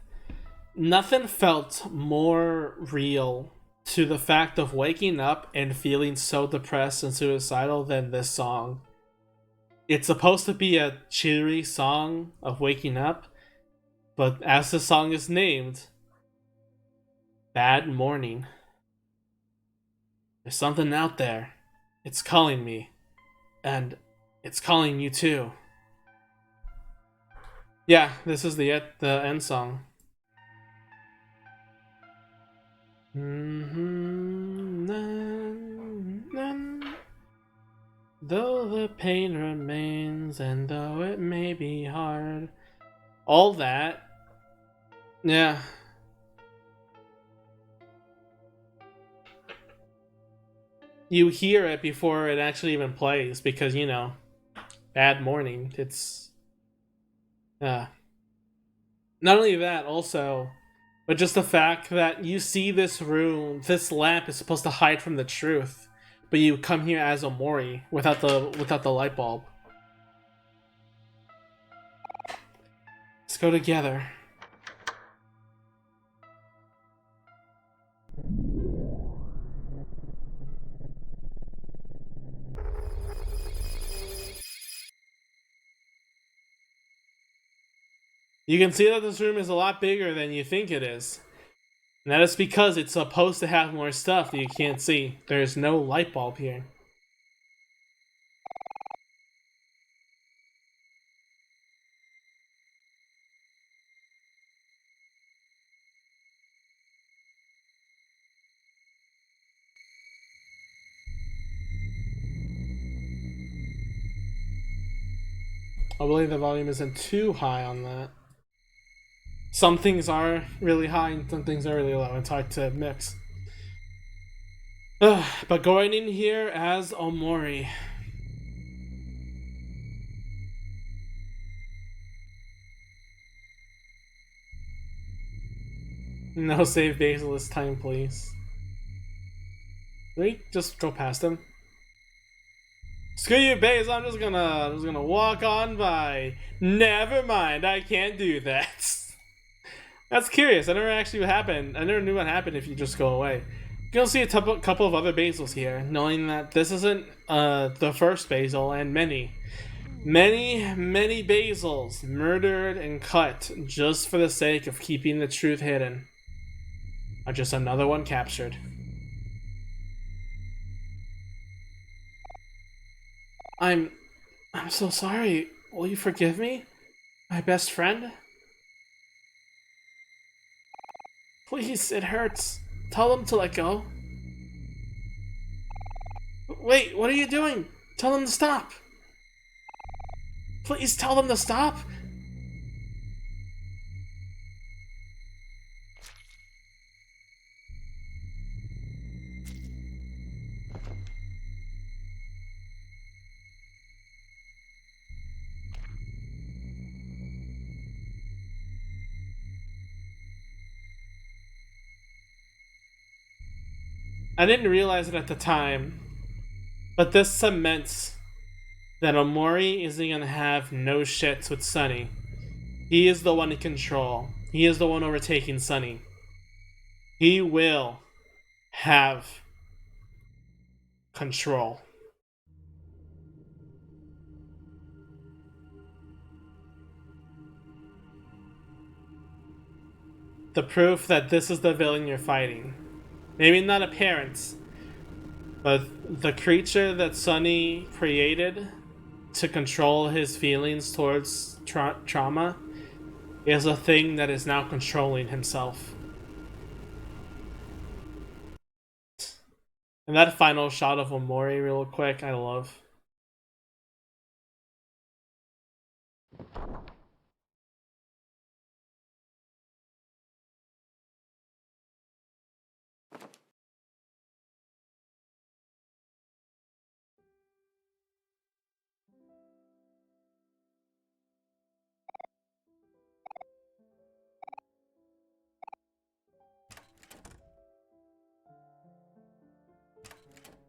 nothing felt more real to the fact of waking up and feeling so depressed and suicidal than this song. It's supposed to be a cheery song of waking up, but as the song is named, Bad Morning. There's something out there. It's calling me. And it's calling you too. Yeah, this is the end song. Though the pain remains, and though it may be hard. All that. Yeah. You hear it before it actually even plays because, you know, Bad Morning. It's not only that, also, but just the fact that you see this room, this lamp is supposed to hide from the truth, but you come here as Omori without the light bulb. Let's go together. You can see that this room is a lot bigger than you think it is. And that is because it's supposed to have more stuff that you can't see. There's no light bulb here. I believe the volume isn't too high on that. Some things are really high and some things are really low. It's hard to mix. But going in here as Omori. No save Basil this time, please. Can we just go past him? Screw you, Basil. I'm just gonna walk on by. Never mind. I can't do that. That's curious. I never actually happened. I never knew what happened if you just go away. You'll see a couple of other Basils here, knowing that this isn't the first Basil, and many Basils murdered and cut just for the sake of keeping the truth hidden. Or just another one captured. I'm so sorry. Will you forgive me? My best friend? Please, it hurts. Tell them to let go. Wait, what are you doing? Tell them to stop. Please tell them to stop. I didn't realize it at the time, but this cements that Omori isn't gonna have no shits with Sunny. He is the one in control. He is the one overtaking Sunny. He will have control. The proof that this is the villain you're fighting. Maybe not appearance, but the creature that Sunny created to control his feelings towards trauma is a thing that is now controlling himself. And that final shot of Omori real quick, I love.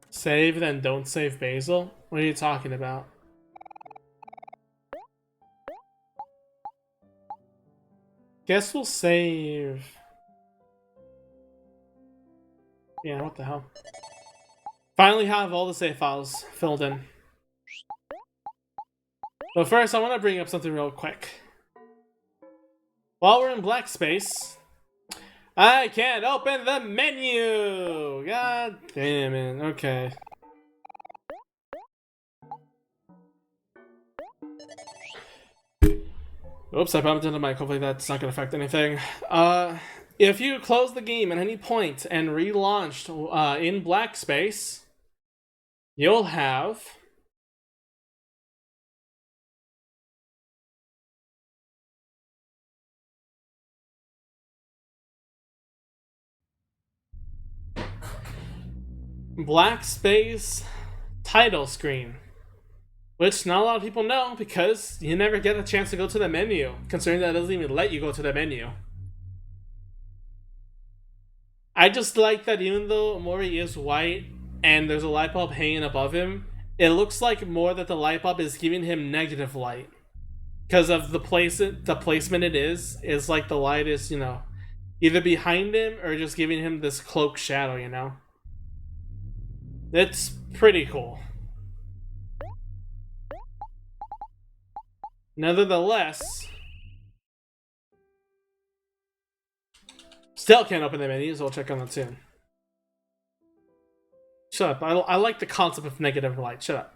Save, then don't save Basil? What are you talking about? Guess we'll save... Yeah, what the hell. Finally have all the save files filled in. But first, I want to bring up something real quick. While we're in black space, I can't open the menu! God damn it, okay. Oops, I bumped into the mic. Hopefully that's not going to affect anything. If you close the game at any point and relaunched in black space, you'll have... black space title screen. Which not a lot of people know because you never get a chance to go to the menu, considering that it doesn't even let you go to the menu. I just like that even though Omori is white and there's a light bulb hanging above him, it looks like more that the light bulb is giving him negative light. Because of the placement it is like the light is, you know, either behind him or just giving him this cloak shadow, you know? It's pretty cool. Nevertheless, still can't open the menu, so we'll check on that soon. Shut up. I like the concept of negative light. Shut up.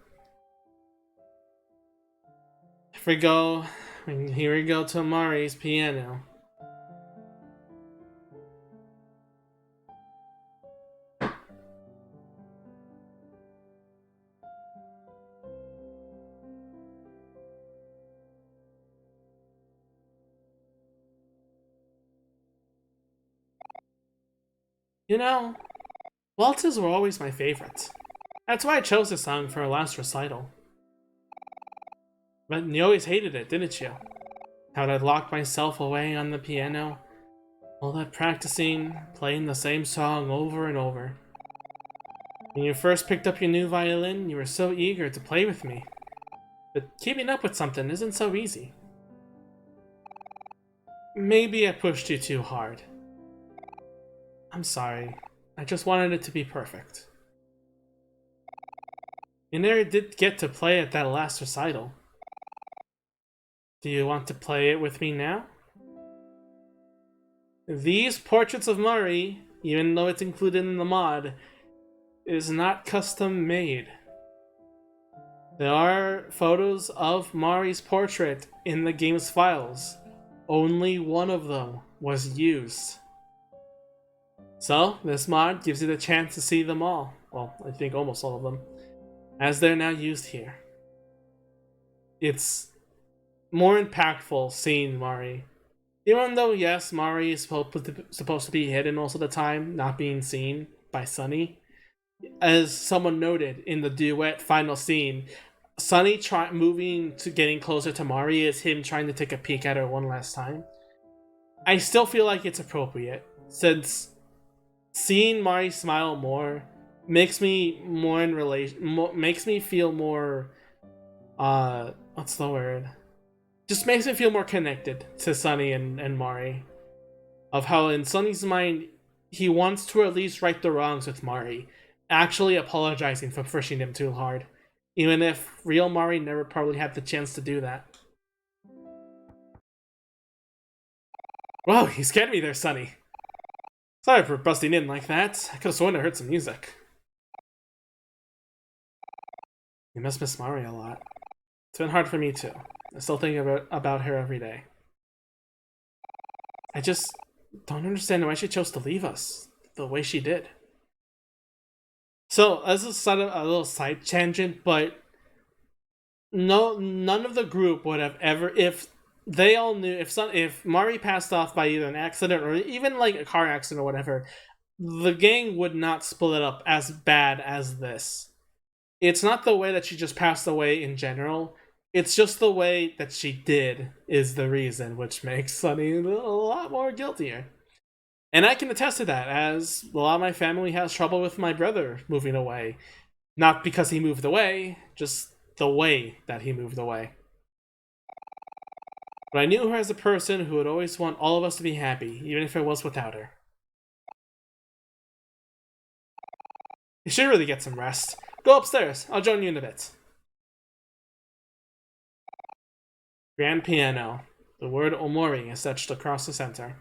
Here we go to Omori's piano. You know, waltzes were always my favorite. That's why I chose this song for our last recital. But you always hated it, didn't you? How'd I lock myself away on the piano? All that practicing, playing the same song over and over. When you first picked up your new violin, you were so eager to play with me. But keeping up with something isn't so easy. Maybe I pushed you too hard. I'm sorry. I just wanted it to be perfect. You never did get to play at that last recital. Do you want to play it with me now? These portraits of Mari, even though it's included in the mod, is not custom made. There are photos of Mari's portrait in the game's files. Only one of them was used. So, this mod gives you the chance to see them all. Well, I think almost all of them. As they're now used here. It's more impactful seeing Mari. Even though, yes, Mari is supposed to be hidden most of the time, not being seen by Sunny. As someone noted in the duet final scene, Sunny moving to getting closer to Mari is him trying to take a peek at her one last time. I still feel like it's appropriate, since seeing Mari smile more makes me more in relation. Makes me feel more. What's the word? Just makes me feel more connected to Sunny and Mari. Of how in Sunny's mind, he wants to at least right the wrongs with Mari, actually apologizing for pushing him too hard, even if real Mari never probably had the chance to do that. Whoa, you scared me there, Sunny. Sorry for busting in like that. I could have sworn I heard some music. You must miss Mari a lot. It's been hard for me too. I still think about her every day. I just don't understand why she chose to leave us the way she did. So, as a little side tangent, but no, none of the group would have ever, if they all knew, if Mari passed off by either an accident or even like a car accident or whatever, the gang would not split up as bad as this. It's not the way that she just passed away in general. It's just the way that she did is the reason, which makes Sunny a lot more guiltier. And I can attest to that, as a lot of my family has trouble with my brother moving away. Not because he moved away, just the way that he moved away. But I knew her as a person who would always want all of us to be happy, even if it was without her. You should really get some rest. Go upstairs. I'll join you in a bit. Grand piano. The word OMORI is etched across the center.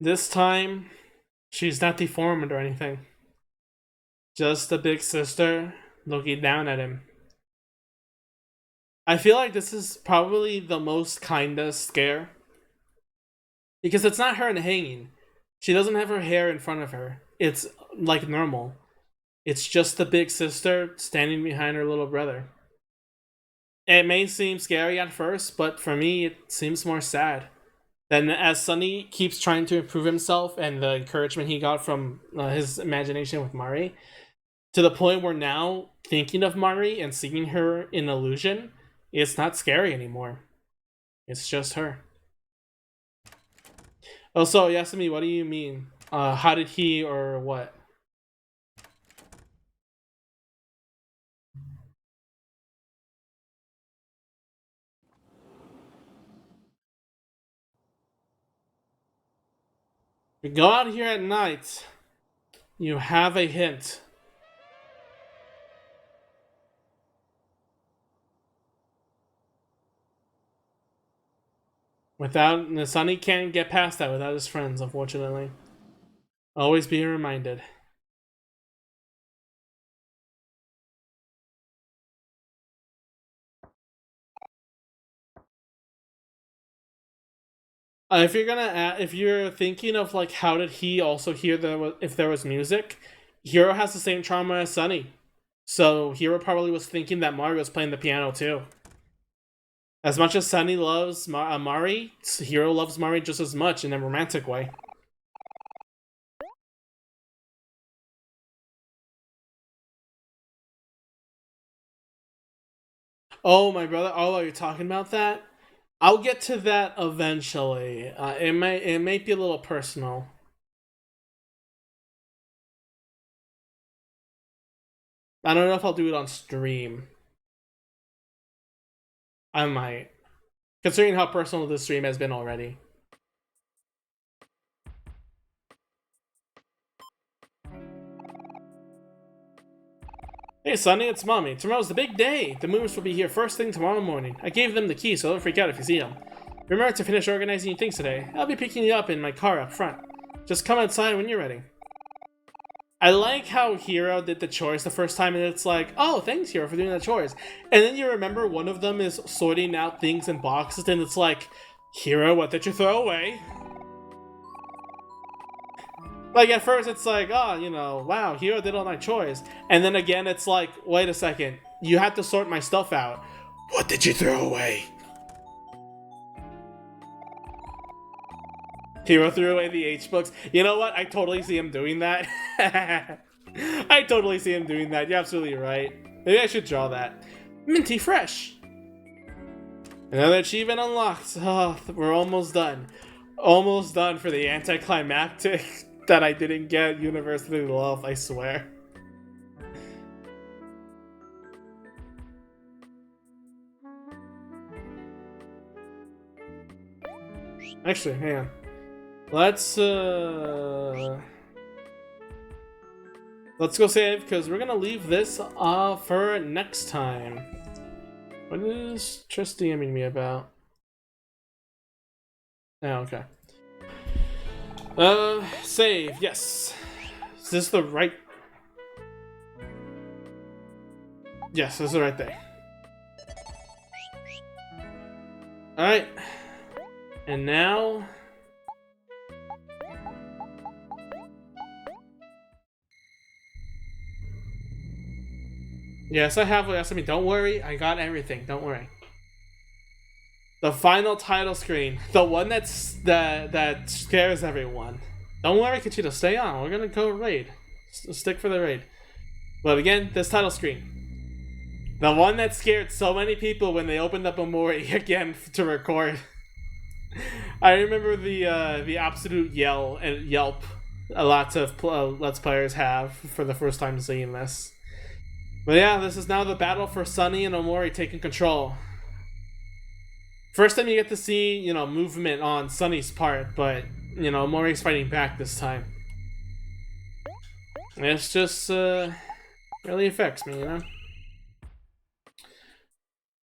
This time, she's not deformed or anything. Just a big sister looking down at him. I feel like this is probably the most kindest scare. Because it's not her hanging. She doesn't have her hair in front of her. It's like normal. It's just the big sister standing behind her little brother. It may seem scary at first, but for me, it seems more sad. Then, as Sunny keeps trying to improve himself and the encouragement he got from his imagination with Mari, to the point where now thinking of Mari and seeing her in illusion, it's not scary anymore. It's just her. Oh, so Yasumi, what do you mean? How did he or what? You go out here at night, you have a hint. Without Sunny can't get past that without his friends, unfortunately. Always be reminded. If you're thinking of like how did he also hear if there was music, Hiro has the same trauma as Sunny, so Hiro probably was thinking that Mari was playing the piano too. As much as Sunny loves Mari, Hiro loves Mari just as much in a romantic way. Oh, my brother. Oh, you're talking about that? I'll get to that eventually. It may be a little personal. I don't know if I'll do it on stream. I might, considering how personal this stream has been already. Hey, Sonny, it's Mommy. Tomorrow's the big day. The movers will be here first thing tomorrow morning. I gave them the key, so don't freak out if you see them. Remember to finish organizing your things today. I'll be picking you up in my car up front. Just come outside when you're ready. I like how Hiro did the chores the first time, and it's like, oh, thanks, Hiro, for doing the chores. And then you remember one of them is sorting out things in boxes, and it's like, Hiro, what did you throw away? Like, at first it's like, oh, you know, wow, Hero did all my chores. And then again, it's like, wait a second, you had to sort my stuff out. What did you throw away? Hero threw away the H books. You know what? I totally see him doing that. I totally see him doing that. You're absolutely right. Maybe I should draw that. Minty fresh. Another achievement unlocked. Oh, we're almost done. Almost done for the anticlimactic that I didn't get University Love, I swear. Actually, hang on. Let's go save, because we're gonna leave this for next time. What is Triss DMing me about? Oh, okay. Save, yes. Is this the right... Yes, this is the right thing. Alright. And now... Yes, I have what asked me. Don't worry, I got everything. Don't worry. The final title screen, the one that scares everyone. Don't worry, Kachito, stay on. We're gonna go raid. Stick for the raid. But again, this title screen, the one that scared so many people when they opened up OMORI again to record. I remember the absolute yelp lots of Let's Players have for the first time seeing this. But yeah, this is now the battle for Sunny and OMORI taking control. First time you get to see, you know, movement on Sunny's part, but, you know, OMORI's fighting back this time. And it's just, really affects me, you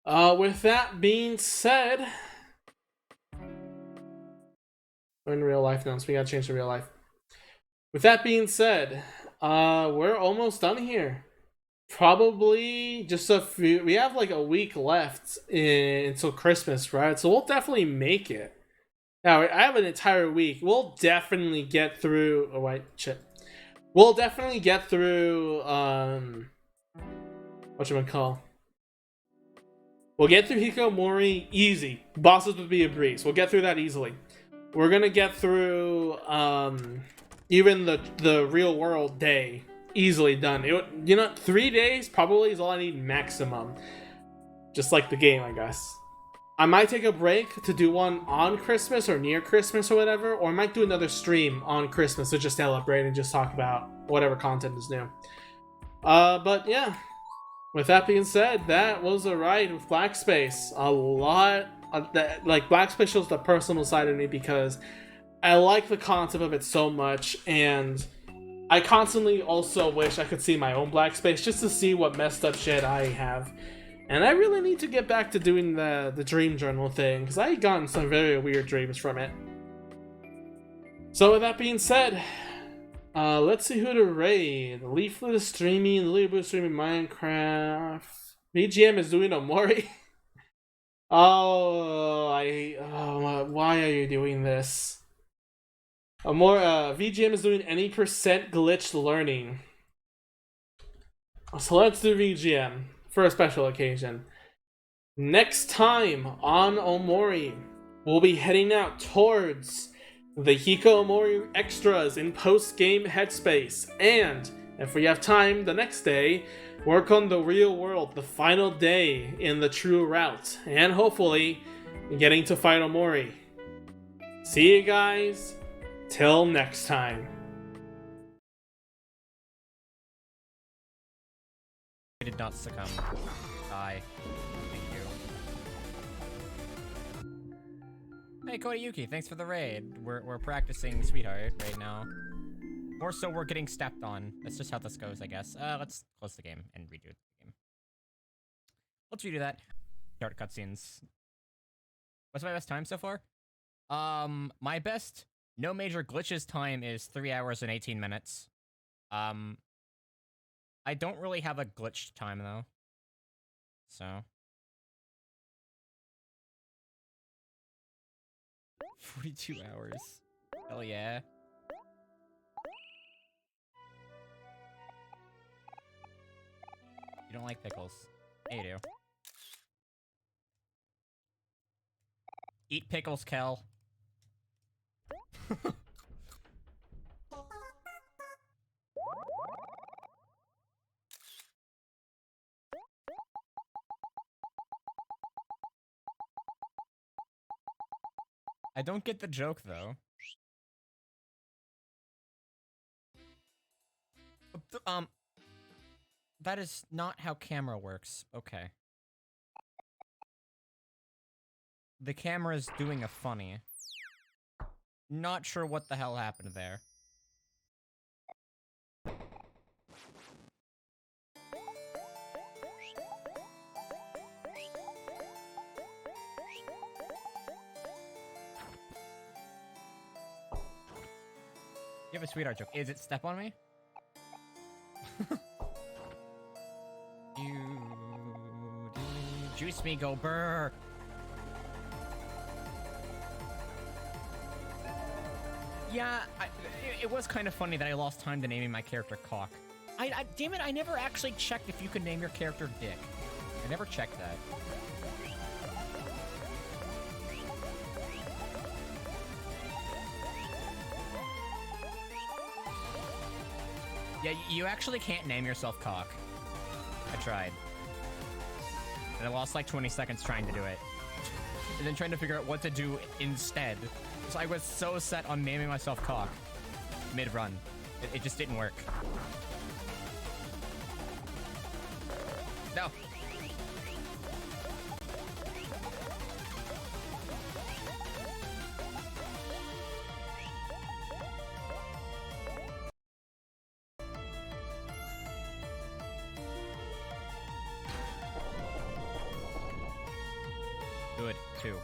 know? With that being said... We're in real life now, so we gotta change to real life. With that being said, we're almost done here. Probably just a few. We have like a week left until Christmas, right? So we'll definitely make it. Now I have an entire week. We'll definitely get through. Oh wait, shit. We'll definitely get through. Whatchamacall? We'll get through Hikimori easy. Bosses would be a breeze. We'll get through that easily. We're gonna get through even the real world day. Easily done. You know, 3 days probably is all I need maximum. Just like the game, I guess. I might take a break to do one on Christmas or near Christmas or whatever, or I might do another stream on Christmas to just celebrate and just talk about whatever content is new. But yeah. With that being said, that was a ride with Black Space. A lot of that, like, Black Space shows the personal side of me because I like the concept of it so much, and I constantly also wish I could see my own Black Space just to see what messed up shit I have. And I really need to get back to doing the dream journal thing, because I had gotten some very weird dreams from it. So with that being said, let's see who to raid. Leaflet is streaming, Libu is streaming Minecraft. VGM is doing OMORI. Why are you doing this? VGM is doing any percent glitched learning. So let's do VGM for a special occasion. Next time on OMORI, we'll be heading out towards the Hikimori extras in post-game headspace, and if we have time the next day, work on the real world, the final day in the true route, and hopefully getting to fight OMORI. See you guys. Till next time. I did not succumb. Die. Thank you. Hey, Cody Yuki, thanks for the raid. We're practicing Sweetheart right now. Or so we're getting stepped on. That's just how this goes, I guess. Let's close the game and redo the game. Let's redo that. Start cutscenes. What's my best time so far? My best no major glitches time is 3 hours and 18 minutes. I don't really have a glitched time though. So 42 hours. Hell yeah. don't like pickles. Yeah, you do. Eat pickles, Kel. I don't get the joke, though. That is not how camera works. Okay. The camera's doing a funny. Not sure what the hell happened there. You have a sweetheart joke. Is it step on me? You juice me, go burr. Yeah, it was kind of funny that I lost time to naming my character Cock. Damn it, I never actually checked if you could name your character Dick. I never checked that. Yeah, you actually can't name yourself Cock. I tried. And I lost like 20 seconds trying to do it. And then trying to figure out what to do instead. So I was so set on naming myself Cock. Mid-run. It just didn't work. No. Good, too.